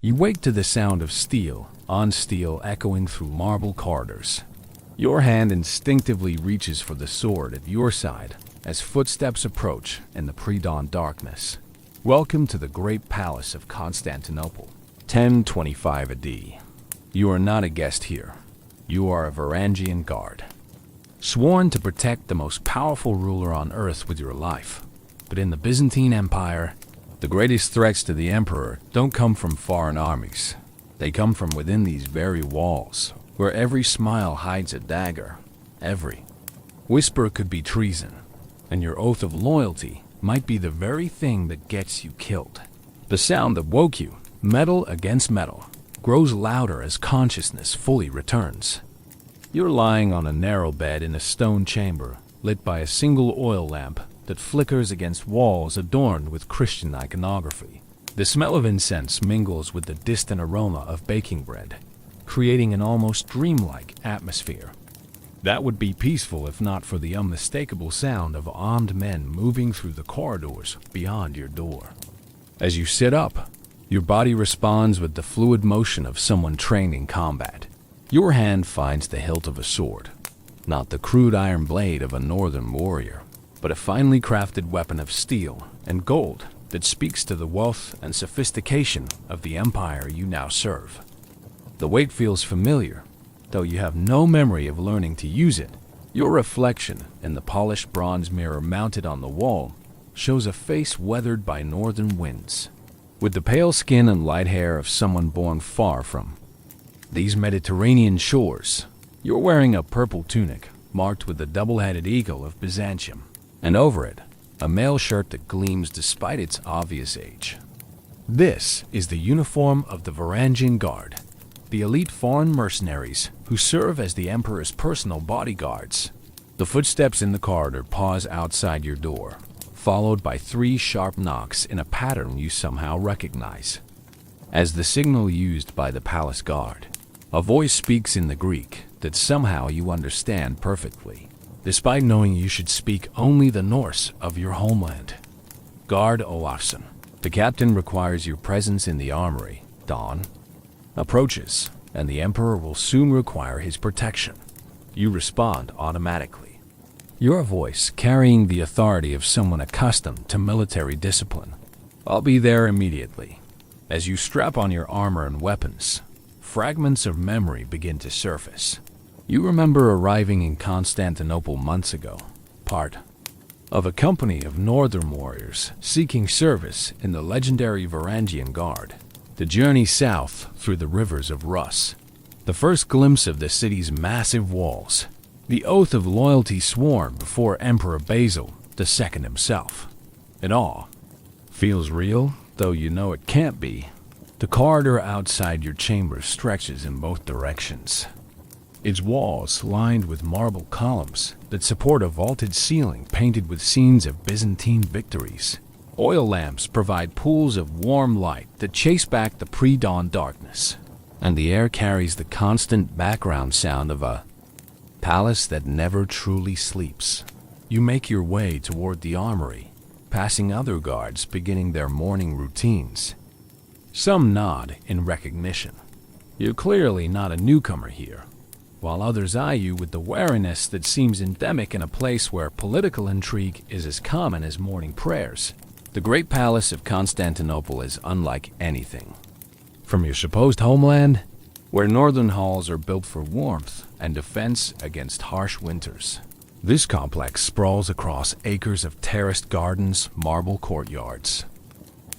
You wake to the sound of steel on steel echoing through marble corridors. Your hand instinctively reaches for the sword at your side as footsteps approach in the pre-dawn darkness. Welcome to the Great Palace of Constantinople, 1025 AD. You are not a guest here. You are a Varangian Guard, sworn to protect the most powerful ruler on earth with your life. But in the Byzantine Empire, the greatest threats to the emperor don't come from foreign armies. They come from within these very walls, where every smile hides a dagger. Every whisper could be treason, and your oath of loyalty might be the very thing that gets you killed. The sound that woke you, metal against metal, grows louder as consciousness fully returns. You're lying on a narrow bed in a stone chamber, lit by a single oil lamp that flickers against walls adorned with Christian iconography. The smell of incense mingles with the distant aroma of baking bread, creating an almost dreamlike atmosphere. That would be peaceful if not for the unmistakable sound of armed men moving through the corridors beyond your door. As you sit up, your body responds with the fluid motion of someone trained in combat. Your hand finds the hilt of a sword, not the crude iron blade of a northern warrior, but a finely crafted weapon of steel and gold that speaks to the wealth and sophistication of the empire you now serve. The weight feels familiar, though you have no memory of learning to use it. Your reflection in the polished bronze mirror mounted on the wall shows a face weathered by northern winds, with the pale skin and light hair of someone born far from these Mediterranean shores. You're wearing a purple tunic marked with the double-headed eagle of Byzantium, and over it, a mail shirt that gleams despite its obvious age. This is the uniform of the Varangian Guard, the elite foreign mercenaries who serve as the emperor's personal bodyguards. The footsteps in the corridor pause outside your door, followed by 3 sharp knocks in a pattern you somehow recognize as the signal used by the palace guard. A voice speaks in the Greek that somehow you understand perfectly, despite knowing you should speak only the Norse of your homeland. Guard Olafsson, the captain requires your presence in the armory. Dawn approaches, and the emperor will soon require his protection. You respond automatically, your voice carrying the authority of someone accustomed to military discipline. I'll be there immediately. As you strap on your armor and weapons, fragments of memory begin to surface. You remember arriving in Constantinople months ago, part of a company of northern warriors seeking service in the legendary Varangian Guard. The journey south through the rivers of Rus, the first glimpse of the city's massive walls, the oath of loyalty sworn before Emperor Basil II himself. It all feels real, though you know it can't be. The corridor outside your chamber stretches in both directions, its walls lined with marble columns that support a vaulted ceiling painted with scenes of Byzantine victories. Oil lamps provide pools of warm light that chase back the pre-dawn darkness, and the air carries the constant background sound of a palace that never truly sleeps. You make your way toward the armory, passing other guards beginning their morning routines. Some nod in recognition. You're clearly not a newcomer here, while others eye you with the wariness that seems endemic in a place where political intrigue is as common as morning prayers. The Great Palace of Constantinople is unlike anything from your supposed homeland, where northern halls are built for warmth and defense against harsh winters. This complex sprawls across acres of terraced gardens, marble courtyards,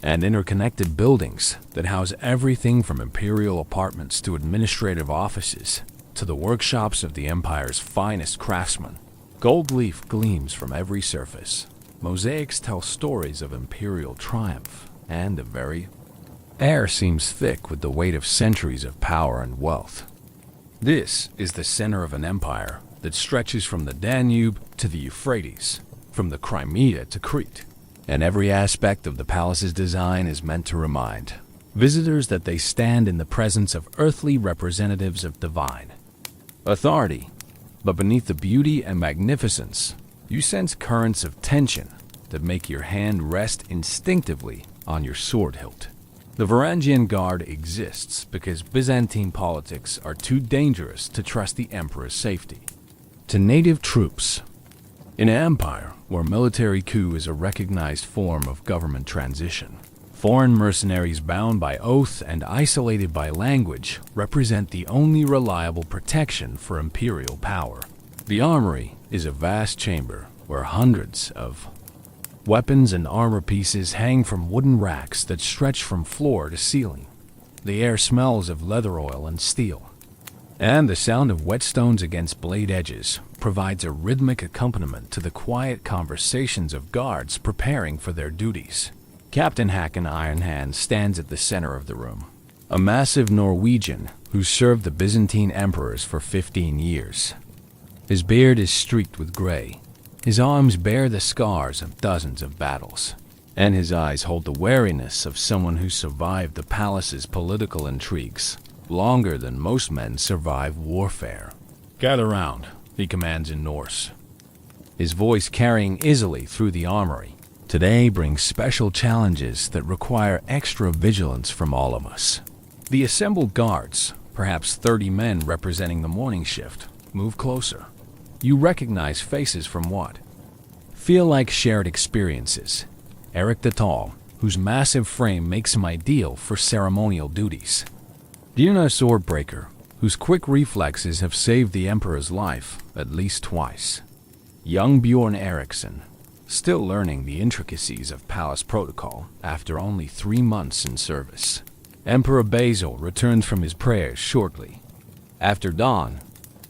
and interconnected buildings that house everything from imperial apartments to administrative offices to the workshops of the empire's finest craftsmen. Gold leaf gleams from every surface. Mosaics tell stories of imperial triumph, and the very air seems thick with the weight of centuries of power and wealth. This is the center of an empire that stretches from the Danube to the Euphrates, from the Crimea to Crete, and every aspect of the palace's design is meant to remind visitors that they stand in the presence of earthly representatives of divine authority. But beneath the beauty and magnificence, you sense currents of tension that make your hand rest instinctively on your sword hilt. The Varangian Guard exists because Byzantine politics are too dangerous to trust the emperor's safety. To native troops. In an empire where military coup is a recognized form of government transition, foreign mercenaries bound by oath and isolated by language represent the only reliable protection for imperial power. The armory is a vast chamber where hundreds of weapons and armor pieces hang from wooden racks that stretch from floor to ceiling. The air smells of leather oil and steel, and the sound of whetstones against blade edges provides a rhythmic accompaniment to the quiet conversations of guards preparing for their duties. Captain Håkon Ironhand stands at the center of the room, a massive Norwegian who served the Byzantine emperors for 15 years. His beard is streaked with gray. His arms bear the scars of dozens of battles, and his eyes hold the wariness of someone who survived the palace's political intrigues longer than most men survive warfare. "Gather round," he commands in Norse, his voice carrying easily through the armory. "Today brings special challenges that require extra vigilance from all of us." The assembled guards, perhaps 30 men representing the morning shift, move closer. You recognize faces from what feel like shared experiences. Eric the Tall, whose massive frame makes him ideal for ceremonial duties. Dina Swordbreaker, whose quick reflexes have saved the Emperor's life at least twice. Young Bjorn Eriksson, still learning the intricacies of palace protocol after only 3 months in service. Emperor Basil returns from his prayers shortly. After dawn,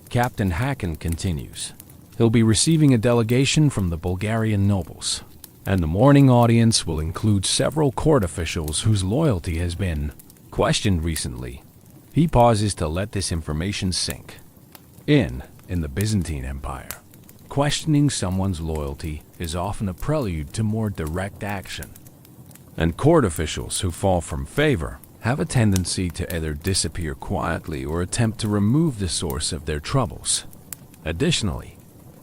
Captain Håkon continues. He'll be receiving a delegation from the Bulgarian nobles, and the morning audience will include several court officials whose loyalty has been questioned recently. He pauses to let this information sink. In the Byzantine Empire, questioning someone's loyalty is often a prelude to more direct action, and court officials who fall from favor have a tendency to either disappear quietly or attempt to remove the source of their troubles. Additionally,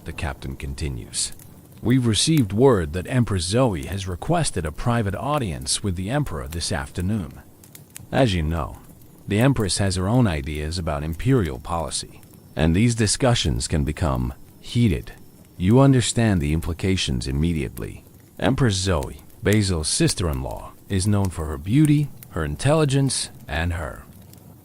the captain continues, we've received word that Empress Zoe has requested a private audience with the Emperor this afternoon. As you know, the Empress has her own ideas about imperial policy, and these discussions can become heated. You understand the implications immediately. Empress Zoe, Basil's sister-in-law, is known for her beauty, her intelligence, and her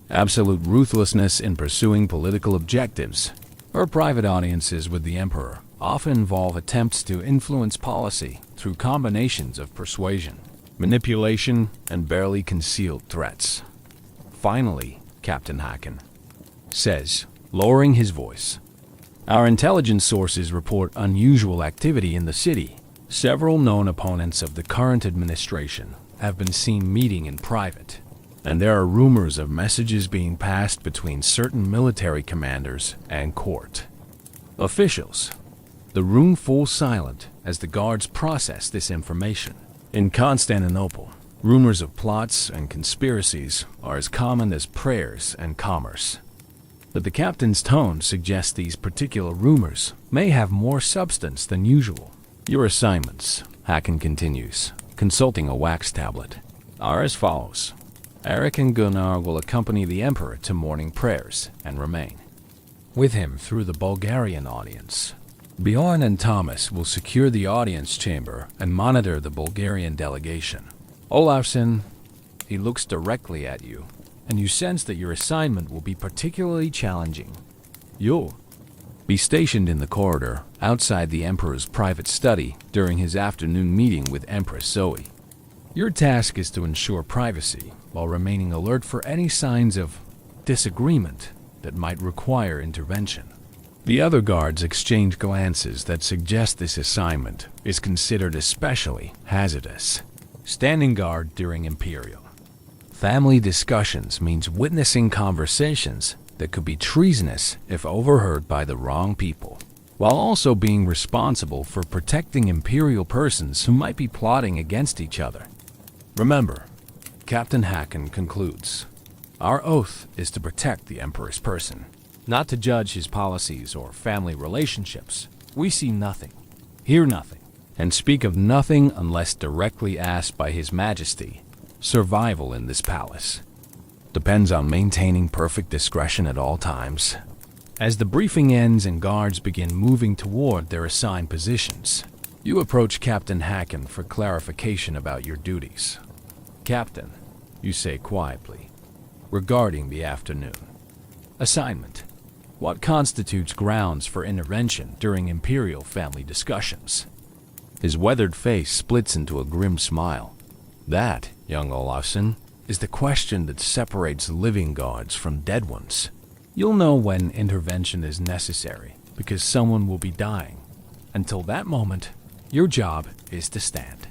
absolute ruthlessness in pursuing political objectives. Her private audiences with the Emperor often involve attempts to influence policy through combinations of persuasion, manipulation, and barely concealed threats. Finally, Captain Håkon says, lowering his voice, our intelligence sources report unusual activity in the city. Several known opponents of the current administration have been seen meeting in private, and there are rumors of messages being passed between certain military commanders and court officials. The room falls silent as the guards process this information. In Constantinople, rumors of plots and conspiracies are as common as prayers and commerce. But the captain's tone suggests these particular rumors may have more substance than usual. Your assignments, Håkon continues, consulting a wax tablet, are as follows. Eric and Gunnar will accompany the Emperor to morning prayers and remain with him through the Bulgarian audience. Bjorn and Thomas will secure the audience chamber and monitor the Bulgarian delegation. Olafsson, he looks directly at you, and you sense that your assignment will be particularly challenging. You'll be stationed in the corridor outside the Emperor's private study during his afternoon meeting with Empress Zoe. Your task is to ensure privacy while remaining alert for any signs of disagreement that might require intervention. The other guards exchange glances that suggest this assignment is considered especially hazardous. Standing guard during Imperial. Family discussions means witnessing conversations that could be treasonous if overheard by the wrong people, while also being responsible for protecting Imperial persons who might be plotting against each other. Remember, Captain Håkon concludes, our oath is to protect the Emperor's person, not to judge his policies or family relationships. We see nothing, hear nothing, and speak of nothing unless directly asked by His Majesty. Survival in this palace depends on maintaining perfect discretion at all times. As the briefing ends and guards begin moving toward their assigned positions, you approach Captain Hacken for clarification about your duties. "Captain," you say quietly, regarding the afternoon. "Assignment. What constitutes grounds for intervention during imperial family discussions?" His weathered face splits into a grim smile. "That, young Olafsson, is the question that separates living guards from dead ones. You'll know when intervention is necessary, because someone will be dying. Until that moment, your job is to stand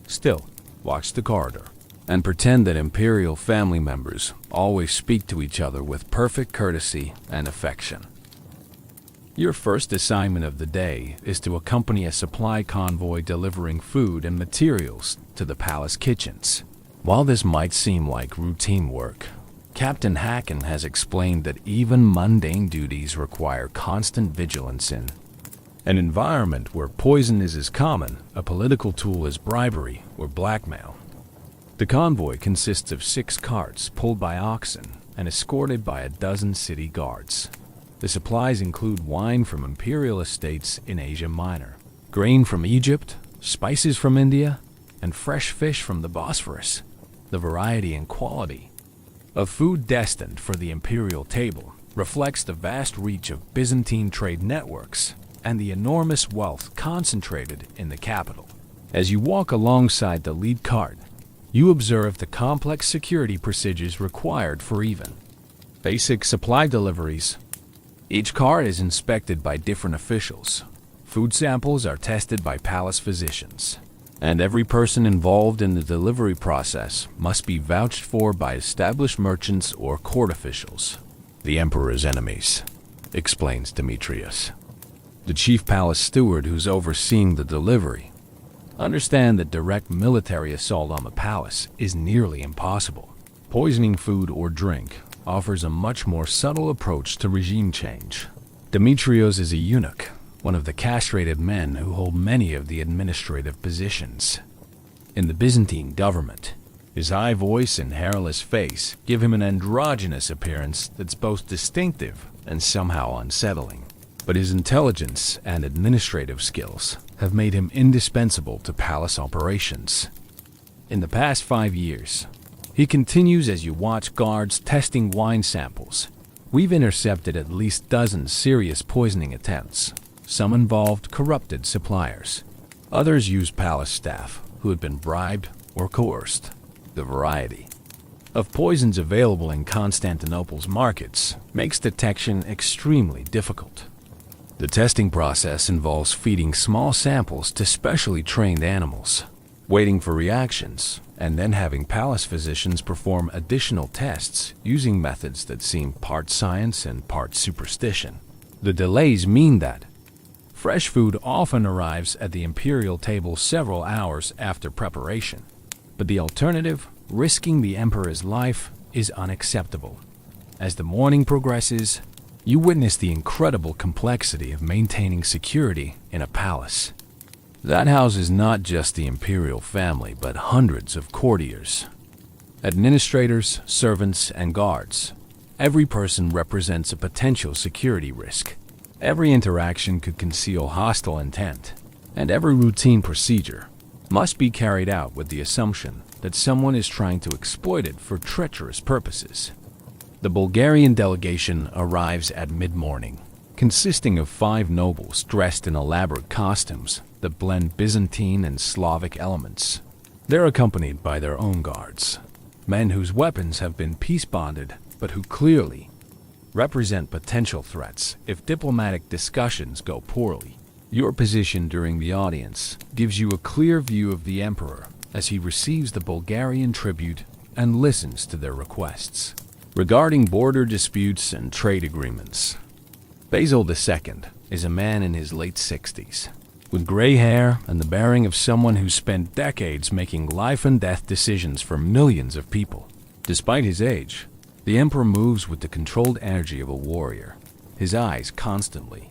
still, watch the corridor, and pretend that imperial family members always speak to each other with perfect courtesy and affection." Your first assignment of the day is to accompany a supply convoy delivering food and materials to the palace kitchens. While this might seem like routine work, Captain Hacken has explained that even mundane duties require constant vigilance in an environment where poison is as common a political tool as bribery or blackmail. The convoy consists of 6 carts pulled by oxen and escorted by a dozen city guards. The supplies include wine from imperial estates in Asia Minor, grain from Egypt, spices from India, and fresh fish from the Bosphorus. The variety and quality of food destined for the imperial table reflects the vast reach of Byzantine trade networks and the enormous wealth concentrated in the capital. As you walk alongside the lead cart, you observe the complex security procedures required for even basic supply deliveries. Each cart is inspected by different officials. Food samples are tested by palace physicians, and every person involved in the delivery process must be vouched for by established merchants or court officials. "The Emperor's enemies," explains Demetrius, the chief palace steward who's overseeing the delivery, understand that direct military assault on the palace is nearly impossible. Poisoning food or drink offers a much more subtle approach to regime change. Demetrios is a eunuch, one of the castrated men who hold many of the administrative positions in the Byzantine government. His high voice and hairless face give him an androgynous appearance that's both distinctive and somehow unsettling. But his intelligence and administrative skills have made him indispensable to palace operations. In the past 5 years, he continues as you watch guards testing wine samples. We've intercepted at least dozens serious poisoning attempts. Some involved corrupted suppliers. Others used palace staff who had been bribed or coerced. The variety of poisons available in Constantinople's markets makes detection extremely difficult. The testing process involves feeding small samples to specially trained animals, waiting for reactions, and then having palace physicians perform additional tests using methods that seem part science and part superstition. The delays mean that fresh food often arrives at the imperial table several hours after preparation, but the alternative, risking the emperor's life, is unacceptable. As the morning progresses, you witness the incredible complexity of maintaining security in a palace that houses not just the imperial family, but hundreds of courtiers, administrators, servants, and guards. Every person represents a potential security risk. Every interaction could conceal hostile intent, and every routine procedure must be carried out with the assumption that someone is trying to exploit it for treacherous purposes. The Bulgarian delegation arrives at mid-morning, consisting of 5 nobles dressed in elaborate costumes that blend Byzantine and Slavic elements. They're accompanied by their own guards, men whose weapons have been peace-bonded, but who clearly represent potential threats if diplomatic discussions go poorly. Your position during the audience gives you a clear view of the emperor as he receives the Bulgarian tribute and listens to their requests regarding border disputes and trade agreements. Basil II is a man in his late 60s, with gray hair and the bearing of someone who spent decades making life-and-death decisions for millions of people. Despite his age, the emperor moves with the controlled energy of a warrior. His eyes constantly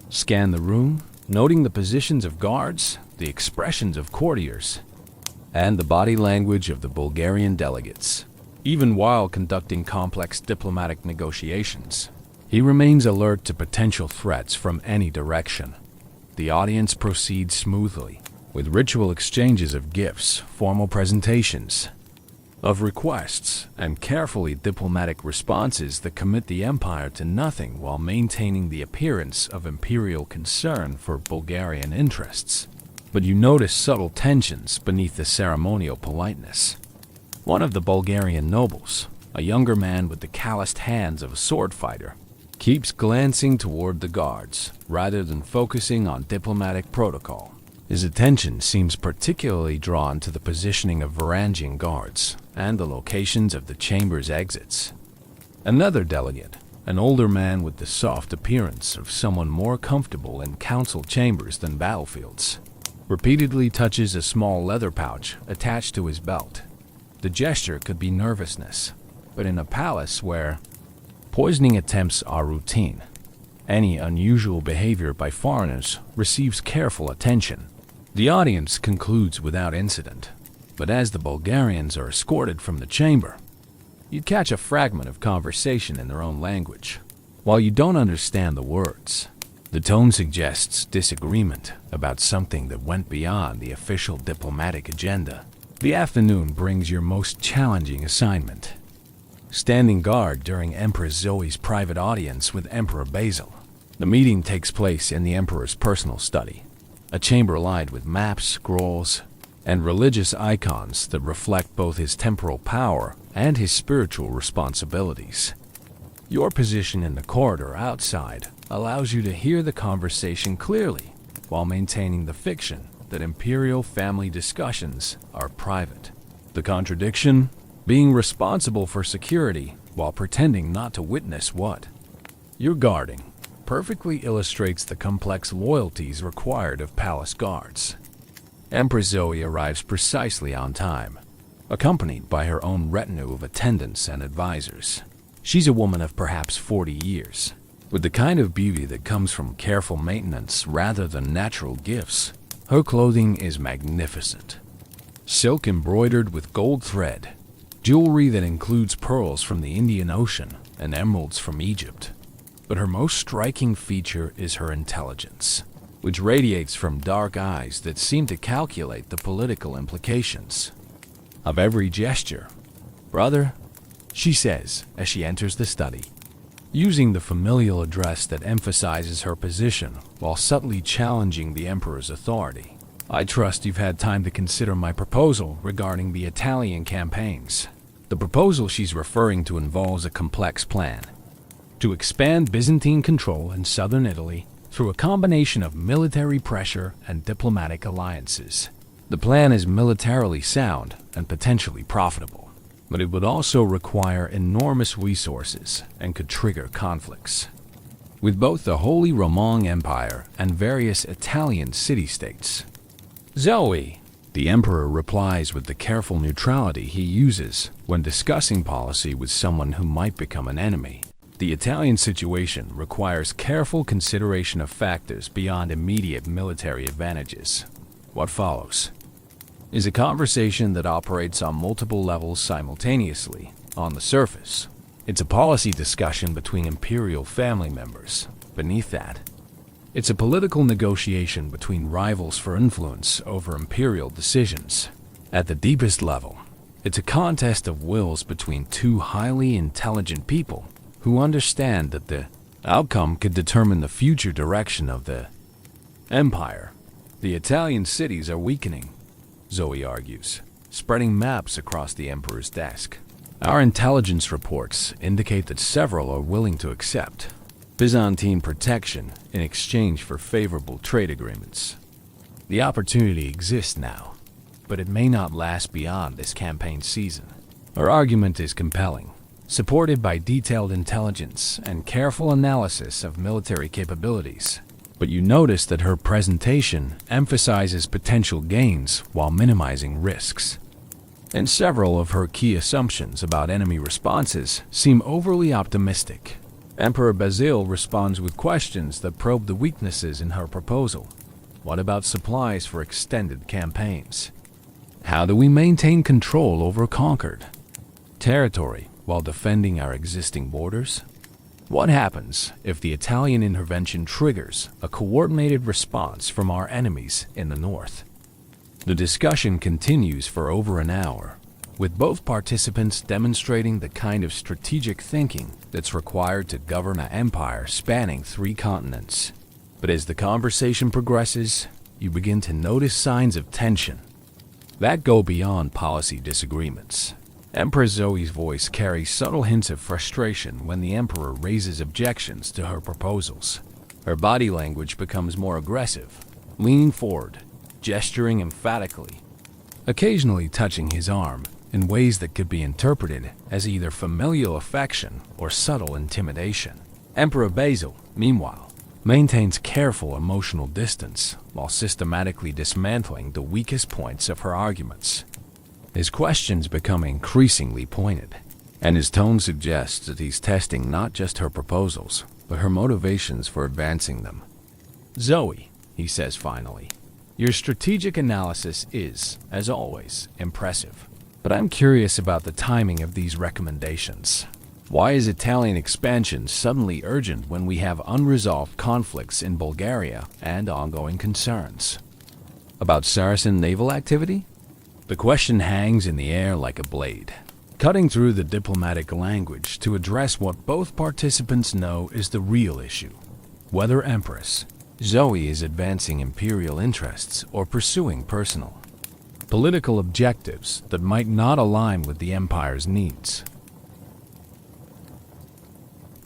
scan the room, noting the positions of guards, the expressions of courtiers, and the body language of the Bulgarian delegates. Even while conducting complex diplomatic negotiations, he remains alert to potential threats from any direction. The audience proceeds smoothly, with ritual exchanges of gifts, formal presentations of requests, and carefully diplomatic responses that commit the empire to nothing while maintaining the appearance of imperial concern for Bulgarian interests. But you notice subtle tensions beneath the ceremonial politeness. One of the Bulgarian nobles, a younger man with the calloused hands of a sword fighter, keeps glancing toward the guards rather than focusing on diplomatic protocol. His attention seems particularly drawn to the positioning of Varangian guards and the locations of the chamber's exits. Another delegate, an older man with the soft appearance of someone more comfortable in council chambers than battlefields, repeatedly touches a small leather pouch attached to his belt. The gesture could be nervousness, but in a palace where poisoning attempts are routine, any unusual behavior by foreigners receives careful attention. The audience concludes without incident, but as the Bulgarians are escorted from the chamber, you catch a fragment of conversation in their own language. While you don't understand the words, the tone suggests disagreement about something that went beyond the official diplomatic agenda. The afternoon brings your most challenging assignment: standing guard during Empress Zoe's private audience with Emperor Basil. The meeting takes place in the Emperor's personal study, a chamber lined with maps, scrolls, and religious icons that reflect both his temporal power and his spiritual responsibilities. Your position in the corridor outside allows you to hear the conversation clearly, while maintaining the fiction that imperial family discussions are private. The contradiction: being responsible for security while pretending not to witness what you're guarding, perfectly illustrates the complex loyalties required of palace guards. Empress Zoe arrives precisely on time, accompanied by her own retinue of attendants and advisors. She's a woman of perhaps 40 years, with the kind of beauty that comes from careful maintenance rather than natural gifts. Her clothing is magnificent. Silk embroidered with gold thread, jewelry that includes pearls from the Indian Ocean and emeralds from Egypt. But her most striking feature is her intelligence, which radiates from dark eyes that seem to calculate the political implications of every gesture. "Brother," she says as she enters the study, using the familial address that emphasizes her position while subtly challenging the emperor's authority. "I trust you've had time to consider my proposal regarding the Italian campaigns." The proposal she's referring to involves a complex plan to expand Byzantine control in southern Italy through a combination of military pressure and diplomatic alliances. The plan is militarily sound and potentially profitable, but it would also require enormous resources and could trigger conflicts with both the Holy Roman Empire and various Italian city-states. "Zoe," the emperor replies with the careful neutrality he uses when discussing policy with someone who might become an enemy. "The Italian situation requires careful consideration of factors beyond immediate military advantages. What follows is a conversation that operates on multiple levels simultaneously. On the surface, it's a policy discussion between imperial family members. Beneath that, it's a political negotiation between rivals for influence over imperial decisions. At the deepest level, it's a contest of wills between two highly intelligent people who understand that the outcome could determine the future direction of the empire. The Italian cities are weakening," Zoe argues, spreading maps across the emperor's desk. "Our intelligence reports indicate that several are willing to accept Byzantine protection in exchange for favorable trade agreements. The opportunity exists now, but it may not last beyond this campaign season." Her argument is compelling, supported by detailed intelligence and careful analysis of military capabilities. But you notice that her presentation emphasizes potential gains while minimizing risks. And several of her key assumptions about enemy responses seem overly optimistic. Emperor Basil responds with questions that probe the weaknesses in her proposal. What about supplies for extended campaigns? How do we maintain control over conquered territory while defending our existing borders? What happens if the Italian intervention triggers a coordinated response from our enemies in the north? The discussion continues for over an hour, with both participants demonstrating the kind of strategic thinking that's required to govern an empire spanning 3 continents. But as the conversation progresses, you begin to notice signs of tension that go beyond policy disagreements. Empress Zoe's voice carries subtle hints of frustration when the Emperor raises objections to her proposals. Her body language becomes more aggressive, leaning forward, gesturing emphatically, occasionally touching his arm in ways that could be interpreted as either familial affection or subtle intimidation. Emperor Basil, meanwhile, maintains careful emotional distance while systematically dismantling the weakest points of her arguments. His questions become increasingly pointed, and his tone suggests that he's testing not just her proposals, but her motivations for advancing them. "Zoe," he says finally, "your strategic analysis is, as always, impressive. But I'm curious about the timing of these recommendations. Why is Italian expansion suddenly urgent when we have unresolved conflicts in Bulgaria and ongoing concerns about Saracen naval activity?" The question hangs in the air like a blade, cutting through the diplomatic language to address what both participants know is the real issue: whether Empress Zoe is advancing imperial interests or pursuing personal, political objectives that might not align with the empire's needs.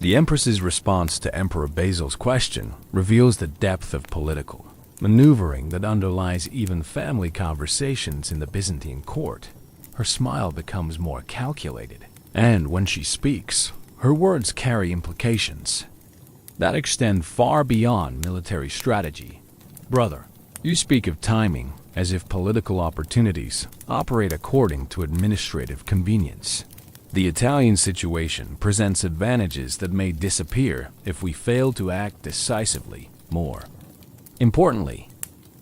The Empress's response to Emperor Basil's question reveals the depth of political maneuvering that underlies even family conversations in the Byzantine court. Her smile becomes more calculated, and when she speaks, her words carry implications that extend far beyond military strategy. "Brother, you speak of timing as if political opportunities operate according to administrative convenience. The Italian situation presents advantages that may disappear if we fail to act decisively. More importantly,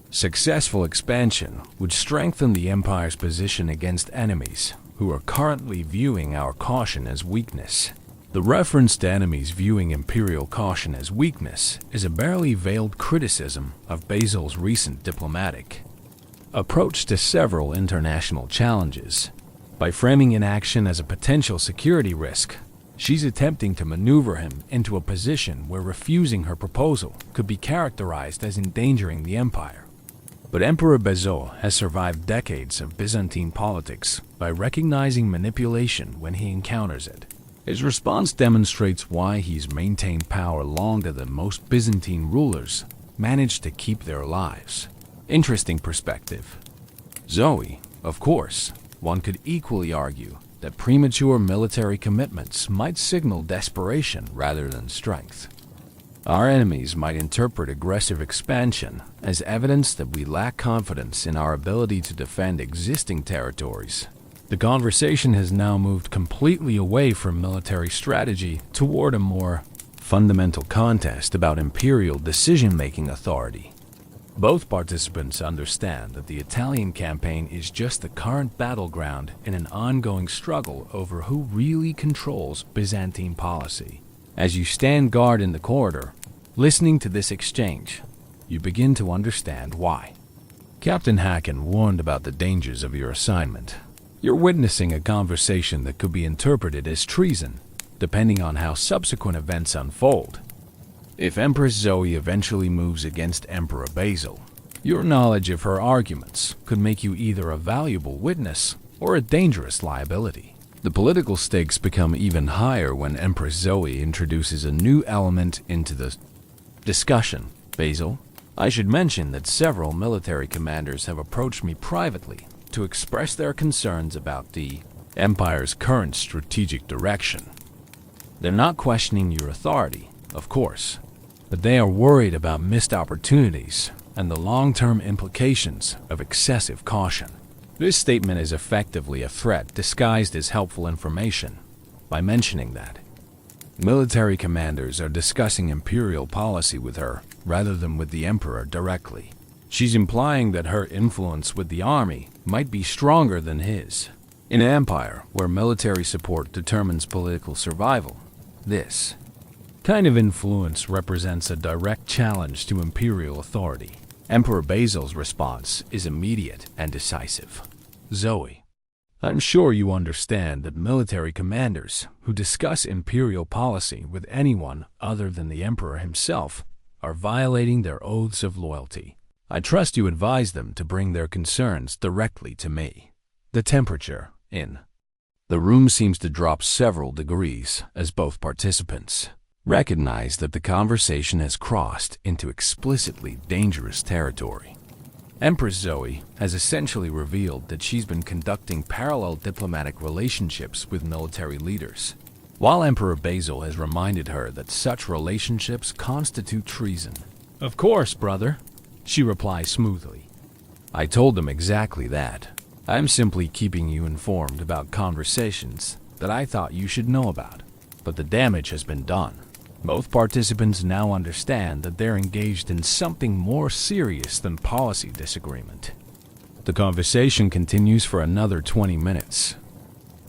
successful expansion would strengthen the empire's position against enemies who are currently viewing our caution as weakness." The reference to enemies viewing imperial caution as weakness is a barely veiled criticism of Basil's recent diplomatic approach to several international challenges. By framing inaction as a potential security risk, she's attempting to maneuver him into a position where refusing her proposal could be characterized as endangering the empire. But Emperor Basil has survived decades of Byzantine politics by recognizing manipulation when he encounters it. His response demonstrates why he's maintained power longer than most Byzantine rulers managed to keep their lives. Interesting perspective. Zoe, of course, one could equally argue that premature military commitments might signal desperation rather than strength. Our enemies might interpret aggressive expansion as evidence that we lack confidence in our ability to defend existing territories. The conversation has now moved completely away from military strategy toward a more fundamental contest about imperial decision-making authority. Both participants understand that the Italian campaign is just the current battleground in an ongoing struggle over who really controls Byzantine policy. As you stand guard in the corridor, listening to this exchange, you begin to understand why. Captain Hacken warned about the dangers of your assignment. You're witnessing a conversation that could be interpreted as treason, depending on how subsequent events unfold. If Empress Zoe eventually moves against Emperor Basil, your knowledge of her arguments could make you either a valuable witness or a dangerous liability. The political stakes become even higher when Empress Zoe introduces a new element into the discussion. "Basil, I should mention that several military commanders have approached me privately to express their concerns about the Empire's current strategic direction. They're not questioning your authority, of course, but they are worried about missed opportunities and the long-term implications of excessive caution." This statement is effectively a threat disguised as helpful information by mentioning that military commanders are discussing imperial policy with her rather than with the emperor directly. She's implying that her influence with the army might be stronger than his. In an empire where military support determines political survival, this kind of influence represents a direct challenge to imperial authority. Emperor Basil's response is immediate and decisive. Zoe, I'm sure you understand that military commanders who discuss imperial policy with anyone other than the emperor himself are violating their oaths of loyalty. I trust you advise them to bring their concerns directly to me. The temperature in the room seems to drop several degrees as both participants recognize that the conversation has crossed into explicitly dangerous territory. Empress Zoe has essentially revealed that she's been conducting parallel diplomatic relationships with military leaders, while Emperor Basil has reminded her that such relationships constitute treason. Of course, brother, she replies smoothly. I told them exactly that. I'm simply keeping you informed about conversations that I thought you should know about. But the damage has been done. Both participants now understand that they're engaged in something more serious than policy disagreement. The conversation continues for another 20 minutes,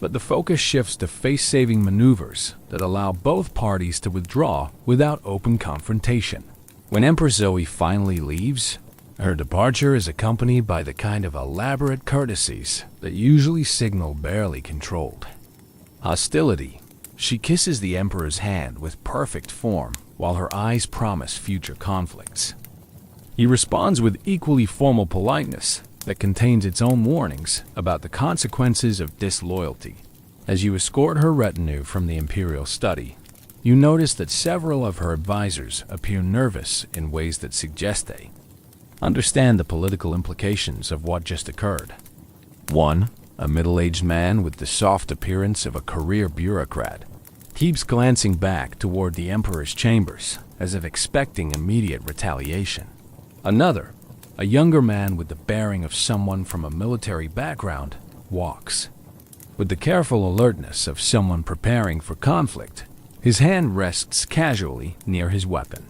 but the focus shifts to face-saving maneuvers that allow both parties to withdraw without open confrontation. When Empress Zoe finally leaves, her departure is accompanied by the kind of elaborate courtesies that usually signal barely controlled hostility. She kisses the Emperor's hand with perfect form, while her eyes promise future conflicts. He responds with equally formal politeness that contains its own warnings about the consequences of disloyalty. As you escort her retinue from the imperial study, you notice that several of her advisors appear nervous in ways that suggest they understand the political implications of what just occurred. One, a middle-aged man with the soft appearance of a career bureaucrat, keeps glancing back toward the Emperor's chambers as if expecting immediate retaliation. Another, a younger man with the bearing of someone from a military background, walks. With the careful alertness of someone preparing for conflict, his hand rests casually near his weapon,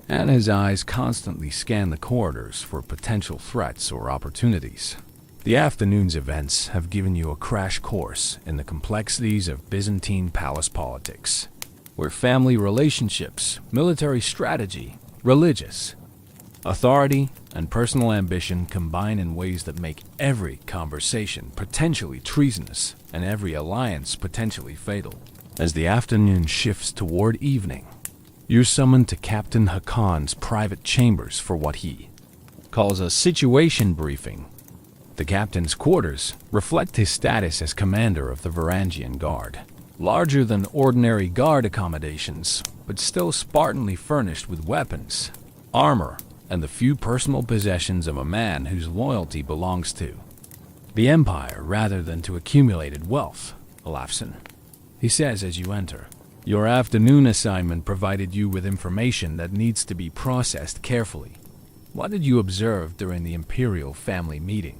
and his eyes constantly scan the corridors for potential threats or opportunities. The afternoon's events have given you a crash course in the complexities of Byzantine palace politics, where family relationships, military strategy, religious authority, and personal ambition combine in ways that make every conversation potentially treasonous and every alliance potentially fatal. As the afternoon shifts toward evening, you're summoned to Captain Hakon's private chambers for what he calls a situation briefing. The captain's quarters reflect his status as commander of the Varangian Guard. Larger than ordinary guard accommodations, but still spartanly furnished with weapons, armor, and the few personal possessions of a man whose loyalty belongs to the Empire rather than to accumulated wealth. Olafsson, he says as you enter. Your afternoon assignment provided you with information that needs to be processed carefully. What did you observe during the Imperial family meeting?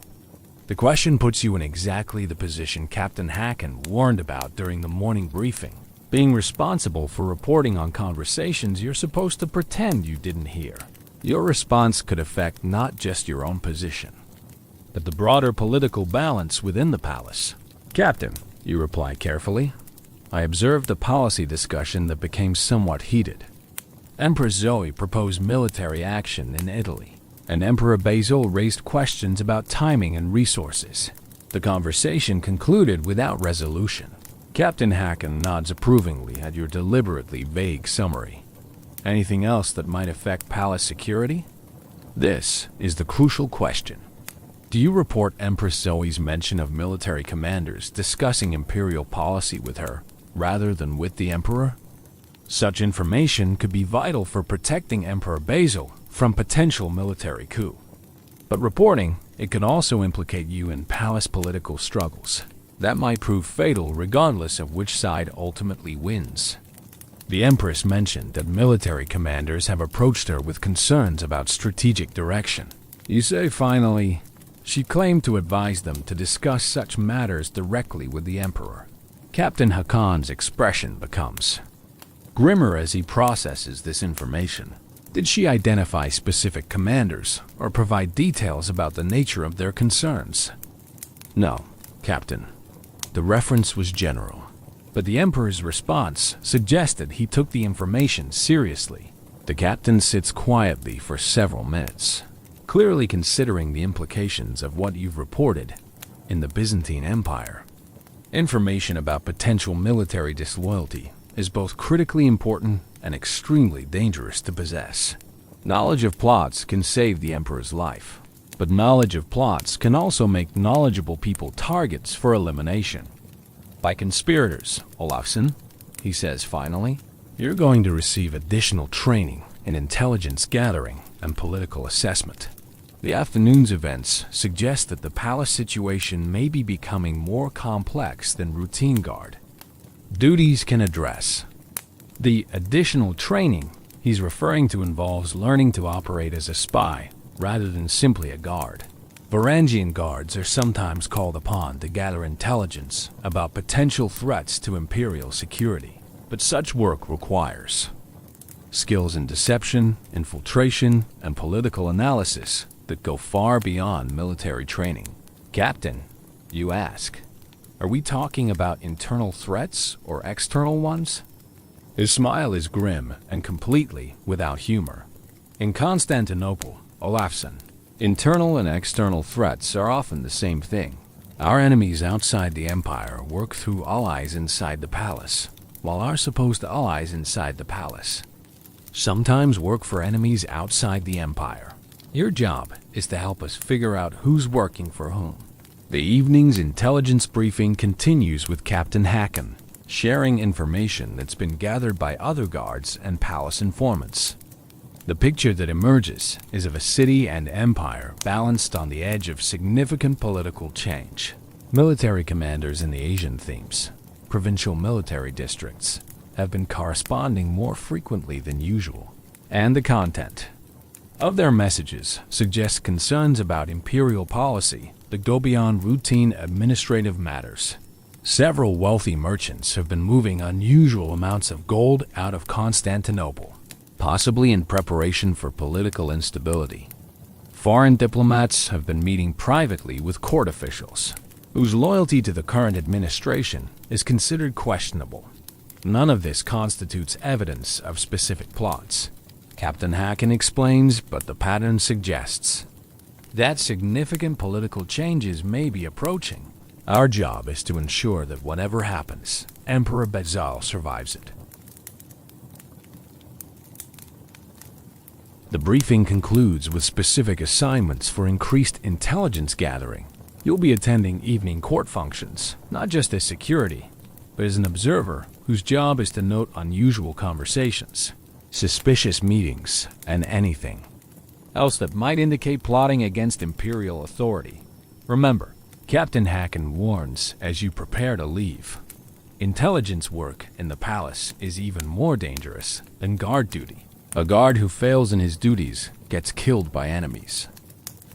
The question puts you in exactly the position Captain Hakon warned about during the morning briefing. Being responsible for reporting on conversations you're supposed to pretend you didn't hear. Your response could affect not just your own position, but the broader political balance within the palace. Captain, you reply carefully, I observed a policy discussion that became somewhat heated. Empress Zoe proposed military action in Italy, and Emperor Basil raised questions about timing and resources. The conversation concluded without resolution. Captain Hakon nods approvingly at your deliberately vague summary. Anything else that might affect palace security? This is the crucial question. Do you report Empress Zoe's mention of military commanders discussing imperial policy with her, rather than with the Emperor? Such information could be vital for protecting Emperor Basil from potential military coup. But reporting it could also implicate you in palace political struggles that might prove fatal regardless of which side ultimately wins. The Empress mentioned that military commanders have approached her with concerns about strategic direction. You say finally, she claimed to advise them to discuss such matters directly with the Emperor. Captain Hakon's expression becomes grimmer as he processes this information. Did she identify specific commanders or provide details about the nature of their concerns? No, Captain. The reference was general, but the Emperor's response suggested he took the information seriously. The captain sits quietly for several minutes, clearly considering the implications of what you've reported. In the Byzantine Empire, information about potential military disloyalty is both critically important and extremely dangerous to possess. Knowledge of plots can save the Emperor's life, but knowledge of plots can also make knowledgeable people targets for elimination. By conspirators, Olafsson, he says finally, you're going to receive additional training in intelligence gathering and political assessment. The afternoon's events suggest that the palace situation may be becoming more complex than routine guard duties can address. The additional training he's referring to involves learning to operate as a spy rather than simply a guard. Varangian guards are sometimes called upon to gather intelligence about potential threats to imperial security, but such work requires skills in deception, infiltration, and political analysis that go far beyond military training. Captain, you ask, are we talking about internal threats or external ones? His smile is grim and completely without humor. In Constantinople, Olafsson, internal and external threats are often the same thing. Our enemies outside the empire work through allies inside the palace, while our supposed allies inside the palace sometimes work for enemies outside the empire. Your job is to help us figure out who's working for whom. The evening's intelligence briefing continues with Captain Hacken, sharing information that's been gathered by other guards and palace informants. The picture that emerges is of a city and empire balanced on the edge of significant political change. Military commanders in the Asian themes, provincial military districts, have been corresponding more frequently than usual, and the content of their messages suggests concerns about imperial policy that go beyond routine administrative matters. Several wealthy merchants have been moving unusual amounts of gold out of Constantinople, possibly in preparation for political instability. Foreign diplomats have been meeting privately with court officials, whose loyalty to the current administration is considered questionable. None of this constitutes evidence of specific plots, Captain Hacken explains, but the pattern suggests that significant political changes may be approaching. Our job is to ensure that whatever happens, Emperor Bezal survives it. The briefing concludes with specific assignments for increased intelligence gathering. You'll be attending evening court functions, not just as security, but as an observer whose job is to note unusual conversations, suspicious meetings, and anything else that might indicate plotting against imperial authority. Remember, Captain Hacken warns as you prepare to leave. Intelligence work in the palace is even more dangerous than guard duty. A guard who fails in his duties gets killed by enemies.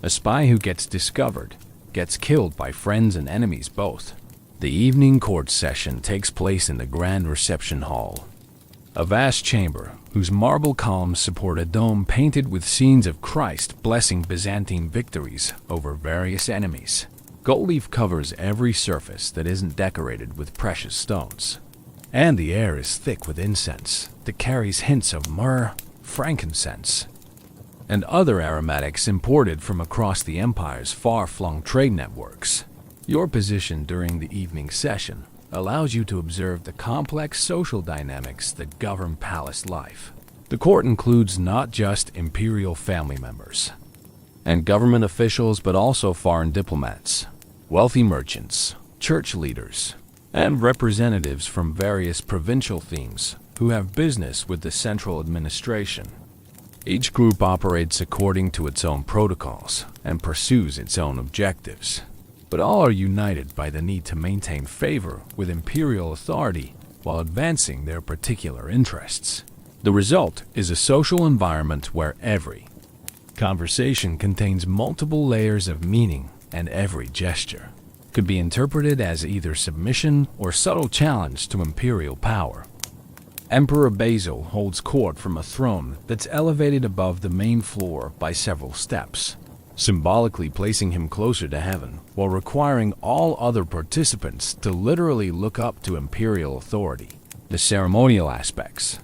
A spy who gets discovered gets killed by friends and enemies both. The evening court session takes place in the Grand Reception Hall, a vast chamber whose marble columns support a dome painted with scenes of Christ blessing Byzantine victories over various enemies. Gold leaf covers every surface that isn't decorated with precious stones, and the air is thick with incense that carries hints of myrrh, frankincense, and other aromatics imported from across the empire's far-flung trade networks. Your position during the evening session allows you to observe the complex social dynamics that govern palace life. The court includes not just imperial family members and government officials, but also foreign diplomats, wealthy merchants, church leaders, and representatives from various provincial themes who have business with the central administration. Each group operates according to its own protocols and pursues its own objectives, but all are united by the need to maintain favor with imperial authority while advancing their particular interests. The result is a social environment where every conversation contains multiple layers of meaning, and every gesture could be interpreted as either submission or subtle challenge to imperial power. Emperor Basil holds court from a throne that's elevated above the main floor by several steps, symbolically placing him closer to heaven, while requiring all other participants to literally look up to imperial authority. The ceremonial aspects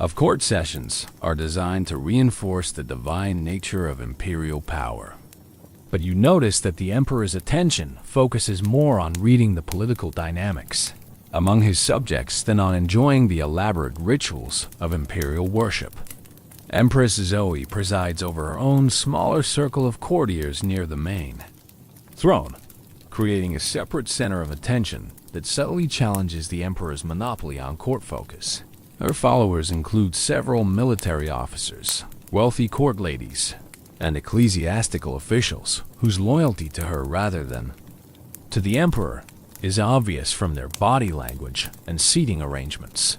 of court sessions are designed to reinforce the divine nature of imperial power. But you notice that the emperor's attention focuses more on reading the political dynamics among his subjects than on enjoying the elaborate rituals of imperial worship. Empress Zoe presides over her own smaller circle of courtiers near the main throne, creating a separate center of attention that subtly challenges the emperor's monopoly on court focus. Her followers include several military officers, wealthy court ladies, and ecclesiastical officials whose loyalty to her rather than to the emperor is obvious from their body language and seating arrangements.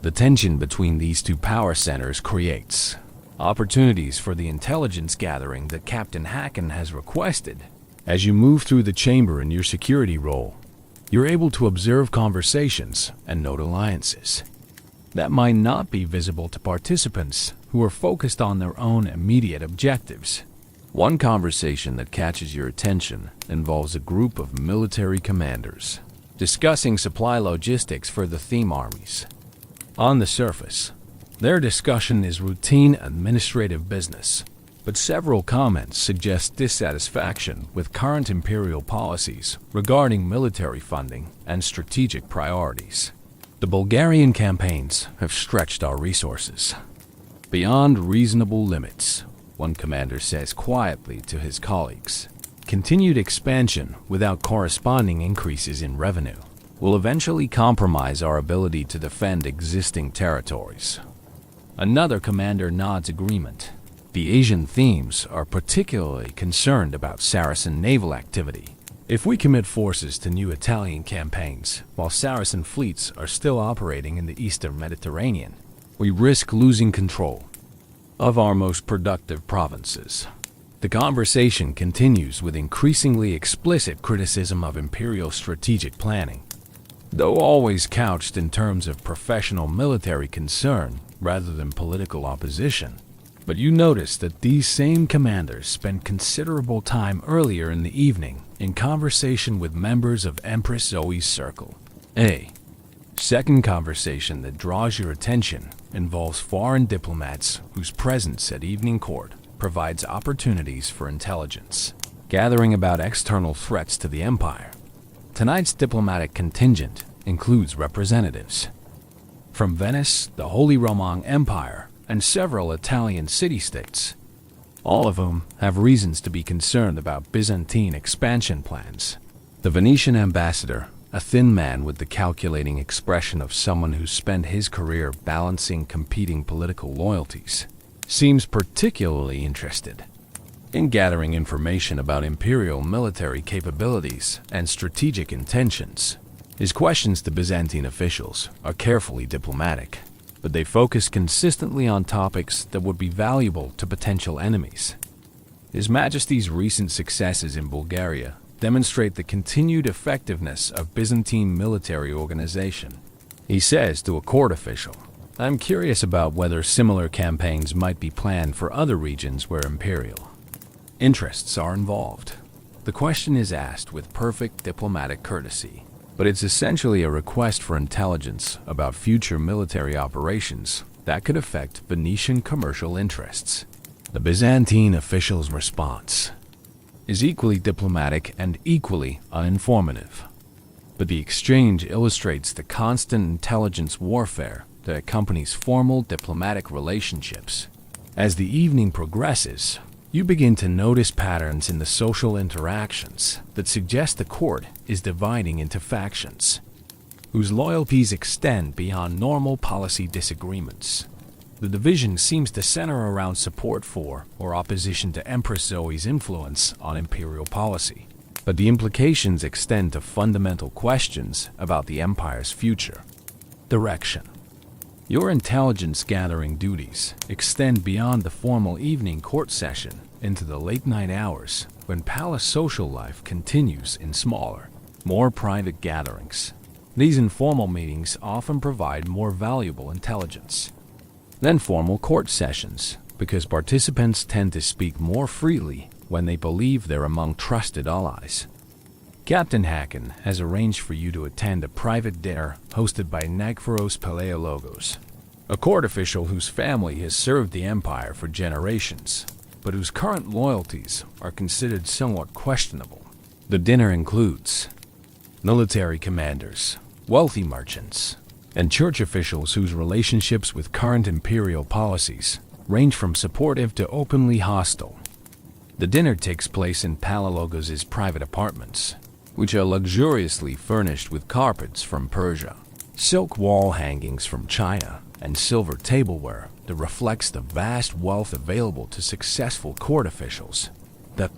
The tension between these two power centers creates opportunities for the intelligence gathering that Captain Hacken has requested. As you move through the chamber in your security role, you're able to observe conversations and note alliances that might not be visible to participants who are focused on their own immediate objectives. One conversation that catches your attention involves a group of military commanders discussing supply logistics for the theme armies. On the surface, their discussion is routine administrative business, but several comments suggest dissatisfaction with current imperial policies regarding military funding and strategic priorities. The Bulgarian campaigns have stretched our resources beyond reasonable limits, one commander says quietly to his colleagues. Continued expansion without corresponding increases in revenue will eventually compromise our ability to defend existing territories. Another commander nods agreement. The Asian themes are particularly concerned about Saracen naval activity. If we commit forces to new Italian campaigns while Saracen fleets are still operating in the eastern Mediterranean, we risk losing control of our most productive provinces. The conversation continues with increasingly explicit criticism of imperial strategic planning, though always couched in terms of professional military concern rather than political opposition. But you notice that these same commanders spend considerable time earlier in the evening in conversation with members of Empress Zoe's circle. A second conversation that draws your attention involves foreign diplomats whose presence at evening court provides opportunities for intelligence gathering about external threats to the empire. Tonight's diplomatic contingent includes representatives from Venice, the Holy Roman Empire, and several Italian city-states, all of whom have reasons to be concerned about Byzantine expansion plans. The Venetian ambassador, a thin man with the calculating expression of someone who spent his career balancing competing political loyalties, seems particularly interested in gathering information about imperial military capabilities and strategic intentions. His questions to Byzantine officials are carefully diplomatic, but they focus consistently on topics that would be valuable to potential enemies. His Majesty's recent successes in Bulgaria demonstrate the continued effectiveness of Byzantine military organization. He says to a court official, "I'm curious about whether similar campaigns might be planned for other regions where imperial interests are involved." The question is asked with perfect diplomatic courtesy, but it's essentially a request for intelligence about future military operations that could affect Venetian commercial interests. The Byzantine official's response is equally diplomatic and equally uninformative, but the exchange illustrates the constant intelligence warfare that accompanies formal diplomatic relationships. As the evening progresses, you begin to notice patterns in the social interactions that suggest the court is dividing into factions, whose loyalties extend beyond normal policy disagreements. The division seems to center around support for or opposition to Empress Zoe's influence on imperial policy, but the implications extend to fundamental questions about the empire's future direction. Your intelligence gathering duties extend beyond the formal evening court session into the late night hours when palace social life continues in smaller, more private gatherings. These informal meetings often provide more valuable intelligence than formal court sessions because participants tend to speak more freely when they believe they're among trusted allies. Captain Hacken has arranged for you to attend a private dinner hosted by Nagphoros Paleologos, a court official whose family has served the empire for generations, but whose current loyalties are considered somewhat questionable. The dinner includes military commanders, wealthy merchants, and church officials whose relationships with current imperial policies range from supportive to openly hostile. The dinner takes place in Palaiologos' private apartments, which are luxuriously furnished with carpets from Persia, silk wall hangings from China, and silver tableware that reflects the vast wealth available to successful court officials. The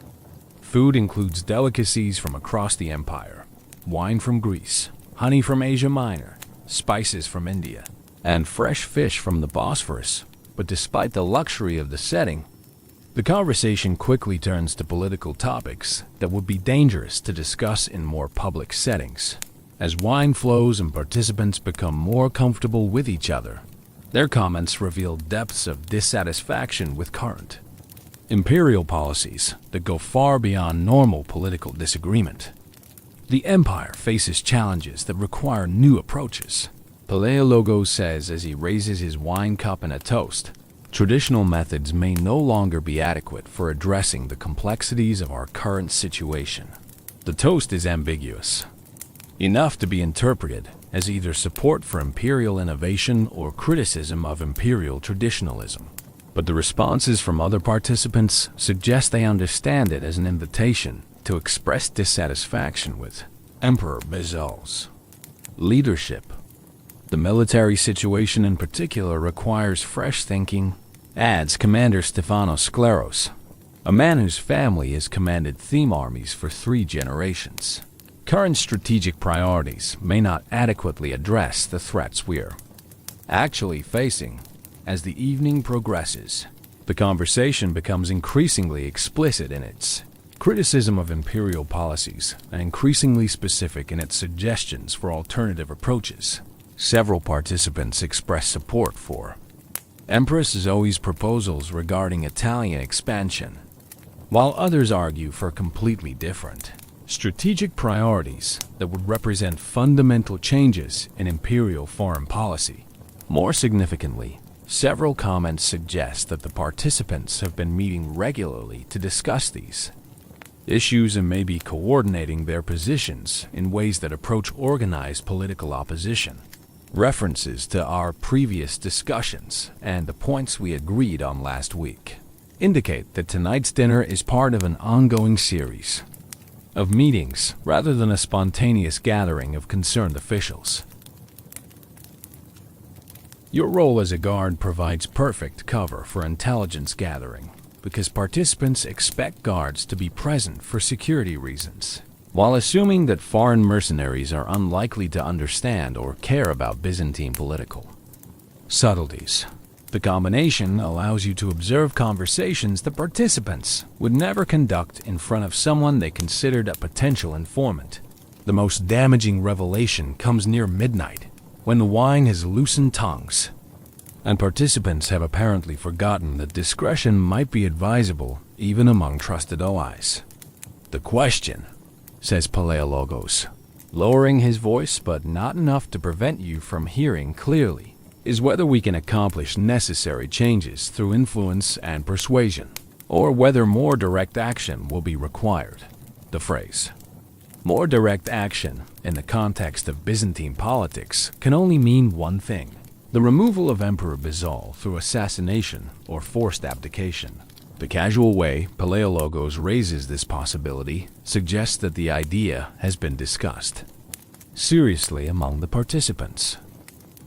food includes delicacies from across the empire, wine from Greece, honey from Asia Minor, spices from India, and fresh fish from the Bosphorus. But despite the luxury of the setting, the conversation quickly turns to political topics that would be dangerous to discuss in more public settings. As wine flows and participants become more comfortable with each other, their comments reveal depths of dissatisfaction with current imperial policies that go far beyond normal political disagreement. The empire faces challenges that require new approaches, Palaiologos says as he raises his wine cup in a toast. Traditional methods may no longer be adequate for addressing the complexities of our current situation. The toast is ambiguous, enough to be interpreted as either support for imperial innovation or criticism of imperial traditionalism. But the responses from other participants suggest they understand it as an invitation to express dissatisfaction with Emperor Betrayals. Leadership. The military situation in particular requires fresh thinking, adds Commander Stefanos Skleros, a man whose family has commanded theme armies for 3 generations. Current strategic priorities may not adequately address the threats we're actually facing. As the evening progresses, the conversation becomes increasingly explicit in its criticism of imperial policies and increasingly specific in its suggestions for alternative approaches. Several participants express support for Empress Zoe's proposals regarding Italian expansion, while others argue for completely different strategic priorities that would represent fundamental changes in imperial foreign policy. More significantly, several comments suggest that the participants have been meeting regularly to discuss these issues and may be coordinating their positions in ways that approach organized political opposition. References to our previous discussions and the points we agreed on last week indicate that tonight's dinner is part of an ongoing series of meetings rather than a spontaneous gathering of concerned officials. Your role as a guard provides perfect cover for intelligence gathering because participants expect guards to be present for security reasons, while assuming that foreign mercenaries are unlikely to understand or care about Byzantine political subtleties. The combination allows you to observe conversations the participants would never conduct in front of someone they considered a potential informant. The most damaging revelation comes near midnight, when the wine has loosened tongues, and participants have apparently forgotten that discretion might be advisable even among trusted allies. The question, says Palaiologos, lowering his voice but not enough to prevent you from hearing clearly, is whether we can accomplish necessary changes through influence and persuasion, or whether more direct action will be required. The phrase, more direct action, in the context of Byzantine politics, can only mean one thing: the removal of Emperor Bizal through assassination or forced abdication. The casual way Palaiologos raises this possibility suggests that the idea has been discussed seriously among the participants.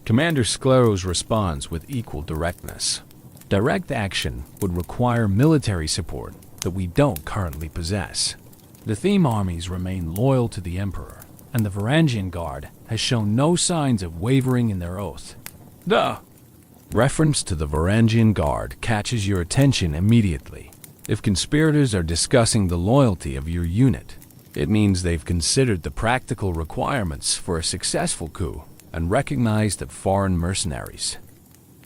Commander Skleros responds with equal directness. Direct action would require military support that we don't currently possess. The theme armies remain loyal to the Emperor, and the Varangian Guard has shown no signs of wavering in their oath. The reference to the Varangian Guard catches your attention immediately. If conspirators are discussing the loyalty of your unit, It means they've considered the practical requirements for a successful coup and recognized that foreign mercenaries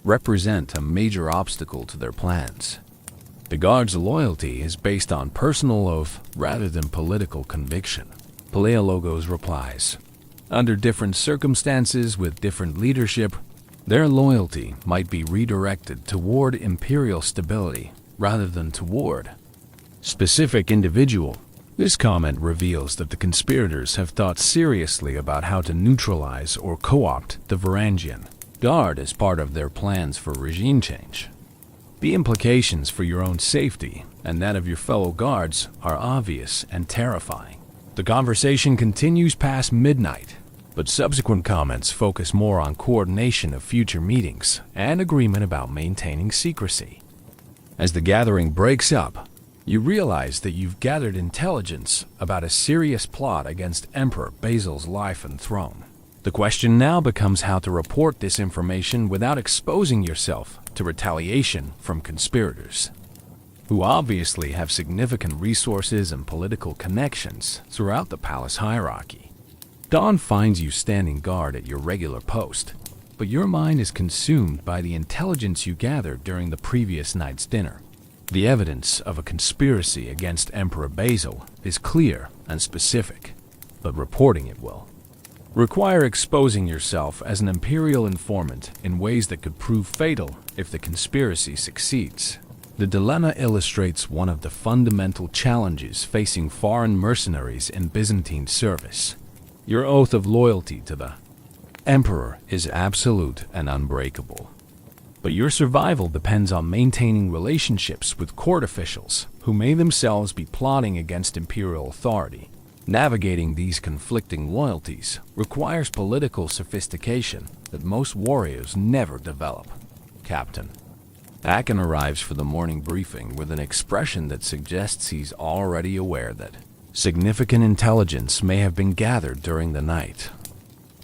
represent a major obstacle to their plans. The Guard's loyalty is based on personal oath rather than political conviction. Paleologos replies, under different circumstances with different leadership, their loyalty might be redirected toward imperial stability rather than toward specific individual. This comment reveals that the conspirators have thought seriously about how to neutralize or co-opt the Varangian Guard as part of their plans for regime change. The implications for your own safety and that of your fellow guards are obvious and terrifying. The conversation continues past midnight, but subsequent comments focus more on coordination of future meetings and agreement about maintaining secrecy. As the gathering breaks up, you realize that you've gathered intelligence about a serious plot against Emperor Basil's life and throne. The question now becomes how to report this information without exposing yourself to retaliation from conspirators, who obviously have significant resources and political connections throughout the palace hierarchy. Dawn finds you standing guard at your regular post, but your mind is consumed by the intelligence you gathered during the previous night's dinner. The evidence of a conspiracy against Emperor Basil is clear and specific, but reporting it will require exposing yourself as an imperial informant in ways that could prove fatal if the conspiracy succeeds. The dilemma illustrates one of the fundamental challenges facing foreign mercenaries in Byzantine service. Your oath of loyalty to the emperor is absolute and unbreakable, but your survival depends on maintaining relationships with court officials who may themselves be plotting against imperial authority. Navigating these conflicting loyalties requires political sophistication that most warriors never develop. Captain Haken arrives for the morning briefing with an expression that suggests he's already aware that significant intelligence may have been gathered during the night.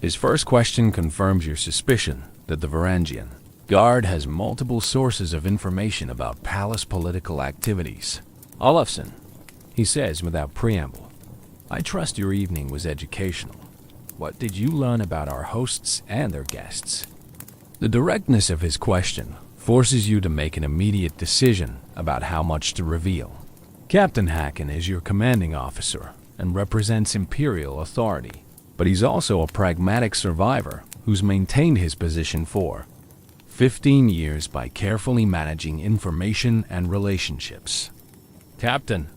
His first question confirms your suspicion that the Varangian Guard has multiple sources of information about palace political activities. Olafsson, he says without preamble, I trust your evening was educational. What did you learn about our hosts and their guests? The directness of his question forces you to make an immediate decision about how much to reveal. Captain Haken is your commanding officer and represents imperial authority, but he's also a pragmatic survivor who's maintained his position for 15 years by carefully managing information and relationships. Captain,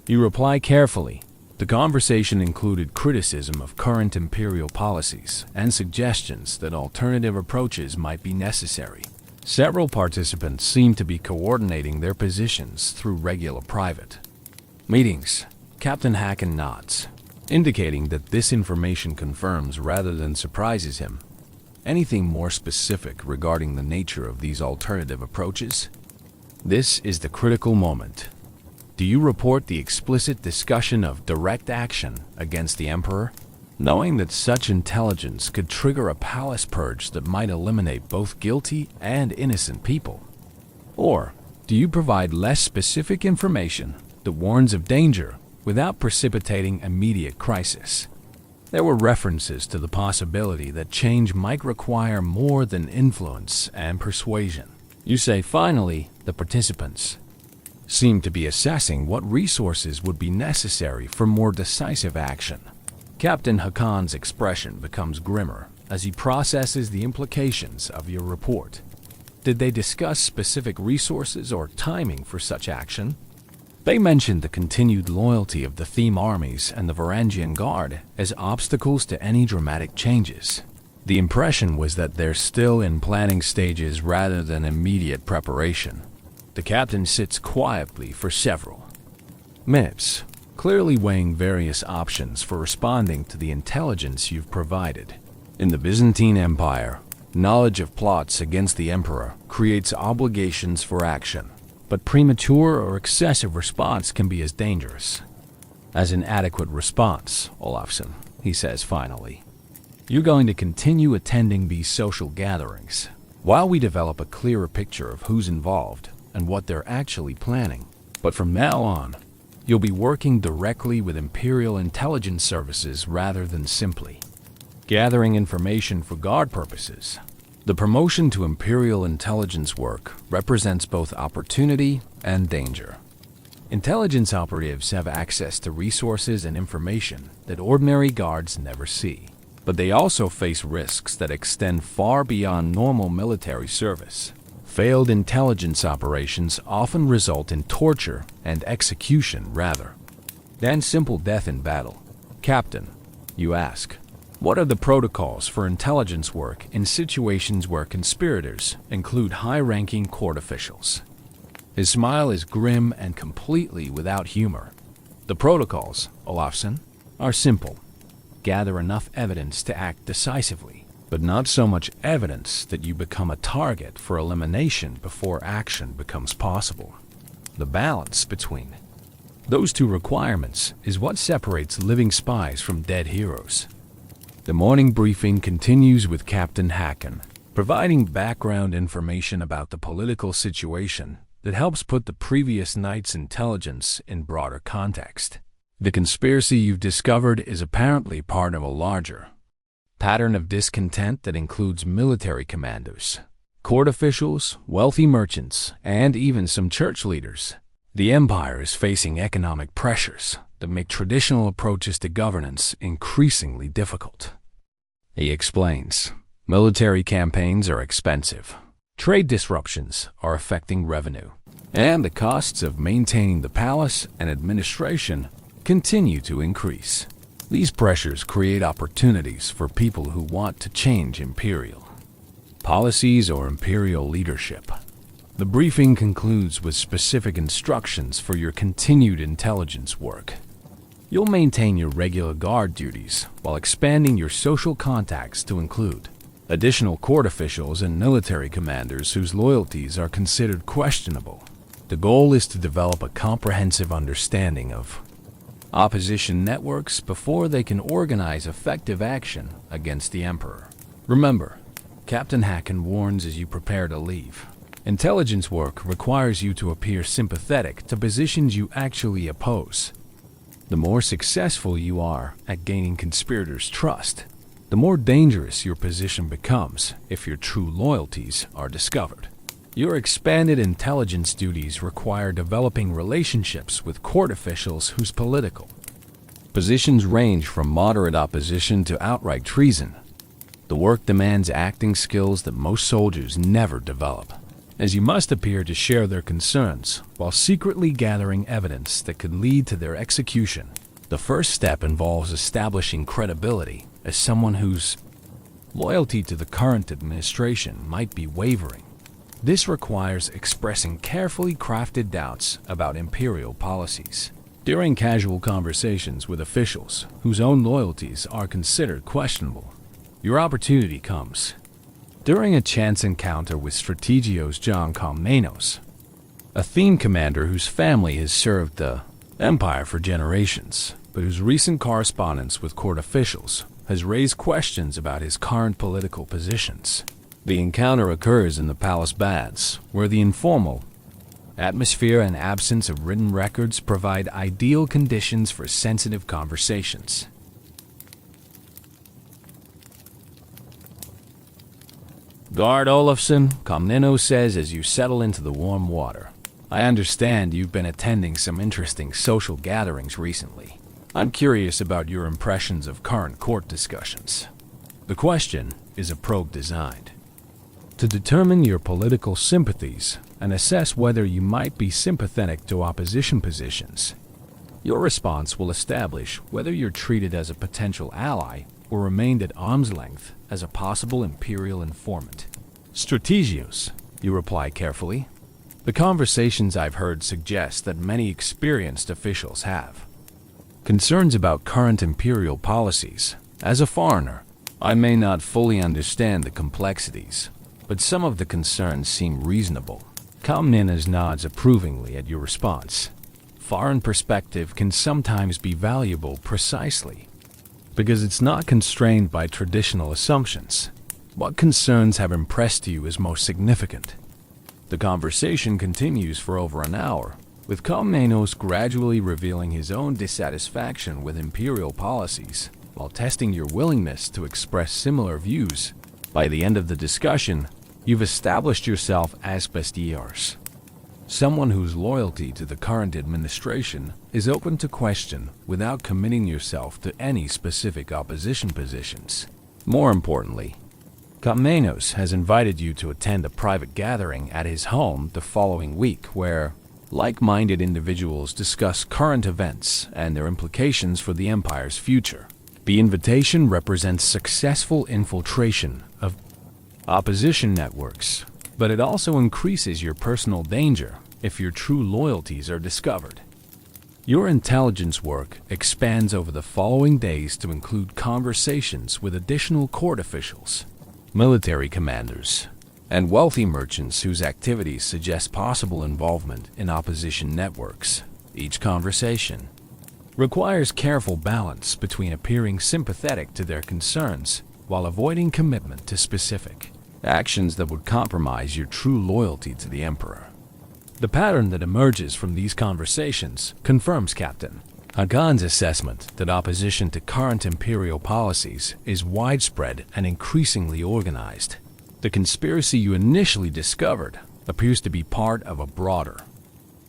you reply carefully. The conversation included criticism of current imperial policies and suggestions that alternative approaches might be necessary. Several participants seem to be coordinating their positions through regular private meetings. Captain Haken nods, indicating that this information confirms rather than surprises him. Anything more specific regarding the nature of these alternative approaches? This is the critical moment. Do you report the explicit discussion of direct action against the Emperor, knowing that such intelligence could trigger a palace purge that might eliminate both guilty and innocent people? Or do you provide less specific information that warns of danger without precipitating immediate crisis? There were references to the possibility that change might require more than influence and persuasion. You say, finally, the participants seem to be assessing what resources would be necessary for more decisive action. Captain Hakan's expression becomes grimmer as he processes the implications of your report. Did they discuss specific resources or timing for such action? They mentioned the continued loyalty of the theme armies and the Varangian Guard as obstacles to any dramatic changes. The impression was that they're still in planning stages rather than immediate preparation. The captain sits quietly for several minutes, clearly weighing various options for responding to the intelligence you've provided. In the Byzantine Empire, knowledge of plots against the emperor creates obligations for action, but premature or excessive response can be as dangerous as inadequate response. Olafsson, he says finally, you're going to continue attending these social gatherings while we develop a clearer picture of who's involved and what they're actually planning. But from now on, You'll be working directly with imperial intelligence services rather than simply gathering information for guard purposes. The promotion to imperial intelligence work represents both opportunity and danger. Intelligence operatives have access to resources and information that ordinary guards never see, but they also face risks that extend far beyond normal military service. Failed intelligence operations often result in torture and execution rather than simple death in battle. Captain, you ask, what are the protocols for intelligence work in situations where conspirators include high-ranking court officials? His smile is grim and completely without humor. The protocols, Olafsson, are simple. Gather enough evidence to act decisively, but not so much evidence that you become a target for elimination before action becomes possible. The balance between those two requirements is what separates living spies from dead heroes. The morning briefing continues with Captain Hacken, providing background information about the political situation that helps put the previous night's intelligence in broader context. The conspiracy you've discovered is apparently part of a larger pattern of discontent that includes military commandos, court officials, wealthy merchants, and even some church leaders. The empire is facing economic pressures that make traditional approaches to governance increasingly difficult. He explains, military campaigns are expensive. Trade disruptions are affecting revenue, and the costs of maintaining the palace and administration continue to increase. These pressures create opportunities for people who want to change imperial policies or imperial leadership. The briefing concludes with specific instructions for your continued intelligence work. You'll maintain your regular guard duties while expanding your social contacts to include additional court officials and military commanders whose loyalties are considered questionable. The goal is to develop a comprehensive understanding of opposition networks before they can organize effective action against the Emperor. Remember, Captain Hacken warns as you prepare to leave. Intelligence work requires you to appear sympathetic to positions you actually oppose. The more successful you are at gaining conspirators' trust, the more dangerous your position becomes if your true loyalties are discovered. Your expanded intelligence duties require developing relationships with court officials whose political positions range from moderate opposition to outright treason. The work demands acting skills that most soldiers never develop, as you must appear to share their concerns while secretly gathering evidence that could lead to their execution. The first step involves establishing credibility as someone whose loyalty to the current administration might be wavering. This requires expressing carefully crafted doubts about imperial policies. During casual conversations with officials whose own loyalties are considered questionable, your opportunity comes. During a chance encounter with Strategios John Komnenos, a theme commander whose family has served the Empire for generations, but whose recent correspondence with court officials has raised questions about his current political positions. The encounter occurs in the palace baths, where the informal atmosphere and absence of written records provide ideal conditions for sensitive conversations. Guard Olafsson, Komnenos says as you settle into the warm water. I understand you've been attending some interesting social gatherings recently. I'm curious about your impressions of current court discussions. The question is a probe designed to determine your political sympathies and assess whether you might be sympathetic to opposition positions. Your response will establish whether you're treated as a potential ally or remained at arm's length as a possible imperial informant. Strategios, you reply carefully. The conversations I've heard suggest that many experienced officials have concerns about current imperial policies. As a foreigner, I may not fully understand the complexities, but some of the concerns seem reasonable. Komnenos nods approvingly at your response. Foreign perspective can sometimes be valuable precisely because it's not constrained by traditional assumptions. What concerns have impressed you as most significant? The conversation continues for over an hour, with Komnenos gradually revealing his own dissatisfaction with imperial policies while testing your willingness to express similar views. By the end of the discussion, you've established yourself as bestiaries, someone whose loyalty to the current administration is open to question without committing yourself to any specific opposition positions. More importantly, Komnenos has invited you to attend a private gathering at his home the following week where like-minded individuals discuss current events and their implications for the empire's future. The invitation represents successful infiltration of opposition networks, but it also increases your personal danger if your true loyalties are discovered. Your intelligence work expands over the following days to include conversations with additional court officials, military commanders, and wealthy merchants whose activities suggest possible involvement in opposition networks. Each conversation requires careful balance between appearing sympathetic to their concerns while avoiding commitment to specific actions that would compromise your true loyalty to the emperor. The pattern that emerges from these conversations confirms Captain Hagan's assessment that opposition to current imperial policies is widespread and increasingly organized. The conspiracy you initially discovered appears to be part of a broader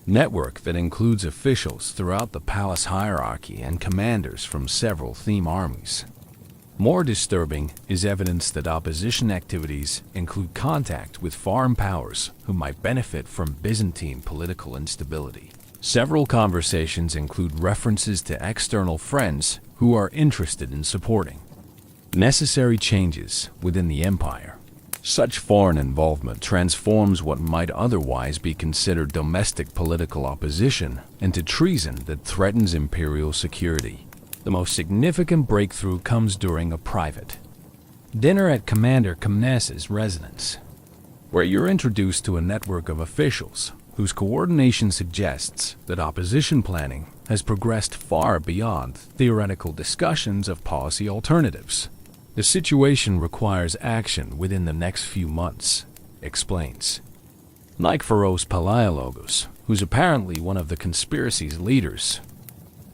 network that includes officials throughout the palace hierarchy and commanders from several theme armies. More disturbing is evidence that opposition activities include contact with foreign powers who might benefit from Byzantine political instability. Several conversations include references to external friends who are interested in supporting necessary changes within the empire. Such foreign involvement transforms what might otherwise be considered domestic political opposition into treason that threatens imperial security. The most significant breakthrough comes during a private dinner at Commander Komnes's residence, where you're introduced to a network of officials whose coordination suggests that opposition planning has progressed far beyond theoretical discussions of policy alternatives. The situation requires action within the next few months, explains Nikephoros Palaiologos, who's apparently one of the conspiracy's leaders.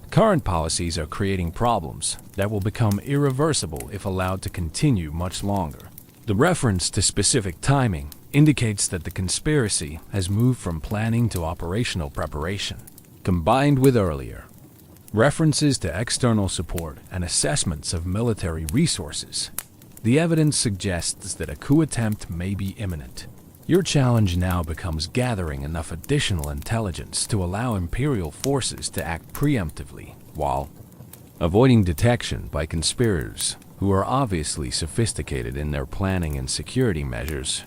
Current policies are creating problems that will become irreversible if allowed to continue much longer. The reference to specific timing indicates that the conspiracy has moved from planning to operational preparation, combined with earlier references to external support and assessments of military resources. The evidence suggests that a coup attempt may be imminent. Your challenge now becomes gathering enough additional intelligence to allow imperial forces to act preemptively while avoiding detection by conspirators who are obviously sophisticated in their planning and security measures.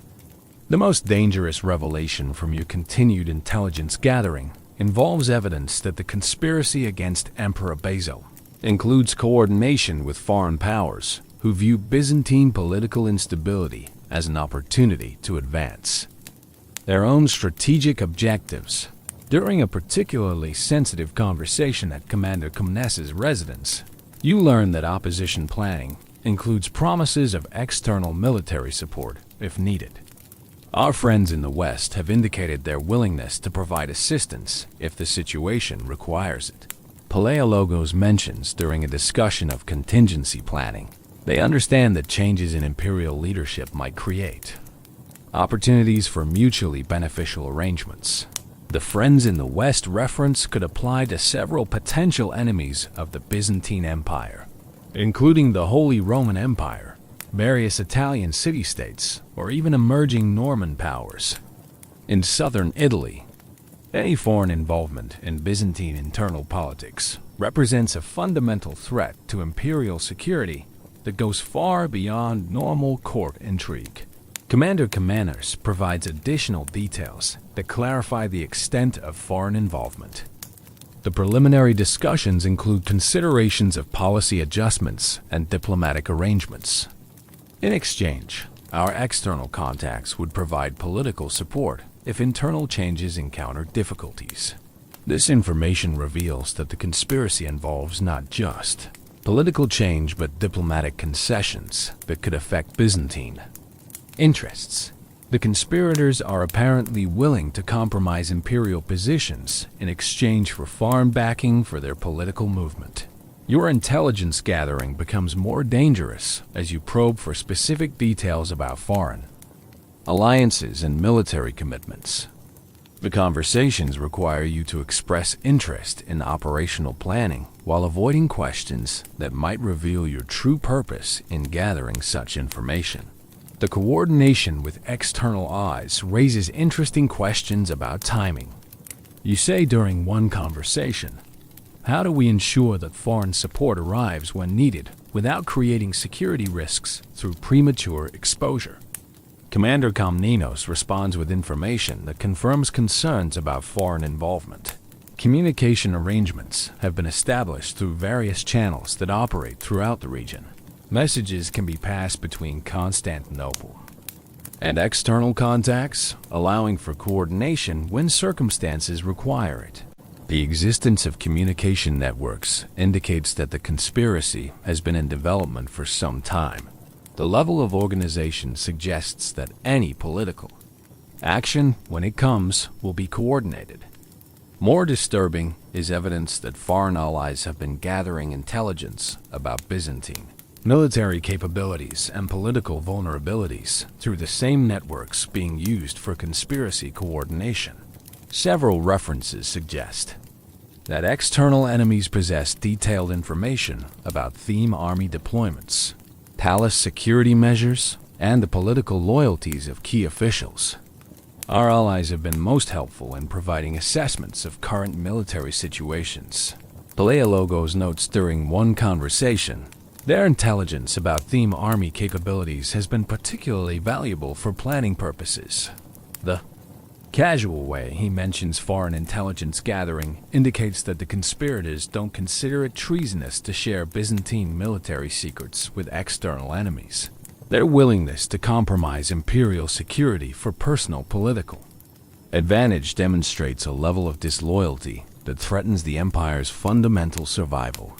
The most dangerous revelation from your continued intelligence gathering involves evidence that the conspiracy against Emperor Basil includes coordination with foreign powers who view Byzantine political instability as an opportunity to advance their own strategic objectives. During a particularly sensitive conversation at Commander Komnes's residence, you learn that opposition planning includes promises of external military support if needed. Our friends in the West have indicated their willingness to provide assistance if the situation requires it. Palaiologos mentions during a discussion of contingency planning, they understand that changes in imperial leadership might create opportunities for mutually beneficial arrangements. The friends in the West reference could apply to several potential enemies of the Byzantine Empire, including the Holy Roman Empire, various Italian city-states, or even emerging Norman powers. In southern Italy, any foreign involvement in Byzantine internal politics represents a fundamental threat to imperial security that goes far beyond normal court intrigue. Commander Komnenos provides additional details that clarify the extent of foreign involvement. The preliminary discussions include considerations of policy adjustments and diplomatic arrangements. In exchange, our external contacts would provide political support if internal changes encounter difficulties. This information reveals that the conspiracy involves not just political change but diplomatic concessions that could affect Byzantine interests. The conspirators are apparently willing to compromise imperial positions in exchange for foreign backing for their political movement. Your intelligence gathering becomes more dangerous as you probe for specific details about foreign alliances and military commitments. The conversations require you to express interest in operational planning while avoiding questions that might reveal your true purpose in gathering such information. The coordination with external eyes raises interesting questions about timing. You say during one conversation, "How do we ensure that foreign support arrives when needed without creating security risks through premature exposure?" Commander Komnenos responds with information that confirms concerns about foreign involvement. Communication arrangements have been established through various channels that operate throughout the region. Messages can be passed between Constantinople and external contacts, allowing for coordination when circumstances require it. The existence of communication networks indicates that the conspiracy has been in development for some time. The level of organization suggests that any political action, when it comes, will be coordinated. More disturbing is evidence that foreign allies have been gathering intelligence about Byzantine military capabilities and political vulnerabilities through the same networks being used for conspiracy coordination. Several references suggest that external enemies possess detailed information about theme army deployments, palace security measures, and the political loyalties of key officials. Our allies have been most helpful in providing assessments of current military situations. Paleologos notes during one conversation, their intelligence about theme army capabilities has been particularly valuable for planning purposes. The casual way he mentions foreign intelligence gathering indicates that the conspirators don't consider it treasonous to share Byzantine military secrets with external enemies. Their willingness to compromise imperial security for personal political advantage demonstrates a level of disloyalty that threatens the empire's fundamental survival.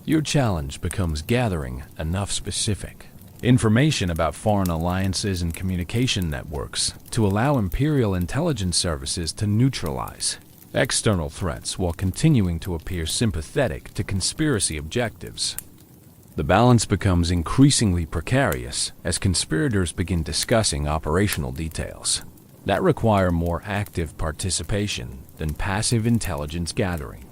Your challenge becomes gathering enough specific information about foreign alliances and communication networks to allow imperial intelligence services to neutralize external threats while continuing to appear sympathetic to conspiracy objectives. The balance becomes increasingly precarious as conspirators begin discussing operational details that require more active participation than passive intelligence gathering.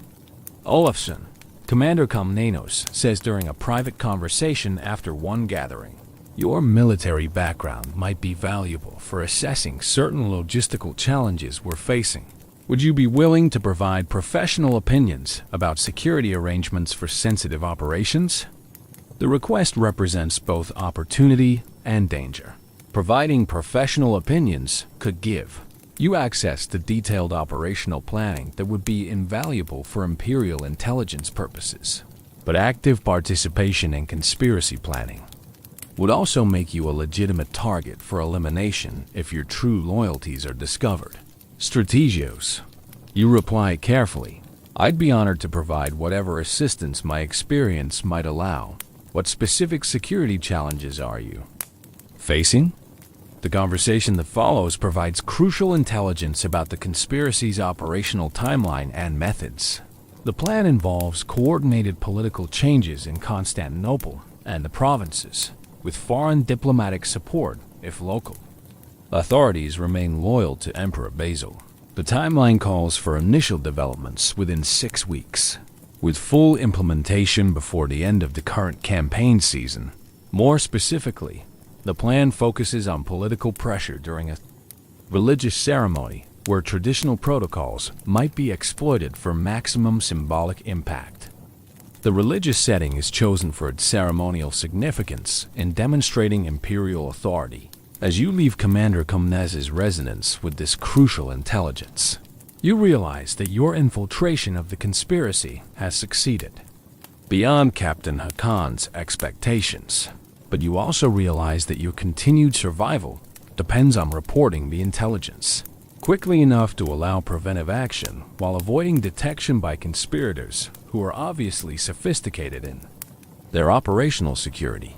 Olafsson, Commander Komnenos, says during a private conversation after one gathering, "Your military background might be valuable for assessing certain logistical challenges we're facing. Would you be willing to provide professional opinions about security arrangements for sensitive operations?" The request represents both opportunity and danger. Providing professional opinions could give you access to detailed operational planning that would be invaluable for imperial intelligence purposes. But active participation in conspiracy planning would also make you a legitimate target for elimination if your true loyalties are discovered. Strategios, you reply carefully. "I'd be honored to provide whatever assistance my experience might allow. What specific security challenges are you facing?" The conversation that follows provides crucial intelligence about the conspiracy's operational timeline and methods. The plan involves coordinated political changes in Constantinople and the provinces, with foreign diplomatic support if local authorities remain loyal to Emperor Basil. The timeline calls for initial developments within 6 weeks, with full implementation before the end of the current campaign season. More specifically, the plan focuses on political pressure during a religious ceremony where traditional protocols might be exploited for maximum symbolic impact. The religious setting is chosen for its ceremonial significance in demonstrating imperial authority. As you leave Commander Komnes's residence with this crucial intelligence, you realize that your infiltration of the conspiracy has succeeded beyond Captain Hakan's expectations. But you also realize that your continued survival depends on reporting the intelligence quickly enough to allow preventive action while avoiding detection by conspirators who are obviously sophisticated in their operational security.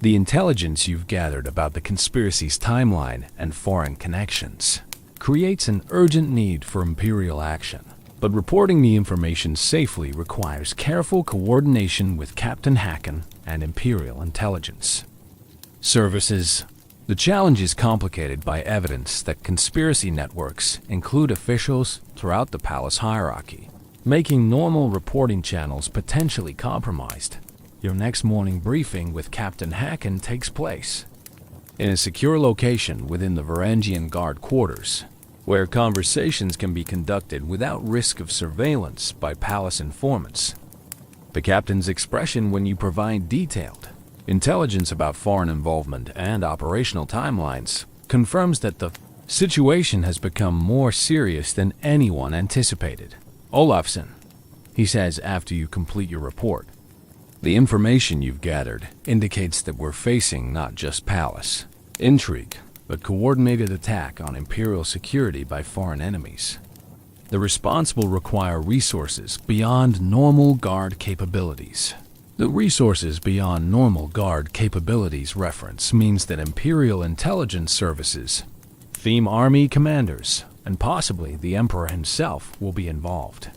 The intelligence you've gathered about the conspiracy's timeline and foreign connections creates an urgent need for imperial action. But reporting the information safely requires careful coordination with Captain Hacken and Imperial Intelligence Services. The challenge is complicated by evidence that conspiracy networks include officials throughout the palace hierarchy, making normal reporting channels potentially compromised. Your next morning briefing with Captain Hacken takes place in a secure location within the Varangian Guard quarters, where conversations can be conducted without risk of surveillance by palace informants. The captain's expression when you provide detailed intelligence about foreign involvement and operational timelines confirms that the situation has become more serious than anyone anticipated. Olafsson, he says after you complete your report, the information you've gathered indicates that we're facing not just palace intrigue, but coordinated attack on imperial security by foreign enemies. The response will require resources beyond normal guard capabilities. The resources beyond normal guard capabilities reference means that Imperial Intelligence Services, theme army commanders, and possibly the Emperor himself will be involved.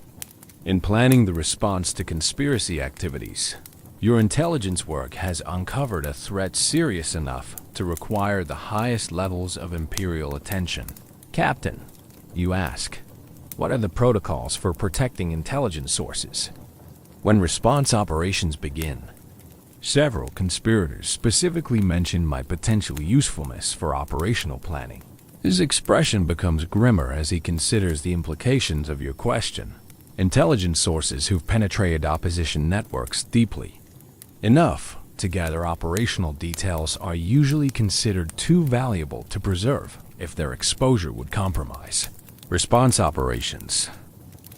In planning the response to conspiracy activities, your intelligence work has uncovered a threat serious enough to require the highest levels of Imperial attention. Captain, you ask, what are the protocols for protecting intelligence sources when response operations begin? Several conspirators specifically mention my potential usefulness for operational planning. His expression becomes grimmer as he considers the implications of your question. Intelligence sources who've penetrated opposition networks deeply enough to gather operational details are usually considered too valuable to preserve if their exposure would compromise response operations.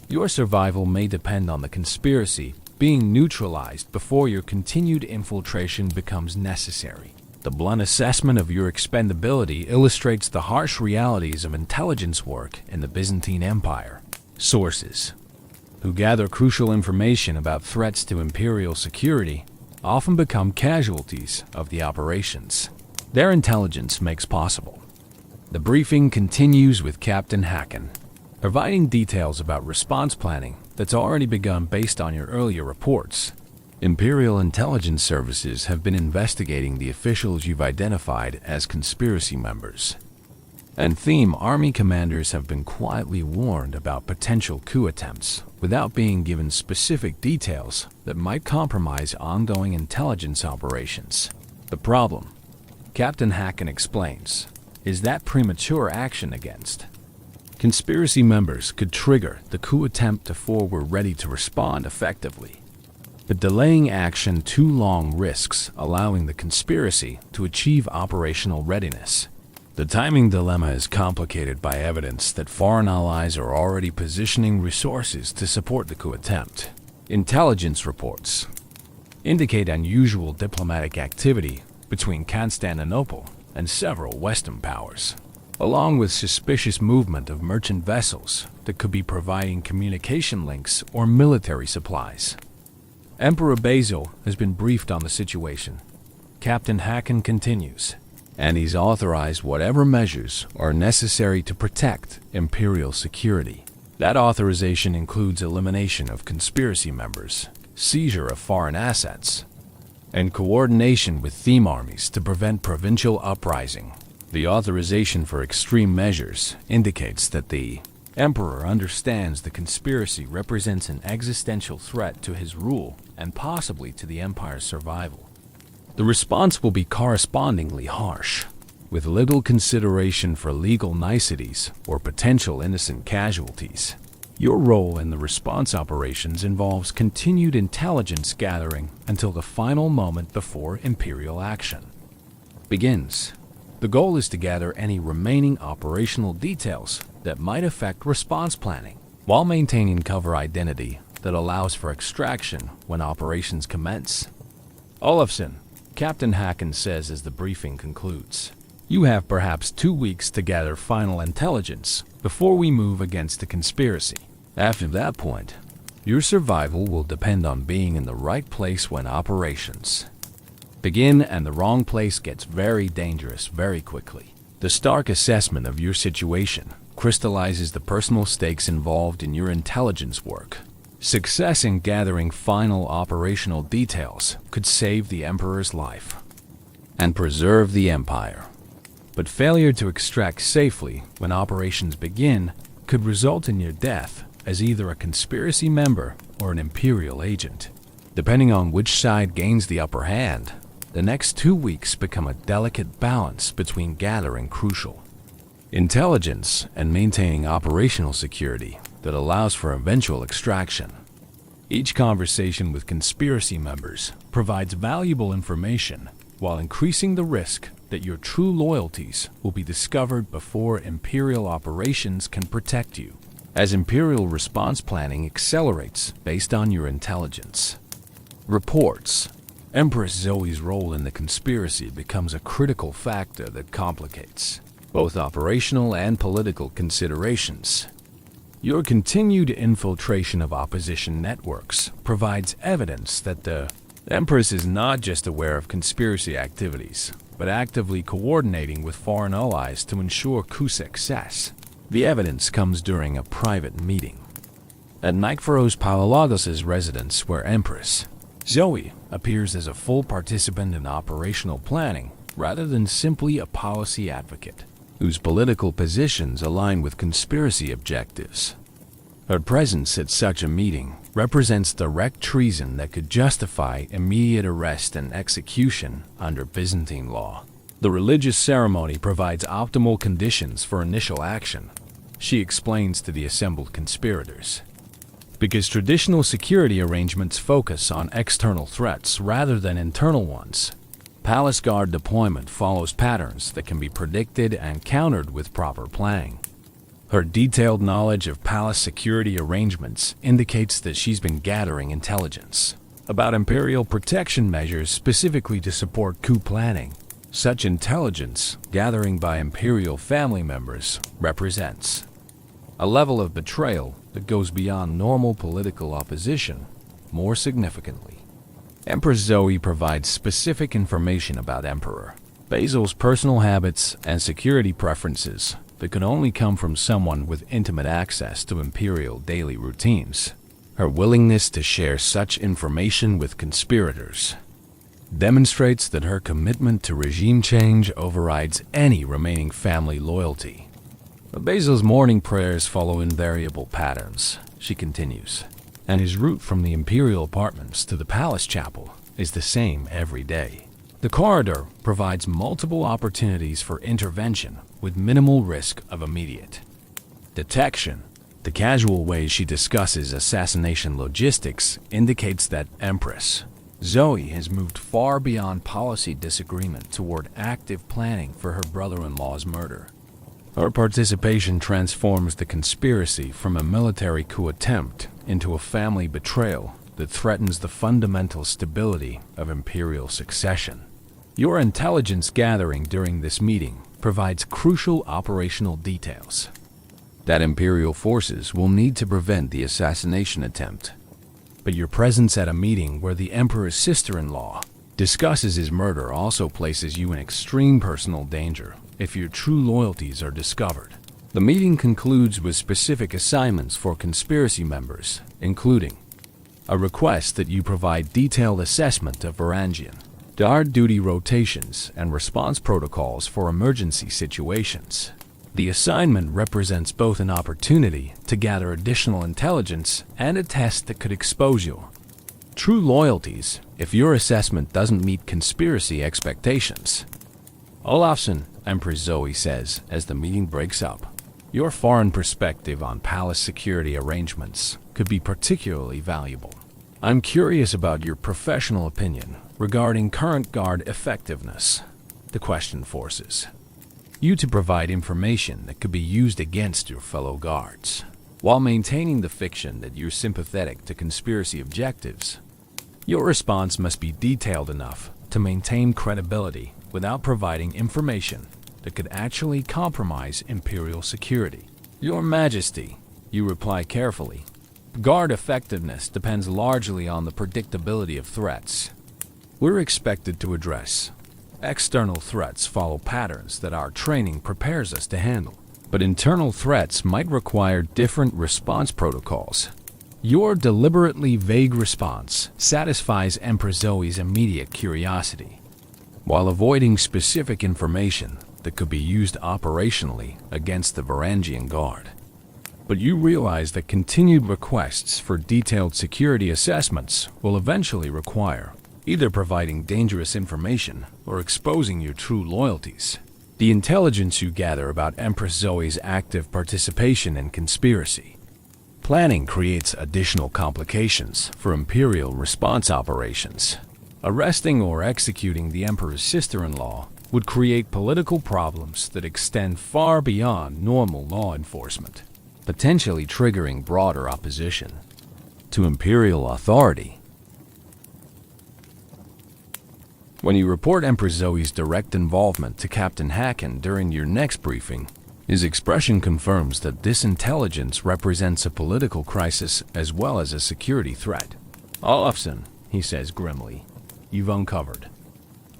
Your survival may depend on the conspiracy being neutralized before your continued infiltration becomes necessary. The blunt assessment of your expendability illustrates the harsh realities of intelligence work in the Byzantine Empire. Sources who gather crucial information about threats to imperial security often become casualties of the operations their intelligence makes possible. The briefing continues with Captain Hacken, providing details about response planning that's already begun based on your earlier reports. Imperial Intelligence Services have been investigating the officials you've identified as conspiracy members, and theme army commanders have been quietly warned about potential coup attempts without being given specific details that might compromise ongoing intelligence operations. The problem, Captain Hacken explains, is that premature action against conspiracy members could trigger the coup attempt before we're ready to respond effectively. But delaying action too long risks allowing the conspiracy to achieve operational readiness. The timing dilemma is complicated by evidence that foreign allies are already positioning resources to support the coup attempt. Intelligence reports indicate unusual diplomatic activity between Constantinople and several Western powers, along with suspicious movement of merchant vessels that could be providing communication links or military supplies. Emperor Basil has been briefed on the situation. Captain Hacken continues, and he's authorized whatever measures are necessary to protect imperial security. That authorization includes elimination of conspiracy members, seizure of foreign assets, and coordination with theme armies to prevent provincial uprising. The authorization for extreme measures indicates that the Emperor understands the conspiracy represents an existential threat to his rule and possibly to the Empire's survival. The response will be correspondingly harsh, with little consideration for legal niceties or potential innocent casualties. Your role in the response operations involves continued intelligence gathering until the final moment before imperial action begins. The goal is to gather any remaining operational details that might affect response planning, while maintaining cover identity that allows for extraction when operations commence. Olafsson, Captain Hacken says as the briefing concludes, you have perhaps 2 weeks to gather final intelligence before we move against the conspiracy. After that point, your survival will depend on being in the right place when operations Begin and the wrong place gets very dangerous very quickly. The stark assessment of your situation crystallizes the personal stakes involved in your intelligence work. Success in gathering final operational details could save the emperor's life and preserve the empire. But failure to extract safely when operations begin could result in your death as either a conspiracy member or an imperial agent. Depending on which side gains the upper hand, the next 2 weeks become a delicate balance between gathering crucial intelligence and maintaining operational security that allows for eventual extraction. Each conversation with conspiracy members provides valuable information while increasing the risk that your true loyalties will be discovered before imperial operations can protect you, as imperial response planning accelerates based on your intelligence. Reports. Empress Zoe's role in the conspiracy becomes a critical factor that complicates both operational and political considerations. Your continued infiltration of opposition networks provides evidence that the Empress is not just aware of conspiracy activities, but actively coordinating with foreign allies to ensure coup success. The evidence comes during a private meeting at Nikephoros Palaiologos' residence, where Empress Zoe appears as a full participant in operational planning rather than simply a policy advocate whose political positions align with conspiracy objectives. Her presence at such a meeting represents direct treason that could justify immediate arrest and execution under Byzantine law. The religious ceremony provides optimal conditions for initial action, she explains to the assembled conspirators. Because traditional security arrangements focus on external threats rather than internal ones, Palace Guard deployment follows patterns that can be predicted and countered with proper planning. Her detailed knowledge of palace security arrangements indicates that she's been gathering intelligence about imperial protection measures specifically to support coup planning. Such intelligence, gathering by imperial family members, represents a level of betrayal that goes beyond normal political opposition. More significantly, Empress Zoe provides specific information about Emperor Basil's personal habits and security preferences that could only come from someone with intimate access to imperial daily routines. Her willingness to share such information with conspirators demonstrates that her commitment to regime change overrides any remaining family loyalty. Basil's morning prayers follow invariable patterns, she continues, and his route from the imperial apartments to the palace chapel is the same every day. The corridor provides multiple opportunities for intervention with minimal risk of immediate detection. The casual way she discusses assassination logistics indicates that Empress Zoe has moved far beyond policy disagreement toward active planning for her brother-in-law's murder. Her participation transforms the conspiracy from a military coup attempt into a family betrayal that threatens the fundamental stability of imperial succession. Your intelligence gathering during this meeting provides crucial operational details that imperial forces will need to prevent the assassination attempt. But your presence at a meeting where the emperor's sister-in-law discusses his murder also places you in extreme personal danger if your true loyalties are discovered. The meeting concludes with specific assignments for conspiracy members, including a request that you provide detailed assessment of Varangian Guard duty rotations and response protocols for emergency situations. The assignment represents both an opportunity to gather additional intelligence and a test that could expose your true loyalties if your assessment doesn't meet conspiracy expectations. Olafsson, Empress Zoe says as the meeting breaks up, your foreign perspective on palace security arrangements could be particularly valuable. I'm curious about your professional opinion regarding current guard effectiveness. The question forces you to provide information that could be used against your fellow guards, while maintaining the fiction that you're sympathetic to conspiracy objectives. Your response must be detailed enough to maintain credibility without providing information that could actually compromise imperial security. Your Majesty, you reply carefully, guard effectiveness depends largely on the predictability of threats. we're expected to address. External threats follow patterns that our training prepares us to handle, but internal threats might require different response protocols. Your deliberately vague response satisfies Empress Zoe's immediate curiosity, while avoiding specific information that could be used operationally against the Varangian Guard. But you realize that continued requests for detailed security assessments will eventually require either providing dangerous information or exposing your true loyalties. The intelligence you gather about Empress Zoe's active participation in conspiracy planning creates additional complications for imperial response operations. Arresting or executing the Emperor's sister-in-law would create political problems that extend far beyond normal law enforcement, potentially triggering broader opposition to imperial authority. When you report Empress Zoe's direct involvement to Captain Hacken during your next briefing, his expression confirms that this intelligence represents a political crisis as well as a security threat. Olafsson, he says grimly, you've uncovered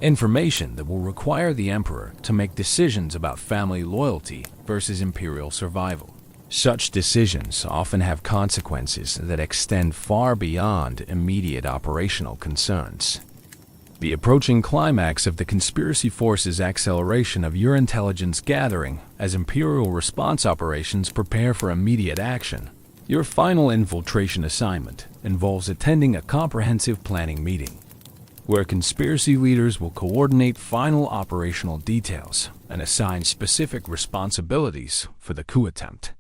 information that will require the Emperor to make decisions about family loyalty versus imperial survival. Such decisions often have consequences that extend far beyond immediate operational concerns. The approaching climax of the conspiracy forces acceleration of your intelligence gathering as imperial response operations prepare for immediate action. Your final infiltration assignment involves attending a comprehensive planning meeting, where conspiracy leaders will coordinate final operational details and assign specific responsibilities for the coup attempt.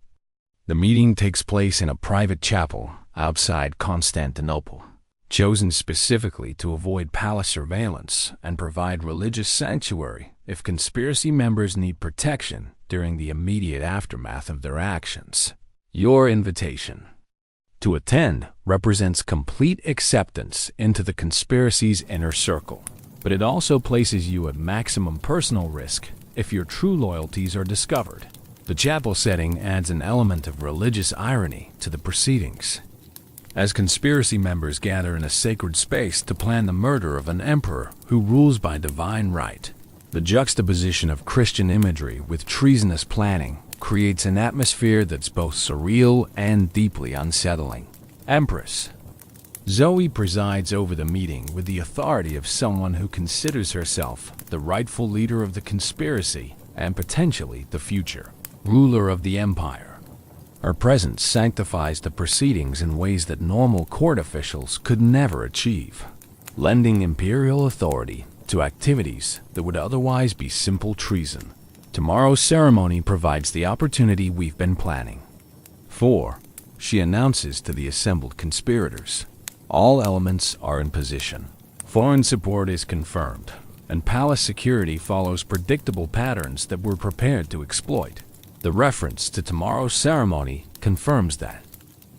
The meeting takes place in a private chapel outside Constantinople, chosen specifically to avoid palace surveillance and provide religious sanctuary if conspiracy members need protection during the immediate aftermath of their actions. Your invitation to attend represents complete acceptance into the conspiracy's inner circle, but it also places you at maximum personal risk if your true loyalties are discovered. The chapel setting adds an element of religious irony to the proceedings, as conspiracy members gather in a sacred space to plan the murder of an emperor who rules by divine right. The juxtaposition of Christian imagery with treasonous planning creates an atmosphere that's both surreal and deeply unsettling. Empress Zoe presides over the meeting with the authority of someone who considers herself the rightful leader of the conspiracy and potentially the future ruler of the empire. Her presence sanctifies the proceedings in ways that normal court officials could never achieve, lending imperial authority to activities that would otherwise be simple treason. Tomorrow's ceremony provides the opportunity we've been planning. 4. She announces to the assembled conspirators. All elements are in position. Foreign support is confirmed, and palace security follows predictable patterns that we're prepared to exploit. The reference to tomorrow's ceremony confirms that.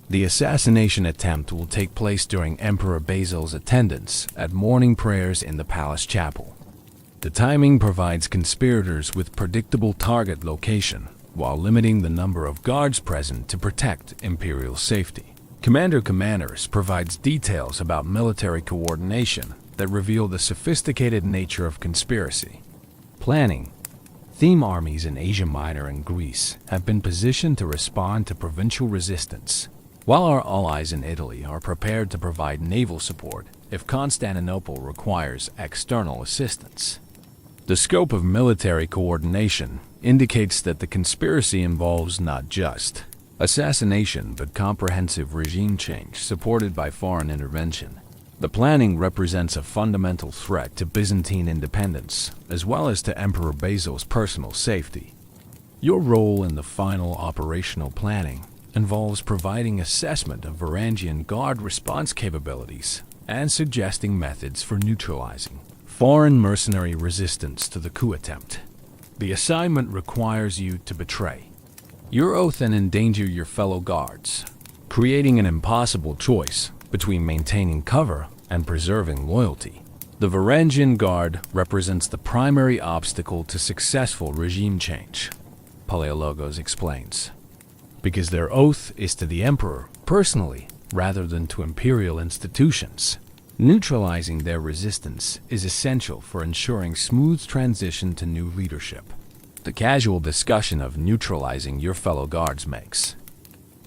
The assassination attempt will take place during Emperor Basil's attendance at morning prayers in the palace chapel. The timing provides conspirators with predictable target location, while limiting the number of guards present to protect imperial safety. Commander Commanders provides details about military coordination that reveal the sophisticated nature of conspiracy planning. Theme armies in Asia Minor and Greece have been positioned to respond to provincial resistance, while our allies in Italy are prepared to provide naval support if Constantinople requires external assistance. The scope of military coordination indicates that the conspiracy involves not just assassination but comprehensive regime change supported by foreign intervention. The planning represents a fundamental threat to Byzantine independence, as well as to Emperor Basil's personal safety. Your role in the final operational planning involves providing assessment of Varangian Guard response capabilities and suggesting methods for neutralizing foreign mercenary resistance to the coup attempt. The assignment requires you to betray your oath and endanger your fellow guards, creating an impossible choice between maintaining cover and preserving loyalty. The Varangian Guard represents the primary obstacle to successful regime change, Paleologos explains, because their oath is to the emperor personally rather than to imperial institutions. Neutralizing their resistance is essential for ensuring smooth transition to new leadership. The casual discussion of neutralizing your fellow guards makes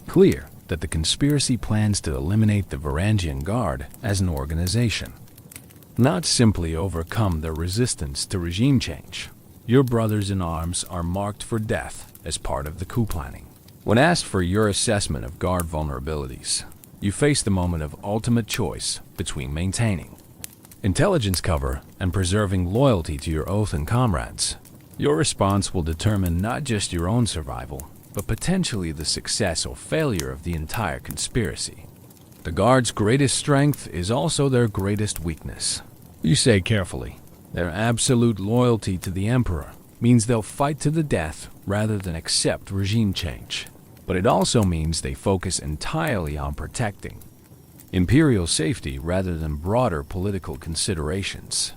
clear that the conspiracy plans to eliminate the Varangian Guard as an organization, not simply overcome their resistance to regime change. Your brothers in arms are marked for death as part of the coup planning. When asked for your assessment of guard vulnerabilities, you face the moment of ultimate choice between maintaining intelligence cover and preserving loyalty to your oath and comrades. Your response will determine not just your own survival, but potentially the success or failure of the entire conspiracy. The Guard's greatest strength is also their greatest weakness. You say carefully, their absolute loyalty to the Emperor means they'll fight to the death rather than accept regime change. But it also means they focus entirely on protecting imperial safety rather than broader political considerations.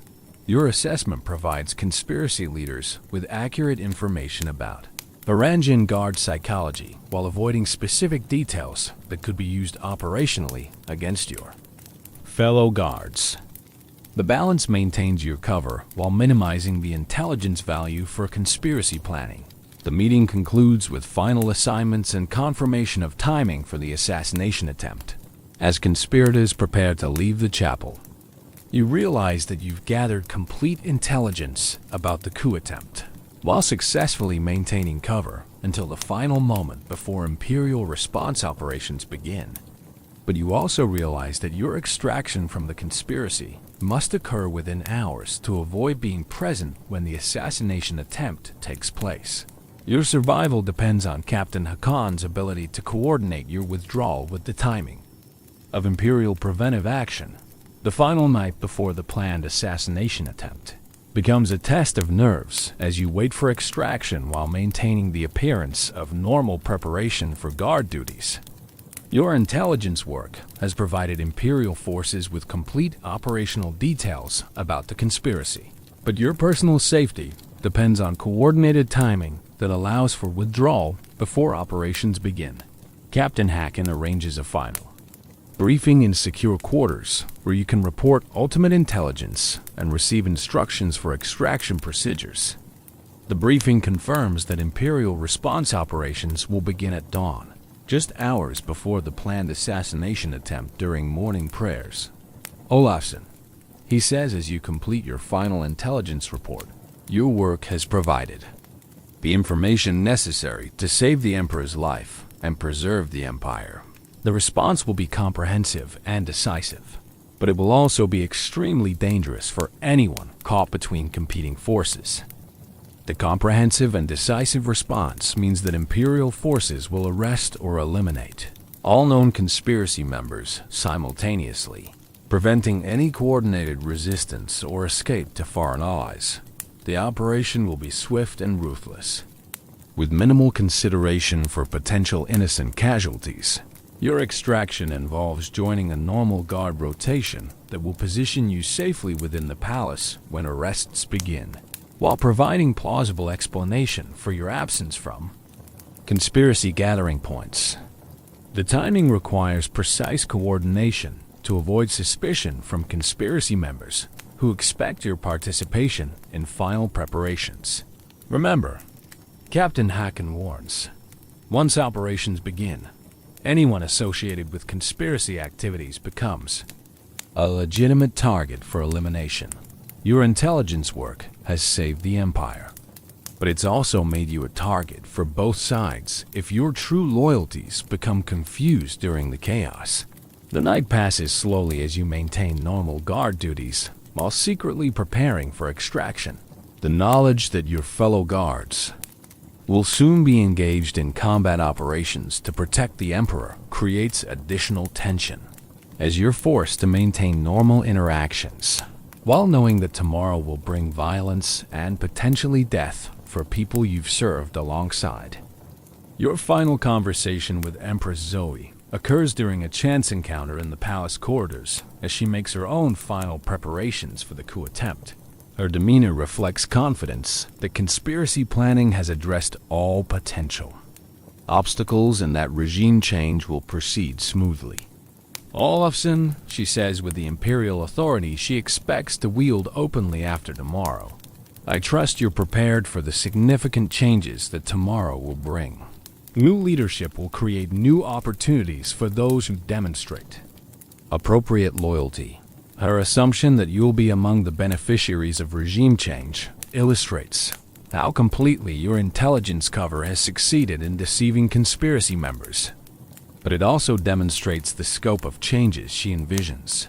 Your assessment provides conspiracy leaders with accurate information about Varangian Guard psychology while avoiding specific details that could be used operationally against your fellow guards. The balance maintains your cover while minimizing the intelligence value for conspiracy planning. The meeting concludes with final assignments and confirmation of timing for the assassination attempt. As conspirators prepare to leave the chapel, you realize that you've gathered complete intelligence about the coup attempt, while successfully maintaining cover until the final moment before imperial response operations begin. But you also realize that your extraction from the conspiracy must occur within hours to avoid being present when the assassination attempt takes place. Your survival depends on Captain Hakon's ability to coordinate your withdrawal with the timing of Imperial preventive action. The final night before the planned assassination attempt becomes a test of nerves as you wait for extraction while maintaining the appearance of normal preparation for guard duties. Your intelligence work has provided Imperial forces with complete operational details about the conspiracy, but your personal safety depends on coordinated timing that allows for withdrawal before operations begin. Captain Hakon arranges a final briefing in secure quarters where you can report ultimate intelligence and receive instructions for extraction procedures. The briefing confirms that Imperial response operations will begin at dawn, just hours before the planned assassination attempt during morning prayers. Olafsson, he says as you complete your final intelligence report, your work has provided the information necessary to save the Emperor's life and preserve the Empire. The response will be comprehensive and decisive, but it will also be extremely dangerous for anyone caught between competing forces. The comprehensive and decisive response means that Imperial forces will arrest or eliminate all known conspiracy members simultaneously, preventing any coordinated resistance or escape to foreign allies. The operation will be swift and ruthless, with minimal consideration for potential innocent casualties. Your extraction involves joining a normal guard rotation that will position you safely within the palace when arrests begin, while providing plausible explanation for your absence from conspiracy gathering points. The timing requires precise coordination to avoid suspicion from conspiracy members who expect your participation in final preparations. Remember, Captain Hakon warns, once operations begin, anyone associated with conspiracy activities becomes a legitimate target for elimination. Your intelligence work has saved the Empire, but it's also made you a target for both sides if your true loyalties become confused during the chaos. The night passes slowly as you maintain normal guard duties while secretly preparing for extraction. The knowledge that your fellow guards will soon be engaged in combat operations to protect the Emperor creates additional tension, as you're forced to maintain normal interactions, while knowing that tomorrow will bring violence and potentially death for people you've served alongside. Your final conversation with Empress Zoe occurs during a chance encounter in the palace corridors as she makes her own final preparations for the coup attempt. Her demeanor reflects confidence that conspiracy planning has addressed all potential obstacles and that regime change will proceed smoothly. Olafsson, she says with the imperial authority she expects to wield openly after tomorrow. I trust you're prepared for the significant changes that tomorrow will bring. New leadership will create new opportunities for those who demonstrate appropriate loyalty. Her assumption that you'll be among the beneficiaries of regime change illustrates how completely your intelligence cover has succeeded in deceiving conspiracy members. But it also demonstrates the scope of changes she envisions,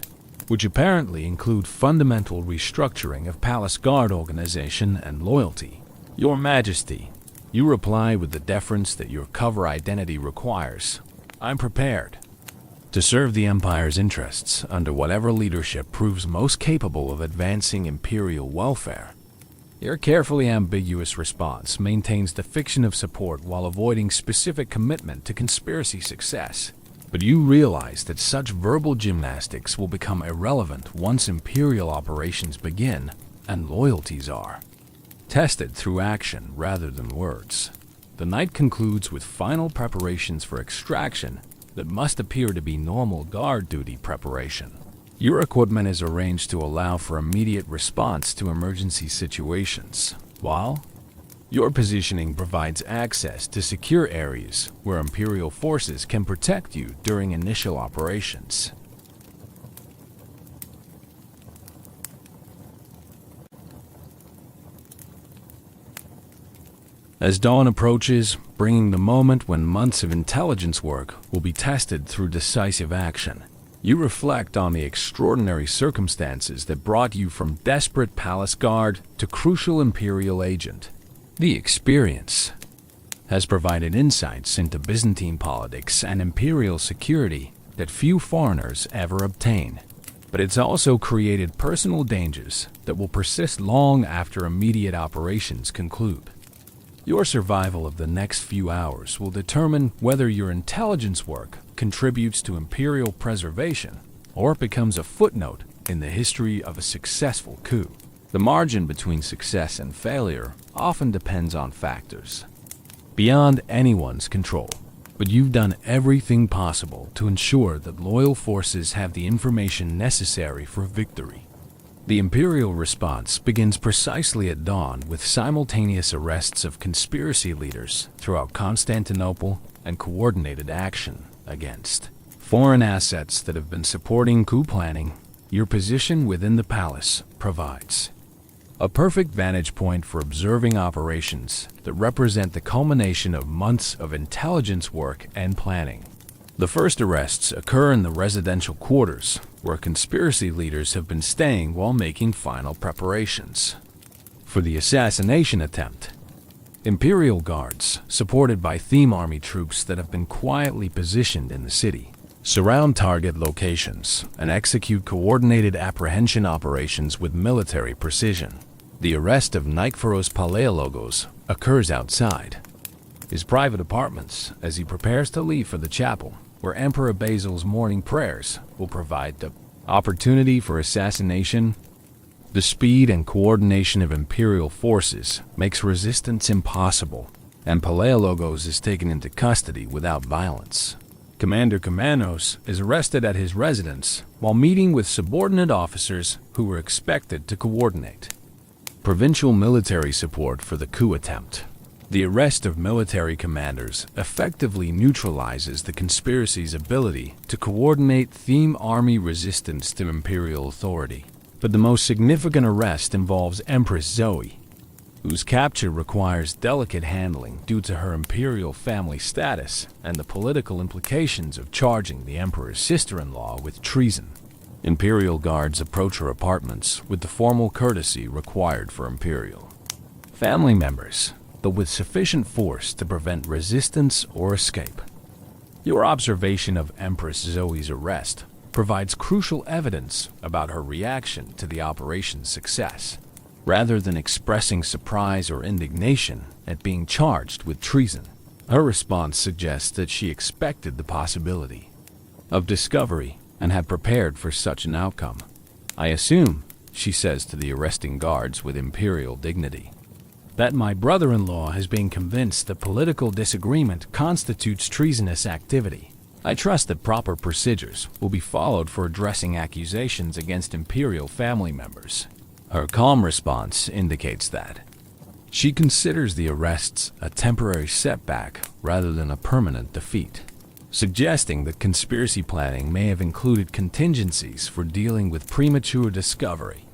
which apparently include fundamental restructuring of Palace Guard organization and loyalty. Your Majesty, you reply with the deference that your cover identity requires. I'm prepared to serve the Empire's interests under whatever leadership proves most capable of advancing imperial welfare. Your carefully ambiguous response maintains the fiction of support while avoiding specific commitment to conspiracy success. But you realize that such verbal gymnastics will become irrelevant once imperial operations begin and loyalties are tested through action rather than words. The night concludes with final preparations for extraction that must appear to be normal guard duty preparation. Your equipment is arranged to allow for immediate response to emergency situations, while your positioning provides access to secure areas where Imperial forces can protect you during initial operations. As dawn approaches, bringing the moment when months of intelligence work will be tested through decisive action, you reflect on the extraordinary circumstances that brought you from desperate palace guard to crucial imperial agent. The experience has provided insights into Byzantine politics and imperial security that few foreigners ever obtain. But it's also created personal dangers that will persist long after immediate operations conclude. Your survival of the next few hours will determine whether your intelligence work contributes to imperial preservation or becomes a footnote in the history of a successful coup. The margin between success and failure often depends on factors beyond anyone's control, but you've done everything possible to ensure that loyal forces have the information necessary for victory. The imperial response begins precisely at dawn with simultaneous arrests of conspiracy leaders throughout Constantinople and coordinated action against foreign assets that have been supporting coup planning. Your position within the palace provides a perfect vantage point for observing operations that represent the culmination of months of intelligence work and planning. The first arrests occur in the residential quarters, where conspiracy leaders have been staying while making final preparations for the assassination attempt. Imperial guards, supported by theme army troops that have been quietly positioned in the city, surround target locations and execute coordinated apprehension operations with military precision. The arrest of Nikephoros Palaiologos occurs outside his private apartments as he prepares to leave for the chapel, where Emperor Basil's morning prayers will provide the opportunity for assassination. The speed and coordination of imperial forces makes resistance impossible, and Palaiologos is taken into custody without violence. Commander Kamanos is arrested at his residence while meeting with subordinate officers who were expected to coordinate provincial military support for the coup attempt. The arrest of military commanders effectively neutralizes the conspiracy's ability to coordinate theme army resistance to imperial authority. But the most significant arrest involves Empress Zoe, whose capture requires delicate handling due to her imperial family status and the political implications of charging the emperor's sister-in-law with treason. Imperial guards approach her apartments with the formal courtesy required for imperial family members, but with sufficient force to prevent resistance or escape. Your observation of Empress Zoe's arrest provides crucial evidence about her reaction to the operation's success. Rather than expressing surprise or indignation at being charged with treason, her response suggests that she expected the possibility of discovery and had prepared for such an outcome. I assume, she says to the arresting guards with imperial dignity, that my brother-in-law has been convinced that political disagreement constitutes treasonous activity. I trust that proper procedures will be followed for addressing accusations against imperial family members." Her calm response indicates that she considers the arrests a temporary setback rather than a permanent defeat, suggesting that conspiracy planning may have included contingencies for dealing with premature discovery.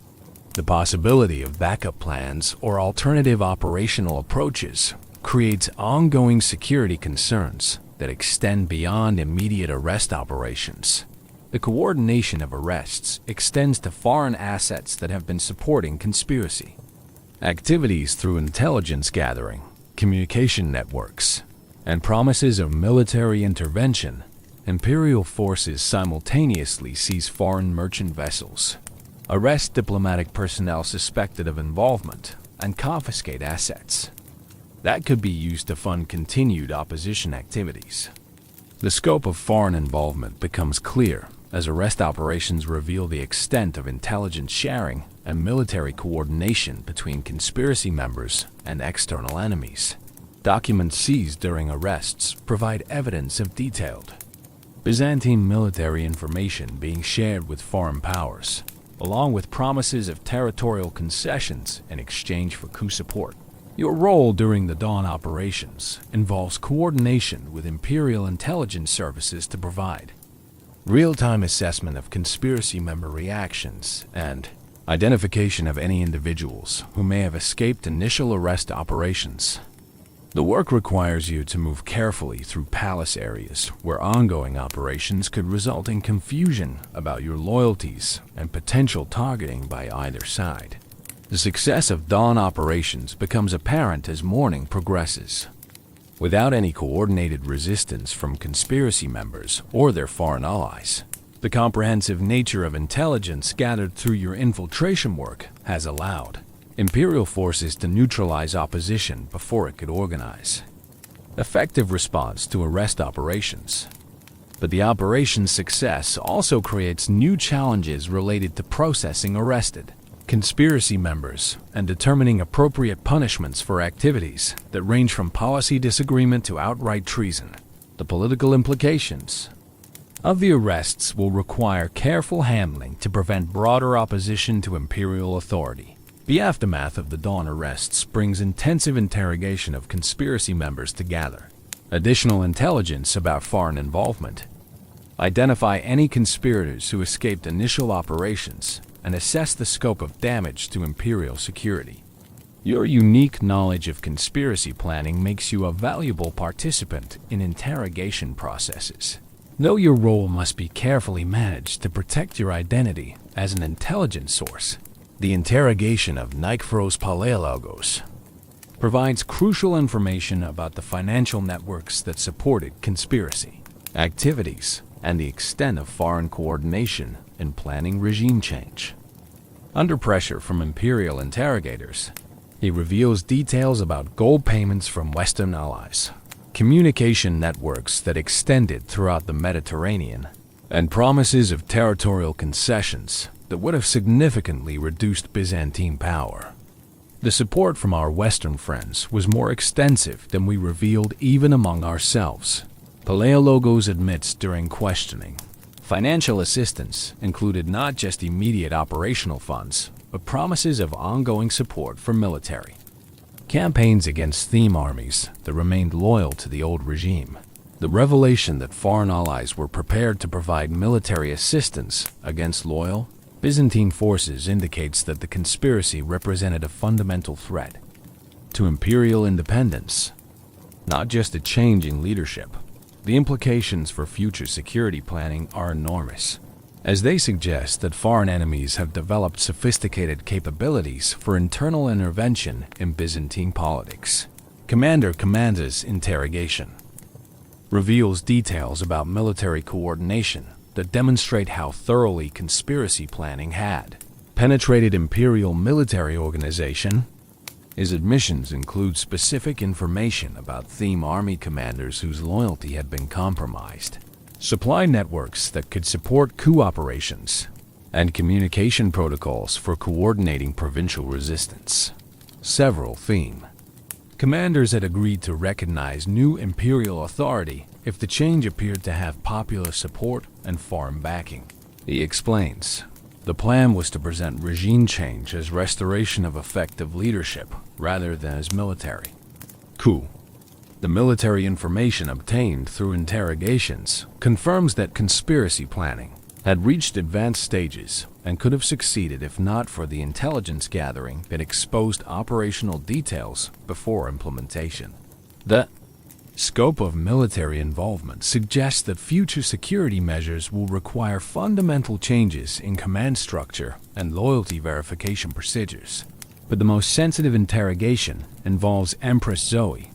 The possibility of backup plans or alternative operational approaches creates ongoing security concerns that extend beyond immediate arrest operations. The coordination of arrests extends to foreign assets that have been supporting conspiracy activities through intelligence gathering, communication networks, and promises of military intervention. Imperial forces simultaneously seize foreign merchant vessels, arrest diplomatic personnel suspected of involvement, and confiscate assets that could be used to fund continued opposition activities. The scope of foreign involvement becomes clear as arrest operations reveal the extent of intelligence sharing and military coordination between conspiracy members and external enemies. Documents seized during arrests provide evidence of detailed Byzantine military information being shared with foreign powers, along with promises of territorial concessions in exchange for coup support. Your role during the Dawn operations involves coordination with imperial intelligence services to provide real-time assessment of conspiracy member reactions and identification of any individuals who may have escaped initial arrest operations. The work requires you to move carefully through palace areas where ongoing operations could result in confusion about your loyalties and potential targeting by either side. The success of Dawn operations becomes apparent as morning progresses. Without any coordinated resistance from conspiracy members or their foreign allies, the comprehensive nature of intelligence gathered through your infiltration work has allowed imperial forces to neutralize opposition before it could organize effective response to arrest operations. But the operation's success also creates new challenges related to processing arrested conspiracy members and determining appropriate punishments for activities that range from policy disagreement to outright treason. The political implications of the arrests will require careful handling to prevent broader opposition to imperial authority. The aftermath of the Dawn arrests brings intensive interrogation of conspiracy members to gather additional intelligence about foreign involvement, identify any conspirators who escaped initial operations, and assess the scope of damage to imperial security. Your unique knowledge of conspiracy planning makes you a valuable participant in interrogation processes. Though your role must be carefully managed to protect your identity as an intelligence source, the interrogation of Nikephoros Palaiologos provides crucial information about the financial networks that supported conspiracy activities and the extent of foreign coordination in planning regime change. Under pressure from imperial interrogators, he reveals details about gold payments from Western allies, communication networks that extended throughout the Mediterranean, and promises of territorial concessions that would have significantly reduced Byzantine power. The support from our Western friends was more extensive than we revealed even among ourselves. Palaiologos admits during questioning, financial assistance included not just immediate operational funds, but promises of ongoing support for military campaigns against theme armies that remained loyal to the old regime. The revelation that foreign allies were prepared to provide military assistance against loyal Byzantine forces indicates that the conspiracy represented a fundamental threat to imperial independence, not just a change in leadership. The implications for future security planning are enormous, as they suggest that foreign enemies have developed sophisticated capabilities for internal intervention in Byzantine politics. Commander Commander's interrogation reveals details about military coordination that demonstrate how thoroughly conspiracy planning had penetrated imperial military organization. His admissions include specific information about theme army commanders whose loyalty had been compromised, supply networks that could support coup operations, and communication protocols for coordinating provincial resistance. Several theme commanders had agreed to recognize new imperial authority if the change appeared to have popular support and foreign backing. He explains, the plan was to present regime change as restoration of effective leadership rather than as military coup. The military information obtained through interrogations confirms that conspiracy planning had reached advanced stages and could have succeeded if not for the intelligence gathering that exposed operational details before implementation. The scope of military involvement suggests that future security measures will require fundamental changes in command structure and loyalty verification procedures. But the most sensitive interrogation involves Empress Zoe,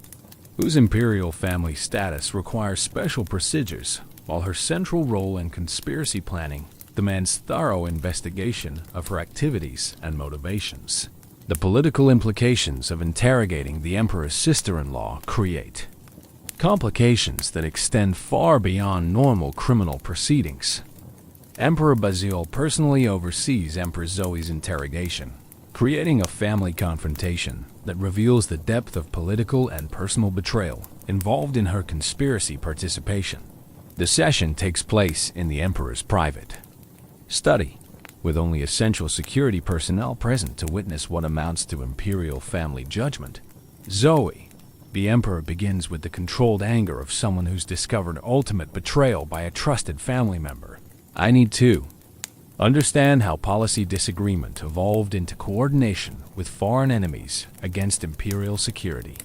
whose imperial family status requires special procedures, while her central role in conspiracy planning demands thorough investigation of her activities and motivations. The political implications of interrogating the emperor's sister-in-law create complications that extend far beyond normal criminal proceedings. Emperor Basil personally oversees Empress Zoe's interrogation, creating a family confrontation that reveals the depth of political and personal betrayal involved in her conspiracy participation. The session takes place in the emperor's private study, with only essential security personnel present to witness what amounts to imperial family judgment. Zoe, the emperor, begins with the controlled anger of someone who's discovered ultimate betrayal by a trusted family member. I need to understand how policy disagreement evolved into coordination with foreign enemies against imperial security.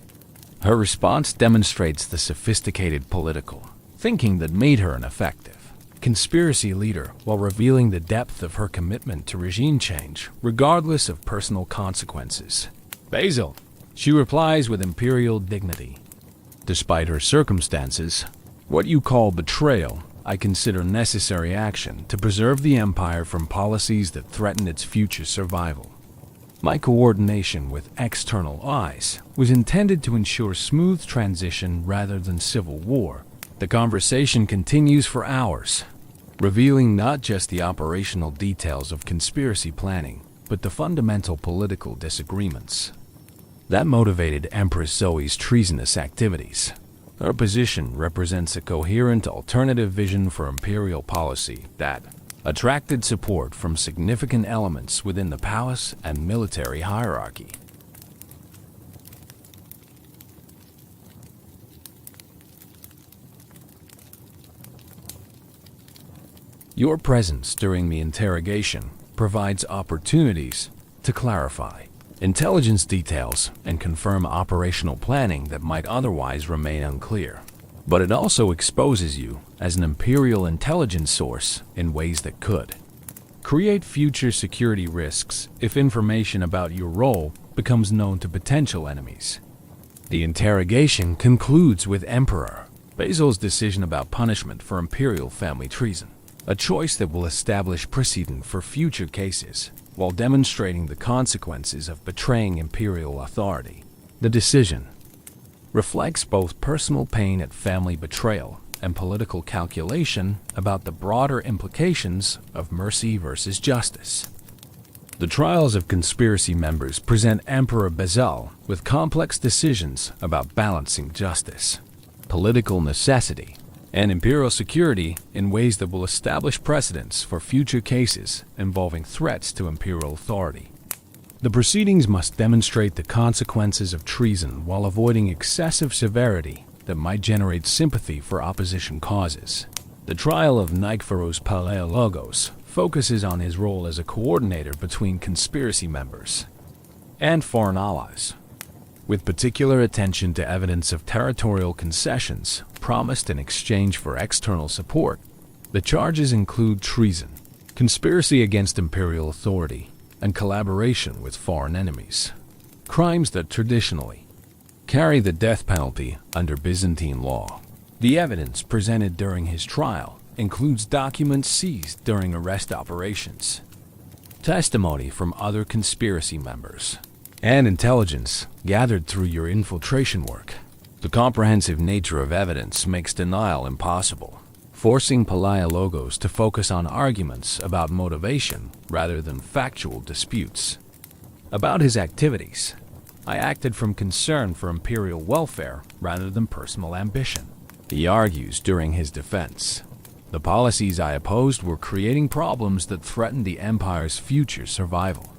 Her response demonstrates the sophisticated political thinking that made her an effective conspiracy leader while revealing the depth of her commitment to regime change, regardless of personal consequences. Basil, she replies with imperial dignity. Despite her circumstances, what you call betrayal, I consider necessary action to preserve the empire from policies that threaten its future survival. My coordination with external eyes was intended to ensure smooth transition rather than civil war. The conversation continues for hours, revealing not just the operational details of conspiracy planning, but the fundamental political disagreements that motivated Empress Zoe's treasonous activities. Her position represents a coherent alternative vision for imperial policy that attracted support from significant elements within the palace and military hierarchy. Your presence during the interrogation provides opportunities to clarify intelligence details and confirm operational planning that might otherwise remain unclear. But it also exposes you as an imperial intelligence source in ways that could create future security risks if information about your role becomes known to potential enemies. The interrogation concludes with Emperor Basil's decision about punishment for imperial family treason, a choice that will establish precedent for future cases while demonstrating the consequences of betraying imperial authority. The decision reflects both personal pain at family betrayal and political calculation about the broader implications of mercy versus justice. The trials of conspiracy members present Emperor Basil with complex decisions about balancing justice, political necessity, and imperial security in ways that will establish precedents for future cases involving threats to imperial authority. The proceedings must demonstrate the consequences of treason while avoiding excessive severity that might generate sympathy for opposition causes. The trial of Nikephoros Palaiologos focuses on his role as a coordinator between conspiracy members and foreign allies, with particular attention to evidence of territorial concessions promised in exchange for external support. The charges include treason, conspiracy against imperial authority, and collaboration with foreign enemies, crimes that traditionally carry the death penalty under Byzantine law. The evidence presented during his trial includes documents seized during arrest operations, testimony from other conspiracy members, and intelligence gathered through your infiltration work. The comprehensive nature of evidence makes denial impossible, forcing Palaiologos to focus on arguments about motivation rather than factual disputes. About his activities, I acted from concern for imperial welfare rather than personal ambition. He argues during his defense. The policies I opposed were creating problems that threatened the empire's future survival.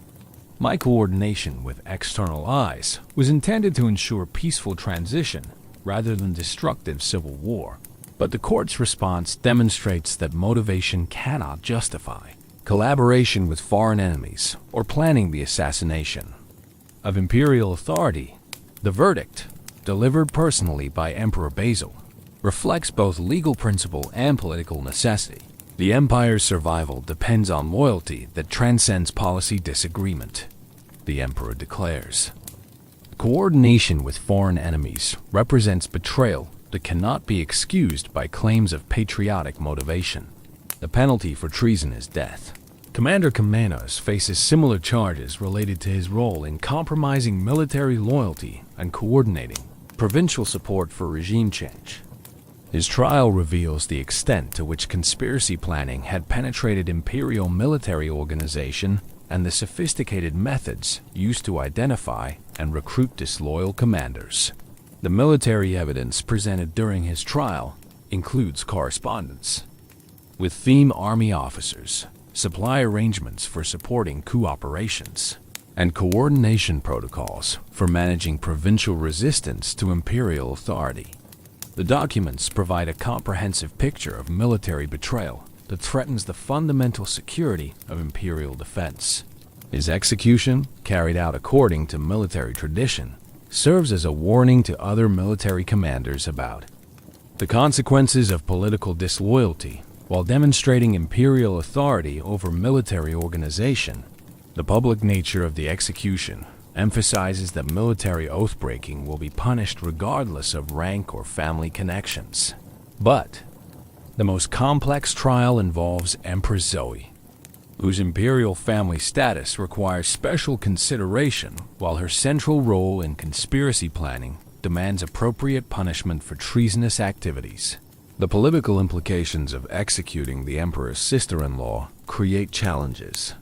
My coordination with external eyes was intended to ensure peaceful transition rather than destructive civil war. But the court's response demonstrates that motivation cannot justify collaboration with foreign enemies or planning the assassination of imperial authority. The verdict, delivered personally by Emperor Basil, reflects both legal principle and political necessity. The empire's survival depends on loyalty that transcends policy disagreement, the emperor declares. Coordination with foreign enemies represents betrayal that cannot be excused by claims of patriotic motivation. The penalty for treason is death. Commander Komnenos faces similar charges related to his role in compromising military loyalty and coordinating provincial support for regime change. His trial reveals the extent to which conspiracy planning had penetrated imperial military organization and the sophisticated methods used to identify and recruit disloyal commanders. The military evidence presented during his trial includes correspondence with theme army officers, supply arrangements for supporting coup operations, and coordination protocols for managing provincial resistance to imperial authority. The documents provide a comprehensive picture of military betrayal that threatens the fundamental security of imperial defense. His execution, carried out according to military tradition, serves as a warning to other military commanders about the consequences of political disloyalty while demonstrating imperial authority over military organization. The public nature of the execution emphasizes that military oath-breaking will be punished regardless of rank or family connections. But the most complex trial involves Empress Zoe, whose imperial family status requires special consideration, while her central role in conspiracy planning demands appropriate punishment for treasonous activities. The political implications of executing the emperor's sister-in-law create challenges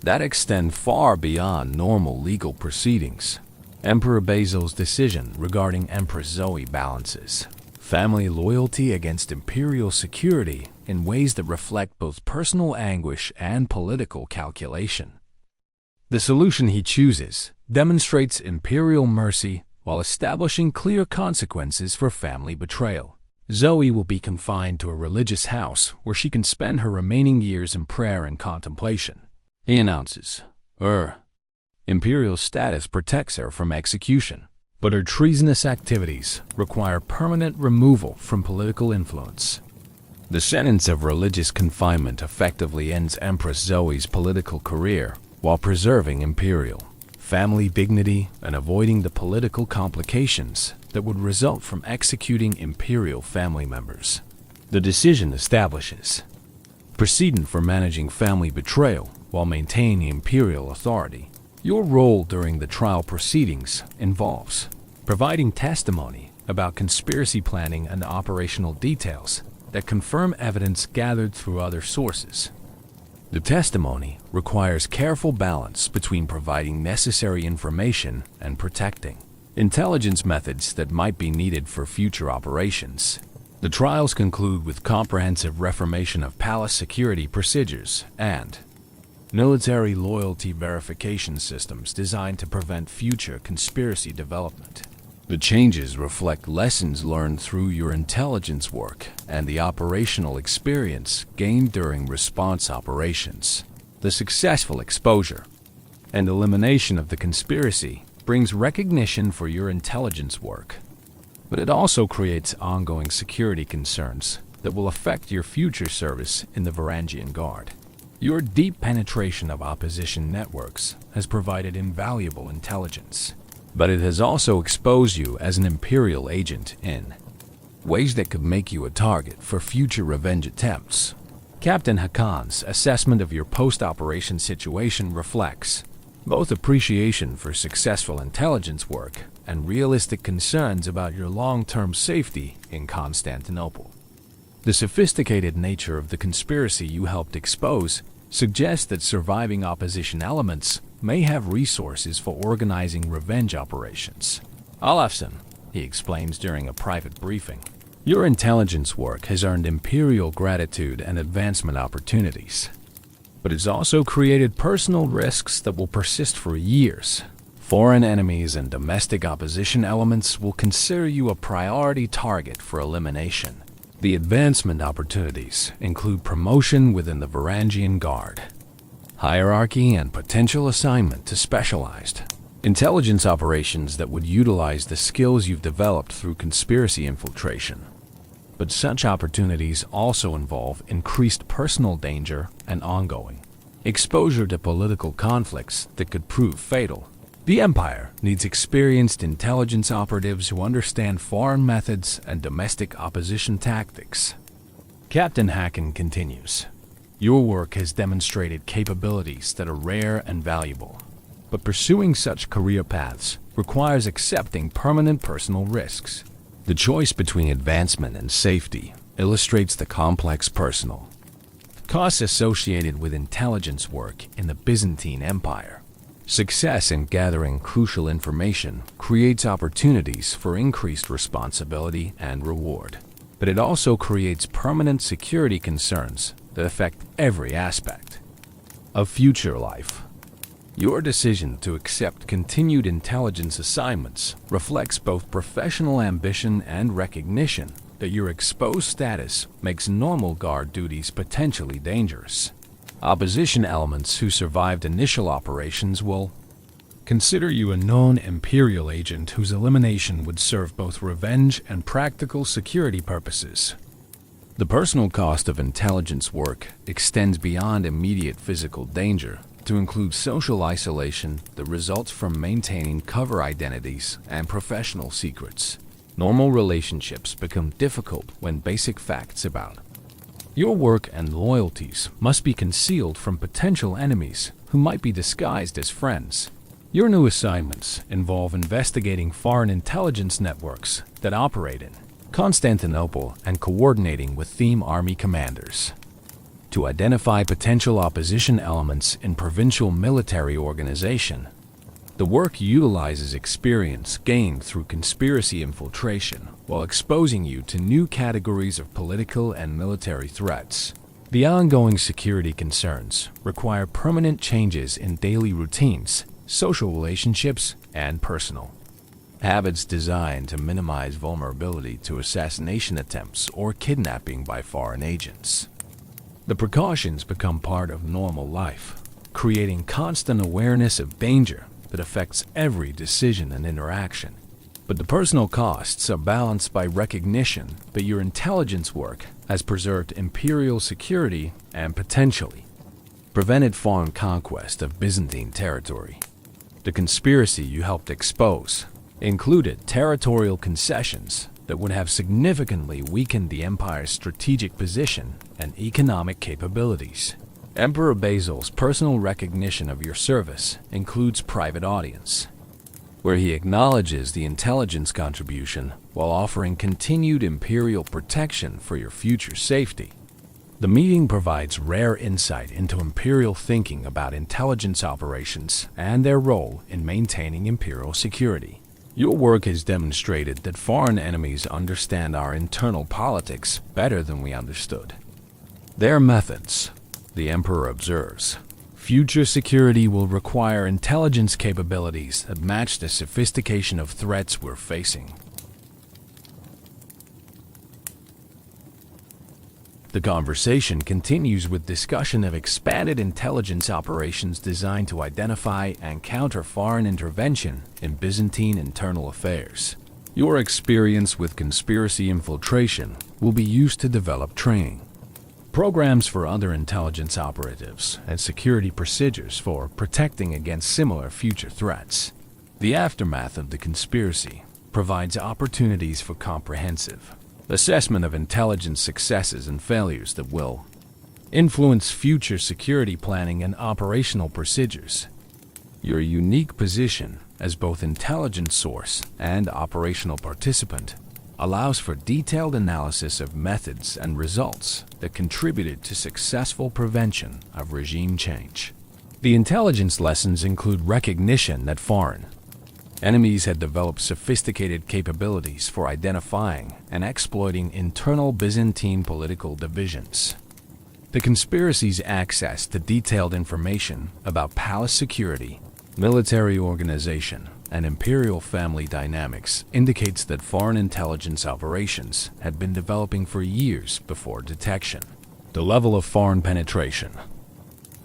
that extend far beyond normal legal proceedings. Emperor Basil's decision regarding Empress Zoe balances family loyalty against imperial security in ways that reflect both personal anguish and political calculation. The solution he chooses demonstrates imperial mercy while establishing clear consequences for family betrayal. Zoe will be confined to a religious house where she can spend her remaining years in prayer and contemplation. He announces, her imperial status protects her from execution, but her treasonous activities require permanent removal from political influence. The sentence of religious confinement effectively ends Empress Zoe's political career while preserving imperial family dignity and avoiding the political complications that would result from executing imperial family members. The decision establishes precedent for managing family betrayal while maintaining imperial authority. Your role during the trial proceedings involves providing testimony about conspiracy planning and operational details that confirm evidence gathered through other sources. The testimony requires careful balance between providing necessary information and protecting intelligence methods that might be needed for future operations. The trials conclude with comprehensive reformation of palace security procedures and military loyalty verification systems designed to prevent future conspiracy development. The changes reflect lessons learned through your intelligence work and the operational experience gained during response operations. The successful exposure and elimination of the conspiracy brings recognition for your intelligence work, but it also creates ongoing security concerns that will affect your future service in the Varangian Guard. Your deep penetration of opposition networks has provided invaluable intelligence, but it has also exposed you as an imperial agent in ways that could make you a target for future revenge attempts. Captain Hakan's assessment of your post-operation situation reflects both appreciation for successful intelligence work and realistic concerns about your long-term safety in Constantinople. The sophisticated nature of the conspiracy you helped expose suggests that surviving opposition elements may have resources for organizing revenge operations. Olafsson, he explains during a private briefing, Your intelligence work has earned imperial gratitude and advancement opportunities, but it's also created personal risks that will persist for years. Foreign enemies and domestic opposition elements will consider you a priority target for elimination. The advancement opportunities include promotion within the Varangian Guard, hierarchy, and potential assignment to specialized intelligence operations that would utilize the skills you've developed through conspiracy infiltration. But such opportunities also involve increased personal danger and ongoing exposure to political conflicts that could prove fatal. The Empire needs experienced intelligence operatives who understand foreign methods and domestic opposition tactics. Captain Hacken continues, your work has demonstrated capabilities that are rare and valuable, but pursuing such career paths requires accepting permanent personal risks. The choice between advancement and safety illustrates the complex personal costs associated with intelligence work in the Byzantine Empire. Success in gathering crucial information creates opportunities for increased responsibility and reward, but it also creates permanent security concerns that affect every aspect of future life. Your decision to accept continued intelligence assignments reflects both professional ambition and recognition that your exposed status makes normal guard duties potentially dangerous. Opposition elements who survived initial operations will consider you a known imperial agent whose elimination would serve both revenge and practical security purposes. The personal cost of intelligence work extends beyond immediate physical danger to include social isolation that results from maintaining cover identities and professional secrets. Normal relationships become difficult when basic facts about your work and loyalties must be concealed from potential enemies who might be disguised as friends. Your new assignments involve investigating foreign intelligence networks that operate in Constantinople and coordinating with theme army commanders to identify potential opposition elements in provincial military organization. The work utilizes experience gained through conspiracy infiltration while exposing you to new categories of political and military threats. The ongoing security concerns require permanent changes in daily routines, social relationships, and personal habits designed to minimize vulnerability to assassination attempts or kidnapping by foreign agents. The precautions become part of normal life, creating constant awareness of danger that affects every decision and interaction. But the personal costs are balanced by recognition that your intelligence work has preserved imperial security and potentially prevented foreign conquest of Byzantine territory. The conspiracy you helped expose included territorial concessions that would have significantly weakened the empire's strategic position and economic capabilities. Emperor Basil's personal recognition of your service includes private audience, where he acknowledges the intelligence contribution while offering continued imperial protection for your future safety. The meeting provides rare insight into imperial thinking about intelligence operations and their role in maintaining imperial security. Your work has demonstrated that foreign enemies understand our internal politics better than we understood. Their methods, the Emperor observes, future security will require intelligence capabilities that match the sophistication of threats we're facing. The conversation continues with discussion of expanded intelligence operations designed to identify and counter foreign intervention in Byzantine internal affairs. Your experience with conspiracy infiltration will be used to develop training programs for other intelligence operatives and security procedures for protecting against similar future threats. The aftermath of the conspiracy provides opportunities for comprehensive assessment of intelligence successes and failures that will influence future security planning and operational procedures. Your unique position as both intelligence source and operational participant allows for detailed analysis of methods and results that contributed to successful prevention of regime change. The intelligence lessons include recognition that foreign Enemies had developed sophisticated capabilities for identifying and exploiting internal Byzantine political divisions. The conspiracy's access to detailed information about palace security, military organization, and imperial family dynamics indicates that foreign intelligence operations had been developing for years before detection. The level of foreign penetration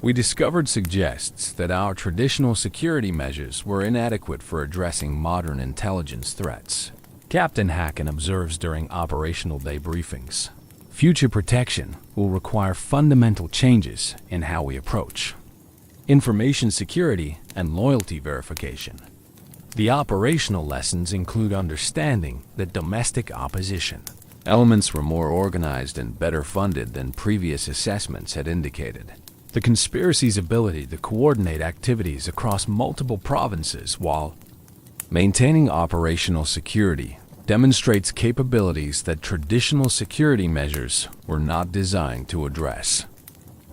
we discovered suggests that our traditional security measures were inadequate for addressing modern intelligence threats. Captain Hacken observes during operational day briefings. Future protection will require fundamental changes in how we approach information security and loyalty verification. The operational lessons include understanding that domestic opposition elements were more organized and better funded than previous assessments had indicated. The conspiracy's ability to coordinate activities across multiple provinces while maintaining operational security demonstrates capabilities that traditional security measures were not designed to address.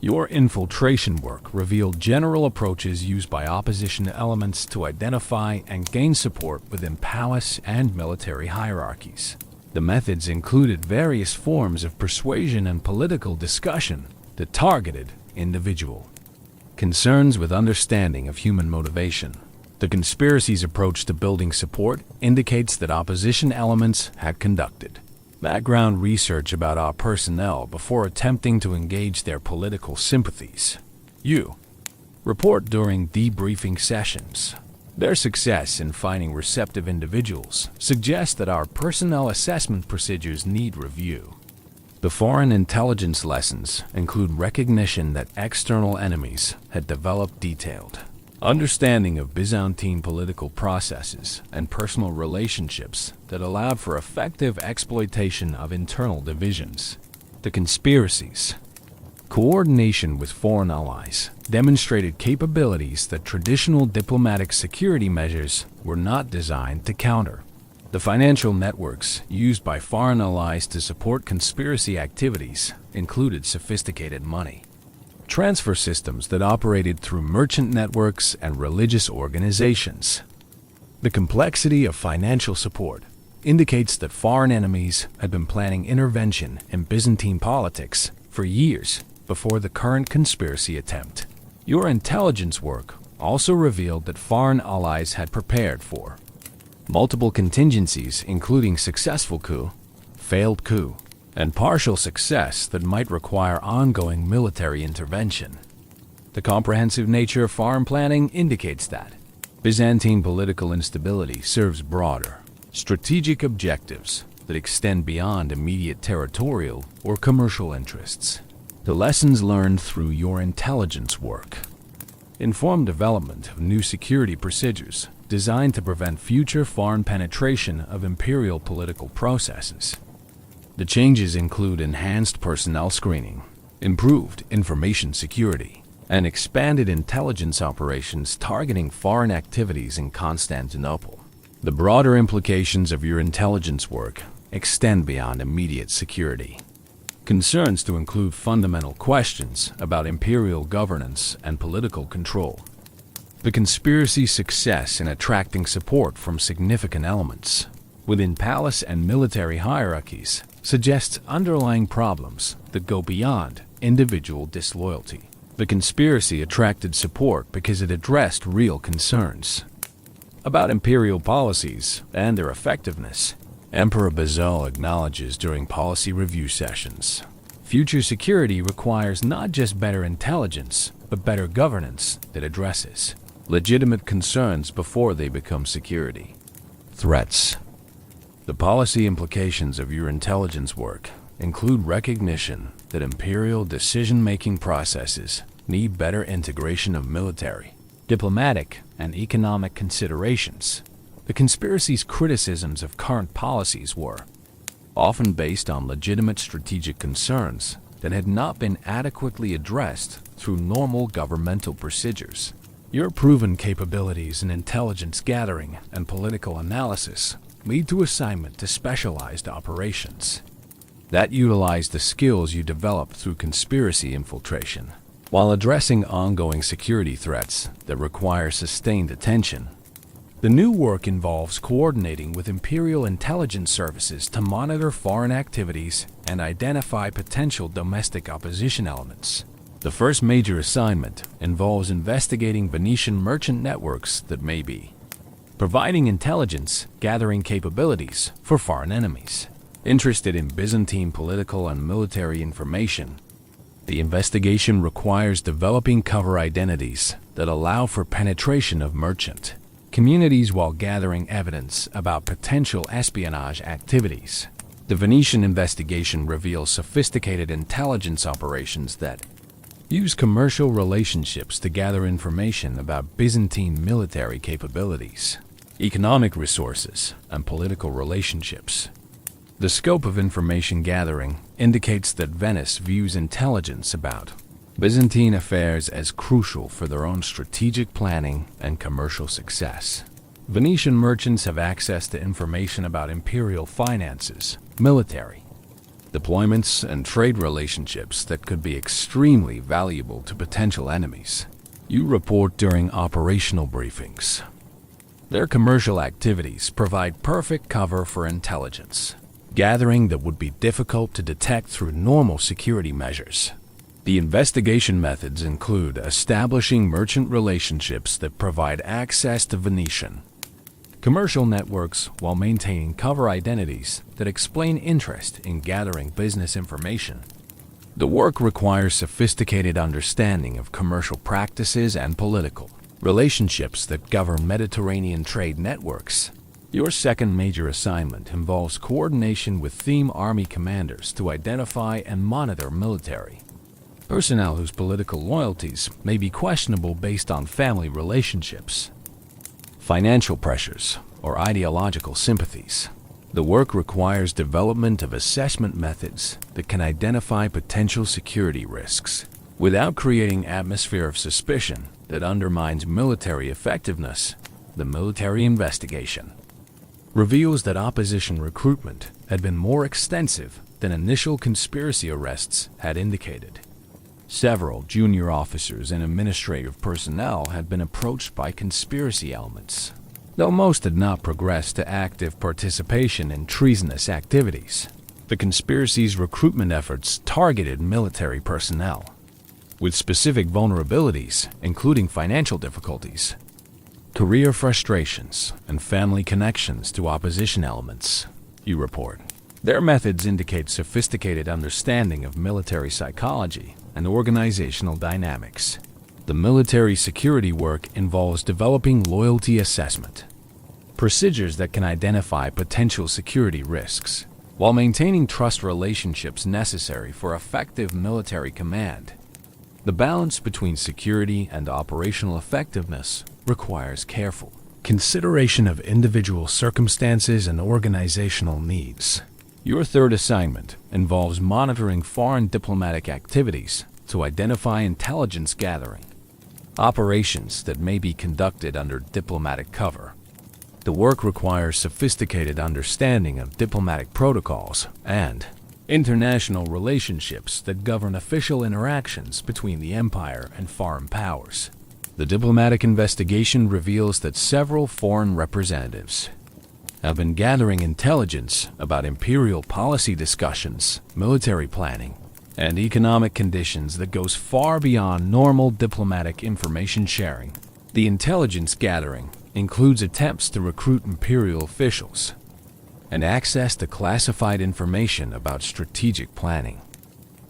Your infiltration work revealed general approaches used by opposition elements to identify and gain support within palace and military hierarchies. The methods included various forms of persuasion and political discussion that targeted individual concerns with understanding of human motivation. The conspiracy's approach to building support indicates that opposition elements had conducted background research about our personnel before attempting to engage their political sympathies. You report during debriefing sessions. Their success in finding receptive individuals suggests that our personnel assessment procedures need review. The foreign intelligence lessons include recognition that external enemies had developed detailed understanding of Byzantine political processes and personal relationships that allowed for effective exploitation of internal divisions. The conspiracies coordination with foreign allies demonstrated capabilities that traditional diplomatic security measures were not designed to counter. The financial networks used by foreign allies to support conspiracy activities included sophisticated money transfer systems that operated through merchant networks and religious organizations. The complexity of financial support indicates that foreign enemies had been planning intervention in Byzantine politics for years before the current conspiracy attempt. Your intelligence work also revealed that foreign allies had prepared for multiple contingencies, including successful coup, failed coup, and partial success that might require ongoing military intervention. The comprehensive nature of foreign planning indicates that Byzantine political instability serves broader, strategic objectives that extend beyond immediate territorial or commercial interests. The lessons learned through your intelligence work inform development of new security procedures designed to prevent future foreign penetration of imperial political processes. The changes include enhanced personnel screening, improved information security, and expanded intelligence operations targeting foreign activities in Constantinople. The broader implications of your intelligence work extend beyond immediate security. Concerns to include fundamental questions about imperial governance and political control. The conspiracy's success in attracting support from significant elements within palace and military hierarchies suggests underlying problems that go beyond individual disloyalty. The conspiracy attracted support because it addressed real concerns about imperial policies and their effectiveness. Emperor Basil acknowledges during policy review sessions. Future security requires not just better intelligence, but better governance that addresses legitimate concerns before they become security threats. The policy implications of your intelligence work include recognition that imperial decision-making processes need better integration of military, diplomatic, and economic considerations. The conspiracy's criticisms of current policies were often based on legitimate strategic concerns that had not been adequately addressed through normal governmental procedures. Your proven capabilities in intelligence gathering and political analysis lead to assignment to specialized operations that utilize the skills you developed through conspiracy infiltration, while addressing ongoing security threats that require sustained attention. The new work involves coordinating with imperial intelligence services to monitor foreign activities and identify potential domestic opposition elements. The first major assignment involves investigating Venetian merchant networks that may be providing intelligence gathering capabilities for foreign enemies. Interested in Byzantine political and military information, the investigation requires developing cover identities that allow for penetration of merchant communities while gathering evidence about potential espionage activities. The Venetian investigation reveals sophisticated intelligence operations that use commercial relationships to gather information about Byzantine military capabilities, economic resources, and political relationships. The scope of information gathering indicates that Venice views intelligence about Byzantine affairs as crucial for their own strategic planning and commercial success. Venetian merchants have access to information about imperial finances, military deployments, and trade relationships that could be extremely valuable to potential enemies. You report during operational briefings. Their commercial activities provide perfect cover for intelligence gathering that would be difficult to detect through normal security measures. The investigation methods include establishing merchant relationships that provide access to Venetian commercial networks while maintaining cover identities that explain interest in gathering business information. The work requires sophisticated understanding of commercial practices and political relationships that govern Mediterranean trade networks. Your second major assignment involves coordination with theme army commanders to identify and monitor military personnel whose political loyalties may be questionable based on family relationships, financial pressures, or ideological sympathies. The work requires development of assessment methods that can identify potential security risks without creating an atmosphere of suspicion that undermines military effectiveness. The military investigation reveals that opposition recruitment had been more extensive than initial conspiracy arrests had indicated. Several junior officers and administrative personnel had been approached by conspiracy elements, though most had not progressed to active participation in treasonous activities. The conspiracy's recruitment efforts targeted military personnel with specific vulnerabilities, including financial difficulties, career frustrations, and family connections to opposition elements, you report. Their methods indicate sophisticated understanding of military psychology and organizational dynamics. The military security work involves developing loyalty assessment procedures that can identify potential security risks, while maintaining trust relationships necessary for effective military command. The balance between security and operational effectiveness requires careful consideration of individual circumstances and organizational needs. Your third assignment involves monitoring foreign diplomatic activities to identify intelligence gathering operations that may be conducted under diplomatic cover. The work requires sophisticated understanding of diplomatic protocols and international relationships that govern official interactions between the empire and foreign powers. The diplomatic investigation reveals that several foreign representatives have been gathering intelligence about imperial policy discussions, military planning, and economic conditions that goes far beyond normal diplomatic information sharing. The intelligence gathering includes attempts to recruit imperial officials and access to classified information about strategic planning.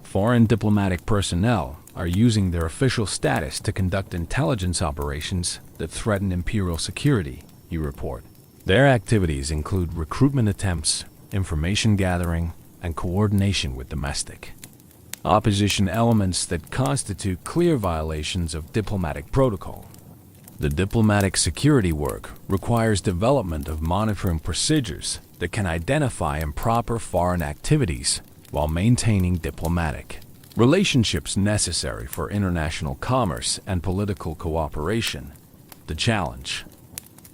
Foreign diplomatic personnel are using their official status to conduct intelligence operations that threaten imperial security, you report. Their activities include recruitment attempts, information gathering, and coordination with domestic opposition elements that constitute clear violations of diplomatic protocol. The diplomatic security work requires development of monitoring procedures that can identify improper foreign activities while maintaining diplomatic relationships necessary for international commerce and political cooperation. The challenge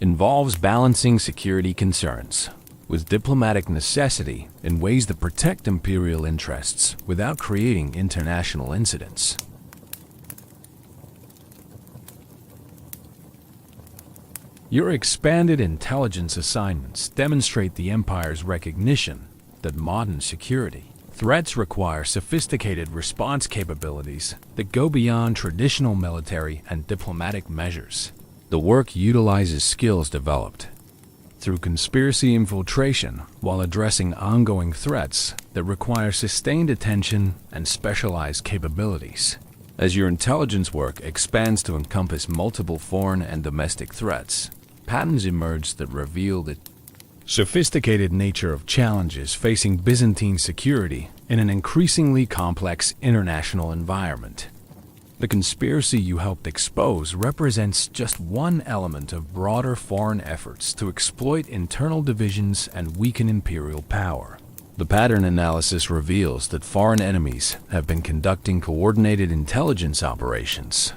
involves balancing security concerns with diplomatic necessity in ways that protect imperial interests without creating international incidents. Your expanded intelligence assignments demonstrate the Empire's recognition that modern security threats require sophisticated response capabilities that go beyond traditional military and diplomatic measures. The work utilizes skills developed through conspiracy infiltration while addressing ongoing threats that require sustained attention and specialized capabilities. As your intelligence work expands to encompass multiple foreign and domestic threats, patterns emerge that reveal the sophisticated nature of challenges facing Byzantine security in an increasingly complex international environment. The conspiracy you helped expose represents just one element of broader foreign efforts to exploit internal divisions and weaken imperial power. The pattern analysis reveals that foreign enemies have been conducting coordinated intelligence operations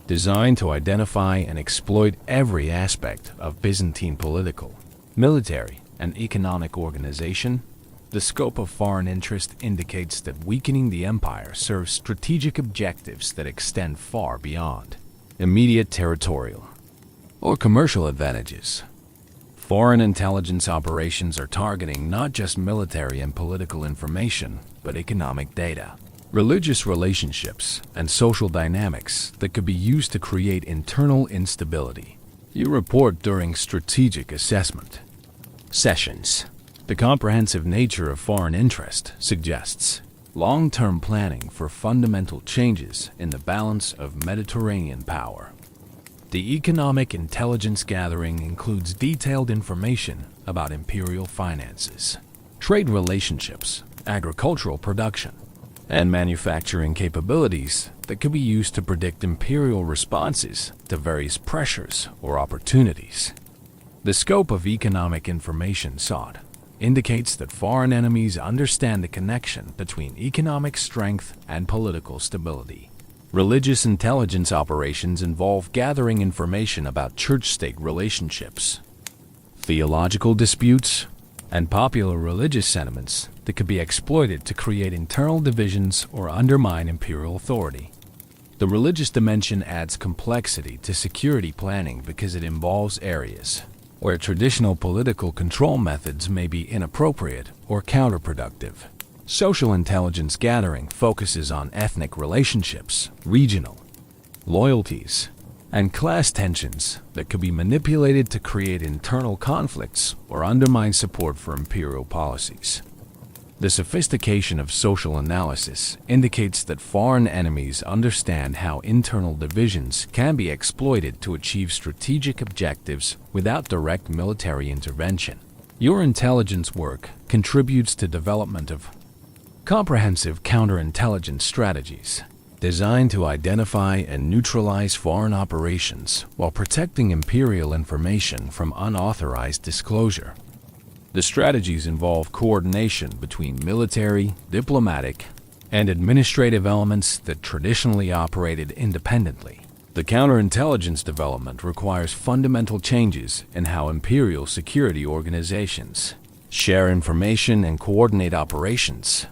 designed to identify and exploit every aspect of Byzantine political, military, and economic organization. The scope of foreign interest indicates that weakening the empire serves strategic objectives that extend far beyond immediate territorial or commercial advantages. Foreign intelligence operations are targeting not just military and political information, but economic data, religious relationships, and social dynamics that could be used to create internal instability. You report during strategic assessment sessions. The comprehensive nature of foreign interest suggests long-term planning for fundamental changes in the balance of Mediterranean power. The economic intelligence gathering includes detailed information about imperial finances, trade relationships, agricultural production, and manufacturing capabilities that could be used to predict imperial responses to various pressures or opportunities. The scope of economic information sought indicates that foreign enemies understand the connection between economic strength and political stability. Religious intelligence operations involve gathering information about church-state relationships, theological disputes, and popular religious sentiments that could be exploited to create internal divisions or undermine imperial authority. The religious dimension adds complexity to security planning because it involves areas where traditional political control methods may be inappropriate or counterproductive. Social intelligence gathering focuses on ethnic relationships, regional loyalties, and class tensions that could be manipulated to create internal conflicts or undermine support for imperial policies. The sophistication of social analysis indicates that foreign enemies understand how internal divisions can be exploited to achieve strategic objectives without direct military intervention. Your intelligence work contributes to development of comprehensive counterintelligence strategies designed to identify and neutralize foreign operations while protecting imperial information from unauthorized disclosure. The strategies involve coordination between military, diplomatic, and administrative elements that traditionally operated independently. The counterintelligence development requires fundamental changes in how imperial security organizations share information and coordinate operations.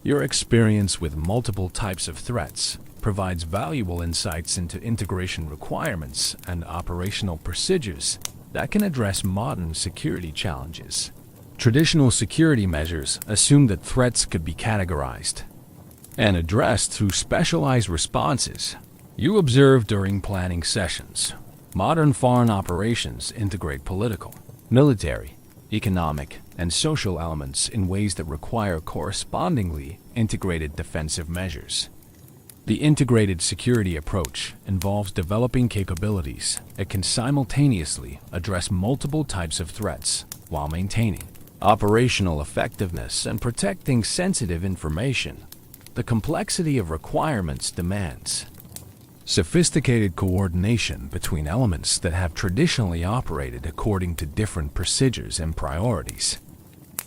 Your experience with multiple types of threats provides valuable insights into integration requirements and operational procedures that can address modern security challenges. Traditional security measures assume that threats could be categorized and addressed through specialized responses you observe during planning sessions. Modern foreign operations integrate political, military, economic, and social elements in ways that require correspondingly integrated defensive measures. The integrated security approach involves developing capabilities that can simultaneously address multiple types of threats while maintaining operational effectiveness and protecting sensitive information. The complexity of requirements demands sophisticated coordination between elements that have traditionally operated according to different procedures and priorities.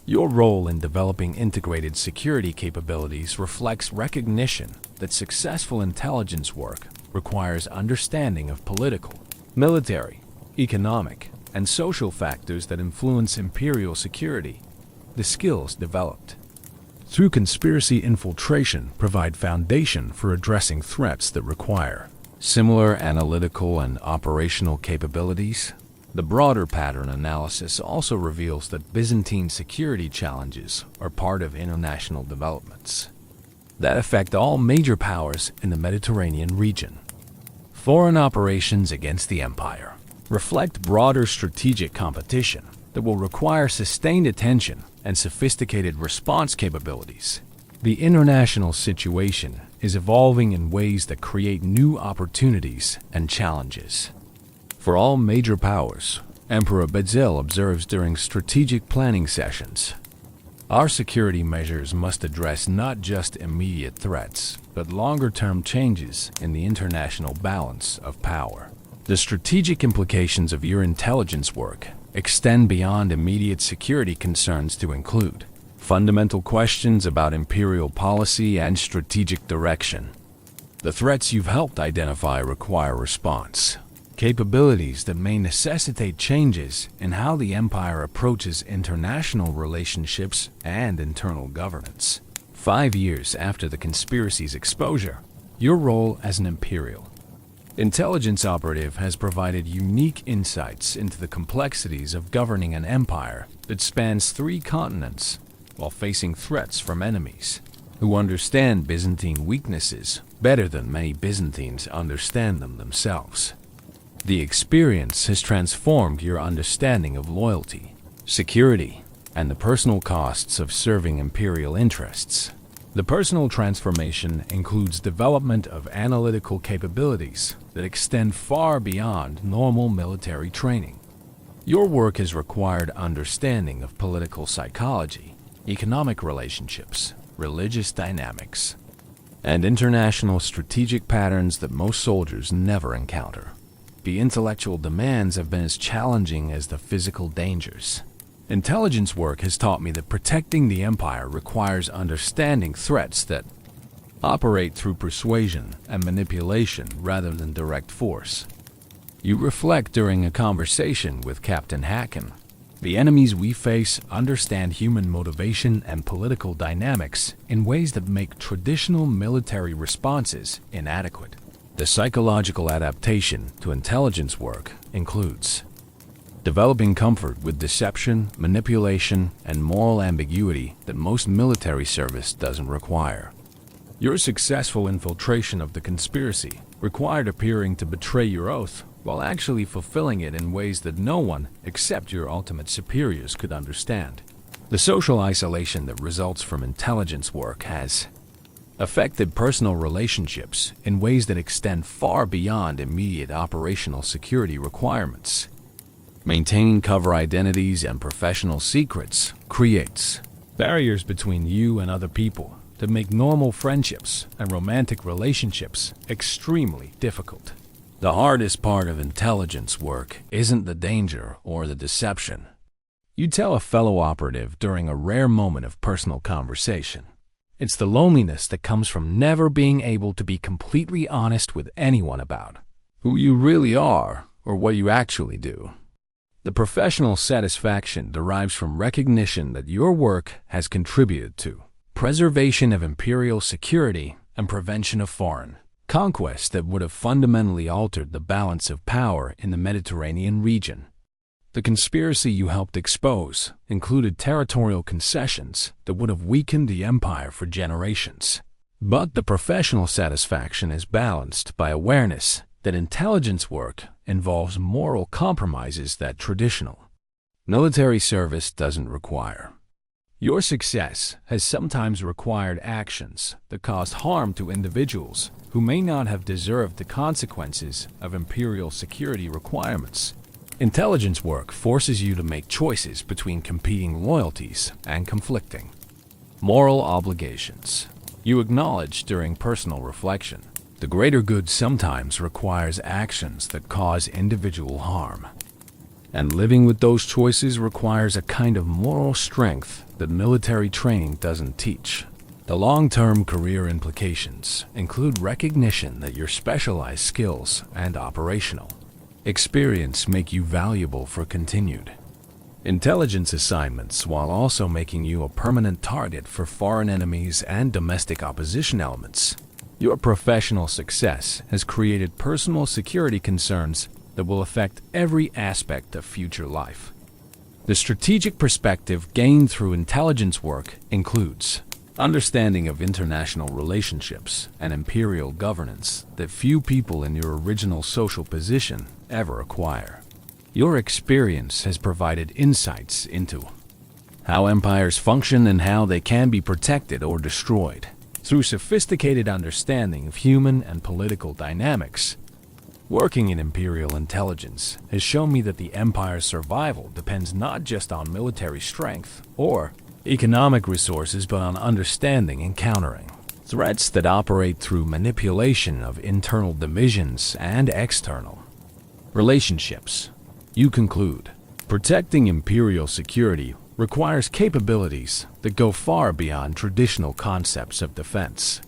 Your role in developing integrated security capabilities reflects recognition that successful intelligence work requires understanding of political, military, economic, and social factors that influence imperial security. The skills developed through conspiracy infiltration provide foundation for addressing threats that require similar analytical and operational capabilities. The broader pattern analysis also reveals that Byzantine security challenges are part of international developments that affect all major powers in the Mediterranean region. Foreign operations against the empire reflect broader strategic competition that will require sustained attention and sophisticated response capabilities. The international situation is evolving in ways that create new opportunities and challenges. For all major powers, Emperor Basil observes during strategic planning sessions, our security measures must address not just immediate threats, but longer-term changes in the international balance of power. The strategic implications of your intelligence work extend beyond immediate security concerns to include fundamental questions about imperial policy and strategic direction. The threats you've helped identify require response capabilities that may necessitate changes in how the empire approaches international relationships and internal governance. 5 years after the conspiracy's exposure, your role as an imperial intelligence operative has provided unique insights into the complexities of governing an empire that spans 3 continents while facing threats from enemies who understand Byzantine weaknesses better than many Byzantines understand them themselves. The experience has transformed your understanding of loyalty, security, and the personal costs of serving imperial interests. The personal transformation includes development of analytical capabilities that extend far beyond normal military training. Your work has required understanding of political psychology, economic relationships, religious dynamics, and international strategic patterns that most soldiers never encounter. The intellectual demands have been as challenging as the physical dangers. Intelligence work has taught me that protecting the empire requires understanding threats that operate through persuasion and manipulation rather than direct force. You reflect during a conversation with Captain Hacken. The enemies we face understand human motivation and political dynamics in ways that make traditional military responses inadequate. The psychological adaptation to intelligence work includes developing comfort with deception, manipulation, and moral ambiguity that most military service doesn't require. Your successful infiltration of the conspiracy required appearing to betray your oath while actually fulfilling it in ways that no one except your ultimate superiors could understand. The social isolation that results from intelligence work has affected personal relationships in ways that extend far beyond immediate operational security requirements. Maintaining cover identities and professional secrets creates barriers between you and other people that make normal friendships and romantic relationships extremely difficult. The hardest part of intelligence work isn't the danger or the deception. You tell a fellow operative during a rare moment of personal conversation. It's the loneliness that comes from never being able to be completely honest with anyone about who you really are or what you actually do. The professional satisfaction derives from recognition that your work has contributed to preservation of imperial security and prevention of foreign conquests that would have fundamentally altered the balance of power in the Mediterranean region. The conspiracy you helped expose included territorial concessions that would have weakened the empire for generations. But the professional satisfaction is balanced by awareness that intelligence work involves moral compromises that traditional military service doesn't require. Your success has sometimes required actions that caused harm to individuals who may not have deserved the consequences of imperial security requirements. Intelligence work forces you to make choices between competing loyalties and conflicting moral obligations. You acknowledge during personal reflection, the greater good sometimes requires actions that cause individual harm. And living with those choices requires a kind of moral strength that military training doesn't teach. The long-term career implications include recognition that your specialized skills and operational experience make you valuable for continued intelligence assignments while also making you a permanent target for foreign enemies and domestic opposition elements. Your professional success has created personal security concerns that will affect every aspect of future life. The strategic perspective gained through intelligence work includes understanding of international relationships and imperial governance that few people in your original social position ever acquire. Your experience has provided insights into how empires function and how they can be protected or destroyed. Through sophisticated understanding of human and political dynamics, working in imperial intelligence has shown me that the empire's survival depends not just on military strength or economic resources, but on understanding and countering threats that operate through manipulation of internal divisions and external relationships. You conclude, protecting imperial security requires capabilities that go far beyond traditional concepts of defense.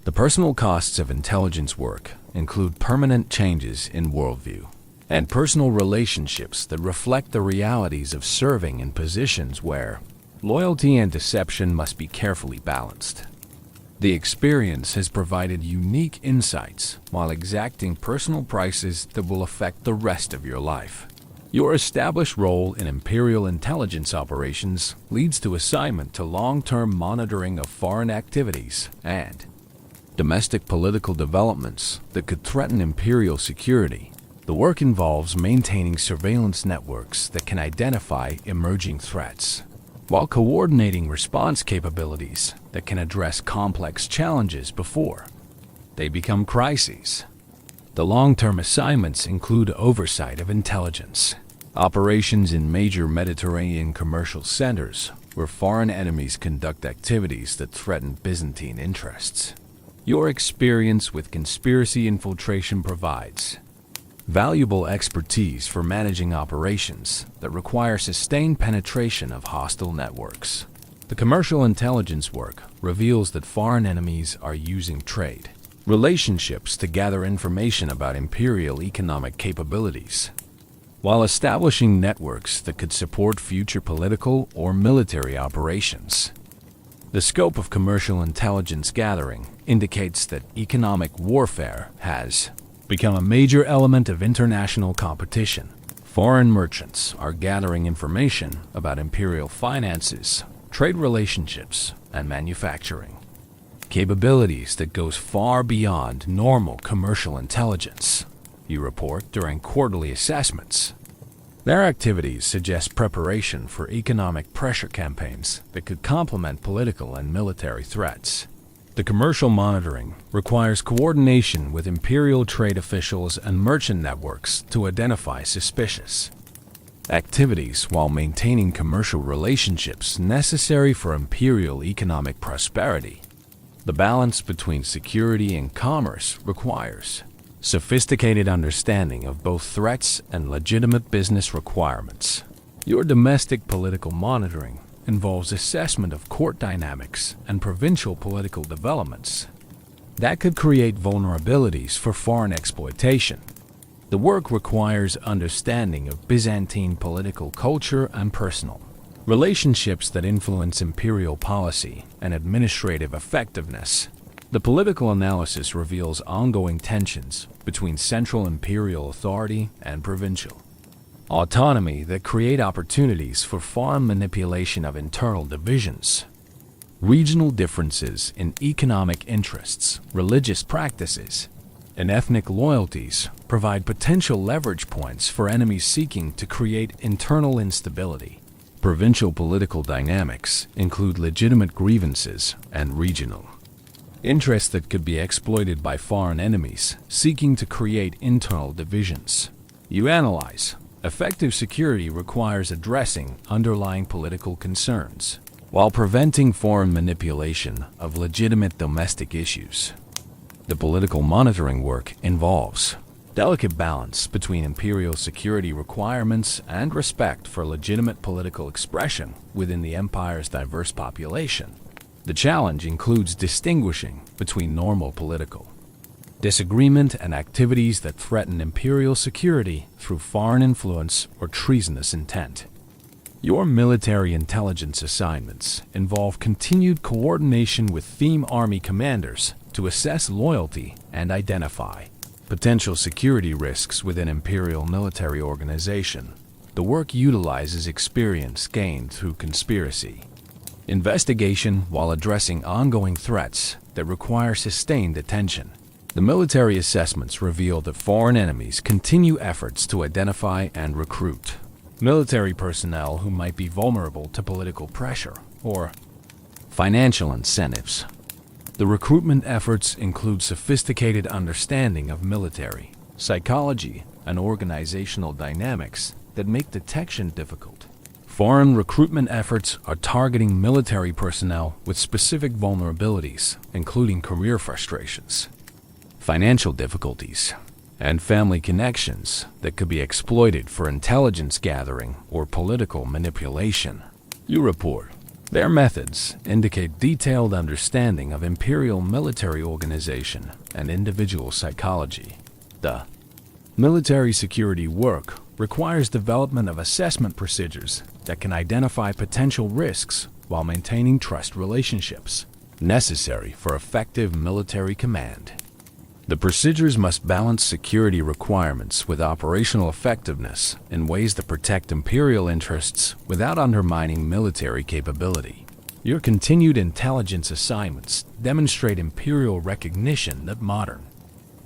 The personal costs of intelligence work include permanent changes in worldview and personal relationships that reflect the realities of serving in positions where loyalty and deception must be carefully balanced. The experience has provided unique insights while exacting personal prices that will affect the rest of your life. Your established role in imperial intelligence operations leads to assignment to long-term monitoring of foreign activities and domestic political developments that could threaten imperial security. The work involves maintaining surveillance networks that can identify emerging threats, while coordinating response capabilities that can address complex challenges before they become crises. The long-term assignments include oversight of intelligence, operations in major Mediterranean commercial centers where foreign enemies conduct activities that threaten Byzantine interests. Your experience with conspiracy infiltration provides valuable expertise for managing operations that require sustained penetration of hostile networks. The commercial intelligence work reveals that foreign enemies are using trade relationships to gather information about imperial economic capabilities, while establishing networks that could support future political or military operations. The scope of commercial intelligence gathering indicates that economic warfare has become a major element of international competition. Foreign merchants are gathering information about imperial finances, trade relationships, and manufacturing capabilities that goes far beyond normal commercial intelligence. You report during quarterly assessments. Their activities suggest preparation for economic pressure campaigns that could complement political and military threats. The commercial monitoring requires coordination with imperial trade officials and merchant networks to identify suspicious activities while maintaining commercial relationships necessary for imperial economic prosperity. The balance between security and commerce requires sophisticated understanding of both threats and legitimate business requirements. Your domestic political monitoring involves assessment of court dynamics and provincial political developments that could create vulnerabilities for foreign exploitation. The work requires understanding of Byzantine political culture and personal relationships that influence imperial policy and administrative effectiveness. The political analysis reveals ongoing tensions between central imperial authority and provincial autonomy that create opportunities for foreign manipulation of internal divisions. Regional differences in economic interests, religious practices, and ethnic loyalties provide potential leverage points for enemies seeking to create internal instability. Provincial political dynamics include legitimate grievances and regional interests that could be exploited by foreign enemies seeking to create internal divisions. You analyze. Effective security requires addressing underlying political concerns while preventing foreign manipulation of legitimate domestic issues. The political monitoring work involves delicate balance between imperial security requirements and respect for legitimate political expression within the empire's diverse population. The challenge includes distinguishing between normal political disagreement and activities that threaten imperial security through foreign influence or treasonous intent. Your military intelligence assignments involve continued coordination with theme army commanders to assess loyalty and identify potential security risks within imperial military organization. The work utilizes experience gained through conspiracy investigation while addressing ongoing threats that require sustained attention. The military assessments reveal that foreign enemies continue efforts to identify and recruit military personnel who might be vulnerable to political pressure or financial incentives. The recruitment efforts include sophisticated understanding of military psychology and organizational dynamics that make detection difficult. Foreign recruitment efforts are targeting military personnel with specific vulnerabilities, including career frustrations, financial difficulties, and family connections that could be exploited for intelligence gathering or political manipulation. You report. Their methods indicate detailed understanding of imperial military organization and individual psychology. The military security work requires development of assessment procedures that can identify potential risks while maintaining trust relationships necessary for effective military command. The procedures must balance security requirements with operational effectiveness in ways that protect imperial interests without undermining military capability. Your continued intelligence assignments demonstrate imperial recognition that modern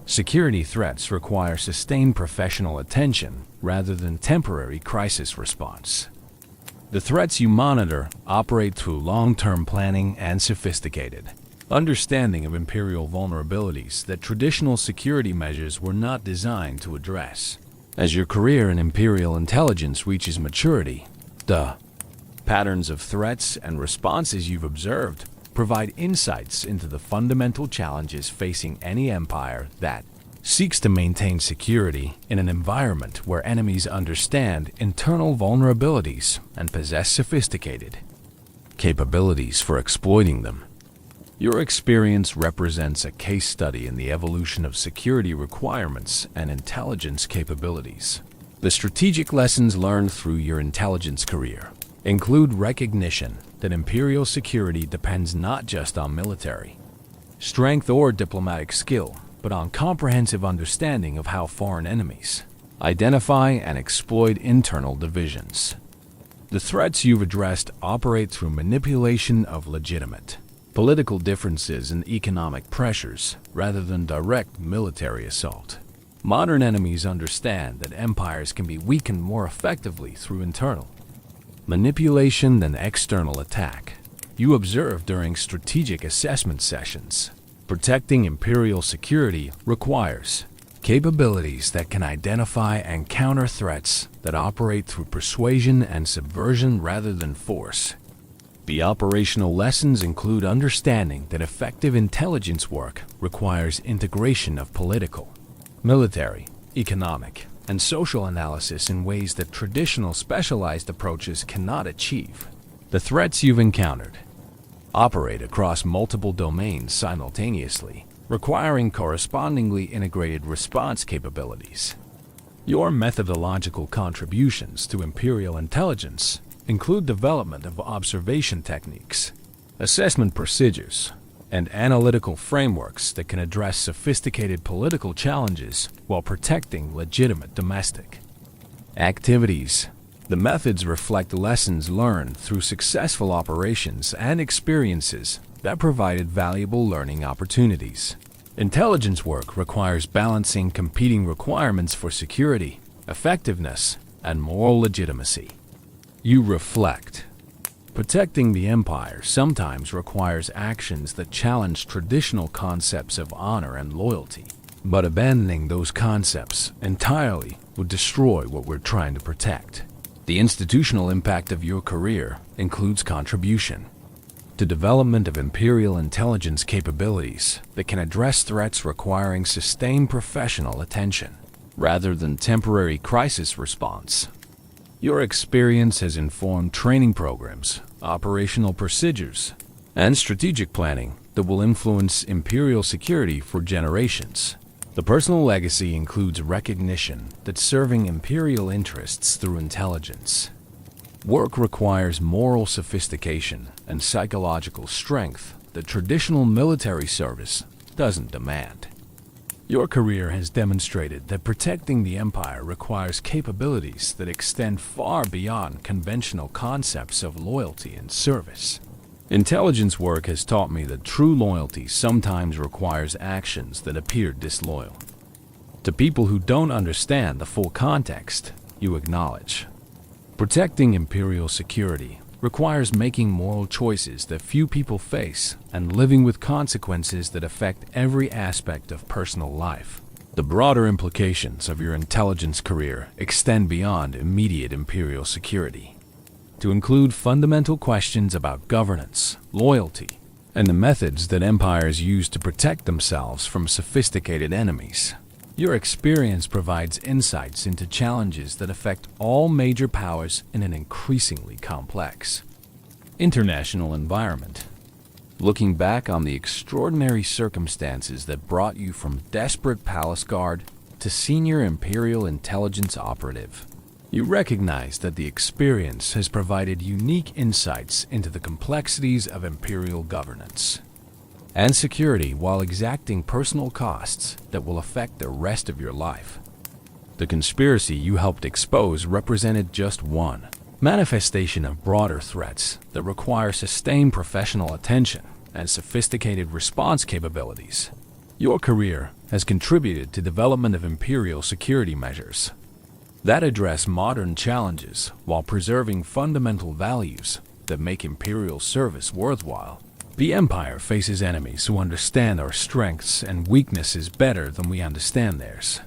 security threats require sustained professional attention rather than temporary crisis response. The threats you monitor operate through long-term planning and sophisticated understanding of imperial vulnerabilities that traditional security measures were not designed to address. As your career in imperial intelligence reaches maturity, the patterns of threats and responses you've observed provide insights into the fundamental challenges facing any empire that seeks to maintain security in an environment where enemies understand internal vulnerabilities and possess sophisticated capabilities for exploiting them. Your experience represents a case study in the evolution of security requirements and intelligence capabilities. The strategic lessons learned through your intelligence career include recognition that imperial security depends not just on military strength or diplomatic skill, but on comprehensive understanding of how foreign enemies identify and exploit internal divisions. The threats you've addressed operate through manipulation of legitimate political differences and economic pressures rather than direct military assault. Modern enemies understand that empires can be weakened more effectively through internal manipulation than external attack. You observe during strategic assessment sessions. Protecting imperial security requires capabilities that can identify and counter threats that operate through persuasion and subversion rather than force. The operational lessons include understanding that effective intelligence work requires integration of political, military, economic, and social analysis in ways that traditional specialized approaches cannot achieve. The threats you've encountered operate across multiple domains simultaneously, requiring correspondingly integrated response capabilities. Your methodological contributions to imperial intelligence include development of observation techniques, assessment procedures, and analytical frameworks that can address sophisticated political challenges while protecting legitimate domestic activities. The methods reflect lessons learned through successful operations and experiences that provided valuable learning opportunities. Intelligence work requires balancing competing requirements for security, effectiveness, and moral legitimacy. You reflect. Protecting the empire sometimes requires actions that challenge traditional concepts of honor and loyalty, but abandoning those concepts entirely would destroy what we're trying to protect. The institutional impact of your career includes contribution to development of imperial intelligence capabilities that can address threats requiring sustained professional attention rather than temporary crisis response. Your experience has informed training programs, operational procedures, and strategic planning that will influence imperial security for generations. The personal legacy includes recognition that serving imperial interests through intelligence Work requires moral sophistication and psychological strength that traditional military service doesn't demand. Your career has demonstrated that protecting the empire requires capabilities that extend far beyond conventional concepts of loyalty and service. Intelligence work has taught me that true loyalty sometimes requires actions that appear disloyal. To people who don't understand the full context, you acknowledge. Protecting imperial security requires making moral choices that few people face and living with consequences that affect every aspect of personal life. The broader implications of your intelligence career extend beyond immediate imperial security, to include fundamental questions about governance, loyalty, and the methods that empires use to protect themselves from sophisticated enemies. Your experience provides insights into challenges that affect all major powers in an increasingly complex international environment. Looking back on the extraordinary circumstances that brought you from desperate palace guard to senior imperial intelligence operative, you recognize that the experience has provided unique insights into the complexities of imperial governance and security while exacting personal costs that will affect the rest of your life. The conspiracy you helped expose represented just one manifestation of broader threats that require sustained professional attention and sophisticated response capabilities. Your career has contributed to development of imperial security measures that address modern challenges while preserving fundamental values that make imperial service worthwhile. The Empire faces enemies who understand our strengths and weaknesses better than we understand theirs.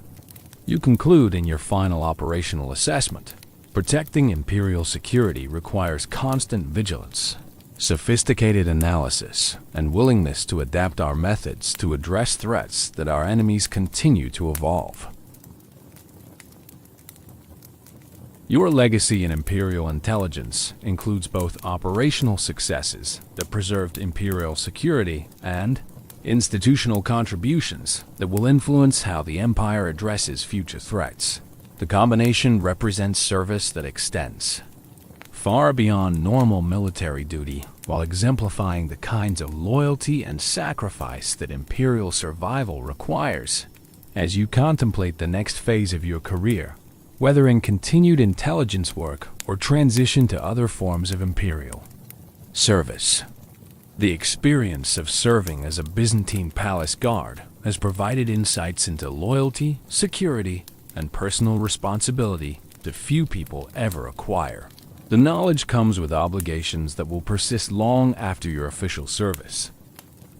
You conclude in your final operational assessment, protecting imperial security requires constant vigilance, sophisticated analysis, and willingness to adapt our methods to address threats that our enemies continue to evolve. Your legacy in imperial intelligence includes both operational successes that preserved imperial security and institutional contributions that will influence how the empire addresses future threats. The combination represents service that extends far beyond normal military duty while exemplifying the kinds of loyalty and sacrifice that imperial survival requires. As you contemplate the next phase of your career, whether in continued intelligence work or transition to other forms of imperial service, the experience of serving as a Byzantine palace guard has provided insights into loyalty, security, and personal responsibility that few people ever acquire. The knowledge comes with obligations that will persist long after your official service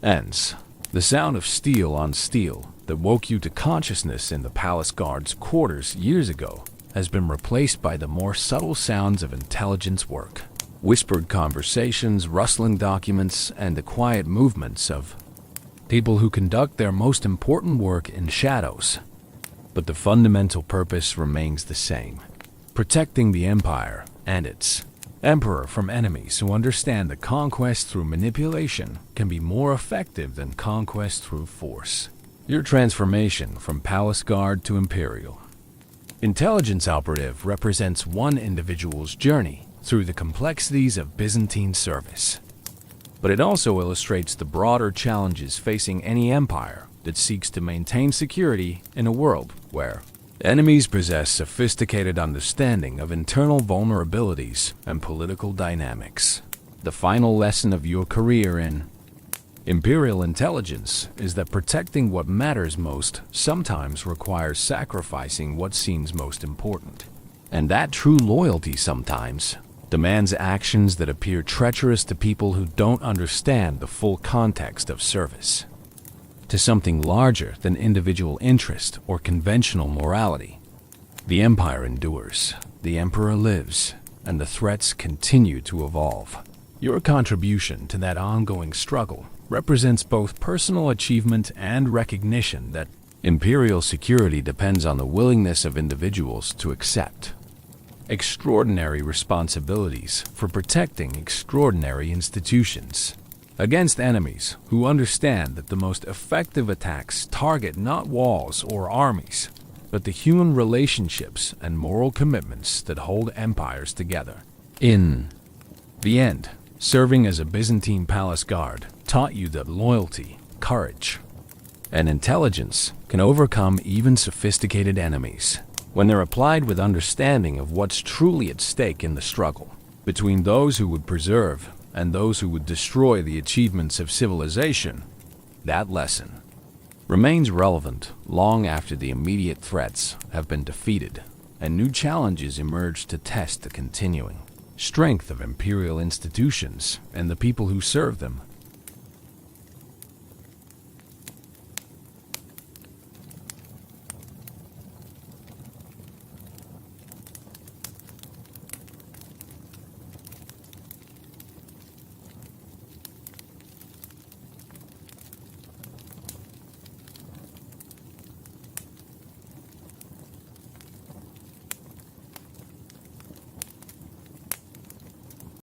ends. The sound of steel on steel that woke you to consciousness in the palace guard's quarters years ago has been replaced by the more subtle sounds of intelligence work. Whispered conversations, rustling documents, and the quiet movements of people who conduct their most important work in shadows. But the fundamental purpose remains the same: protecting the empire and its emperor from enemies who understand that conquest through manipulation can be more effective than conquest through force. Your transformation from palace guard to imperial intelligence operative represents one individual's journey through the complexities of Byzantine service. But it also illustrates the broader challenges facing any empire that seeks to maintain security in a world where enemies possess sophisticated understanding of internal vulnerabilities and political dynamics. The final lesson of your career in imperial intelligence is that protecting what matters most sometimes requires sacrificing what seems most important. And that true loyalty sometimes demands actions that appear treacherous to people who don't understand the full context of service to something larger than individual interest or conventional morality. The empire endures, the emperor lives, and the threats continue to evolve. Your contribution to that ongoing struggle represents both personal achievement and recognition that imperial security depends on the willingness of individuals to accept extraordinary responsibilities for protecting extraordinary institutions against enemies who understand that the most effective attacks target not walls or armies, but the human relationships and moral commitments that hold empires together. In the end, serving as a Byzantine palace guard taught you that loyalty, courage, and intelligence can overcome even sophisticated enemies when they're applied with understanding of what's truly at stake in the struggle between those who would preserve and those who would destroy the achievements of civilization. That lesson remains relevant long after the immediate threats have been defeated and new challenges emerge to test the continuing strength of imperial institutions and the people who serve them.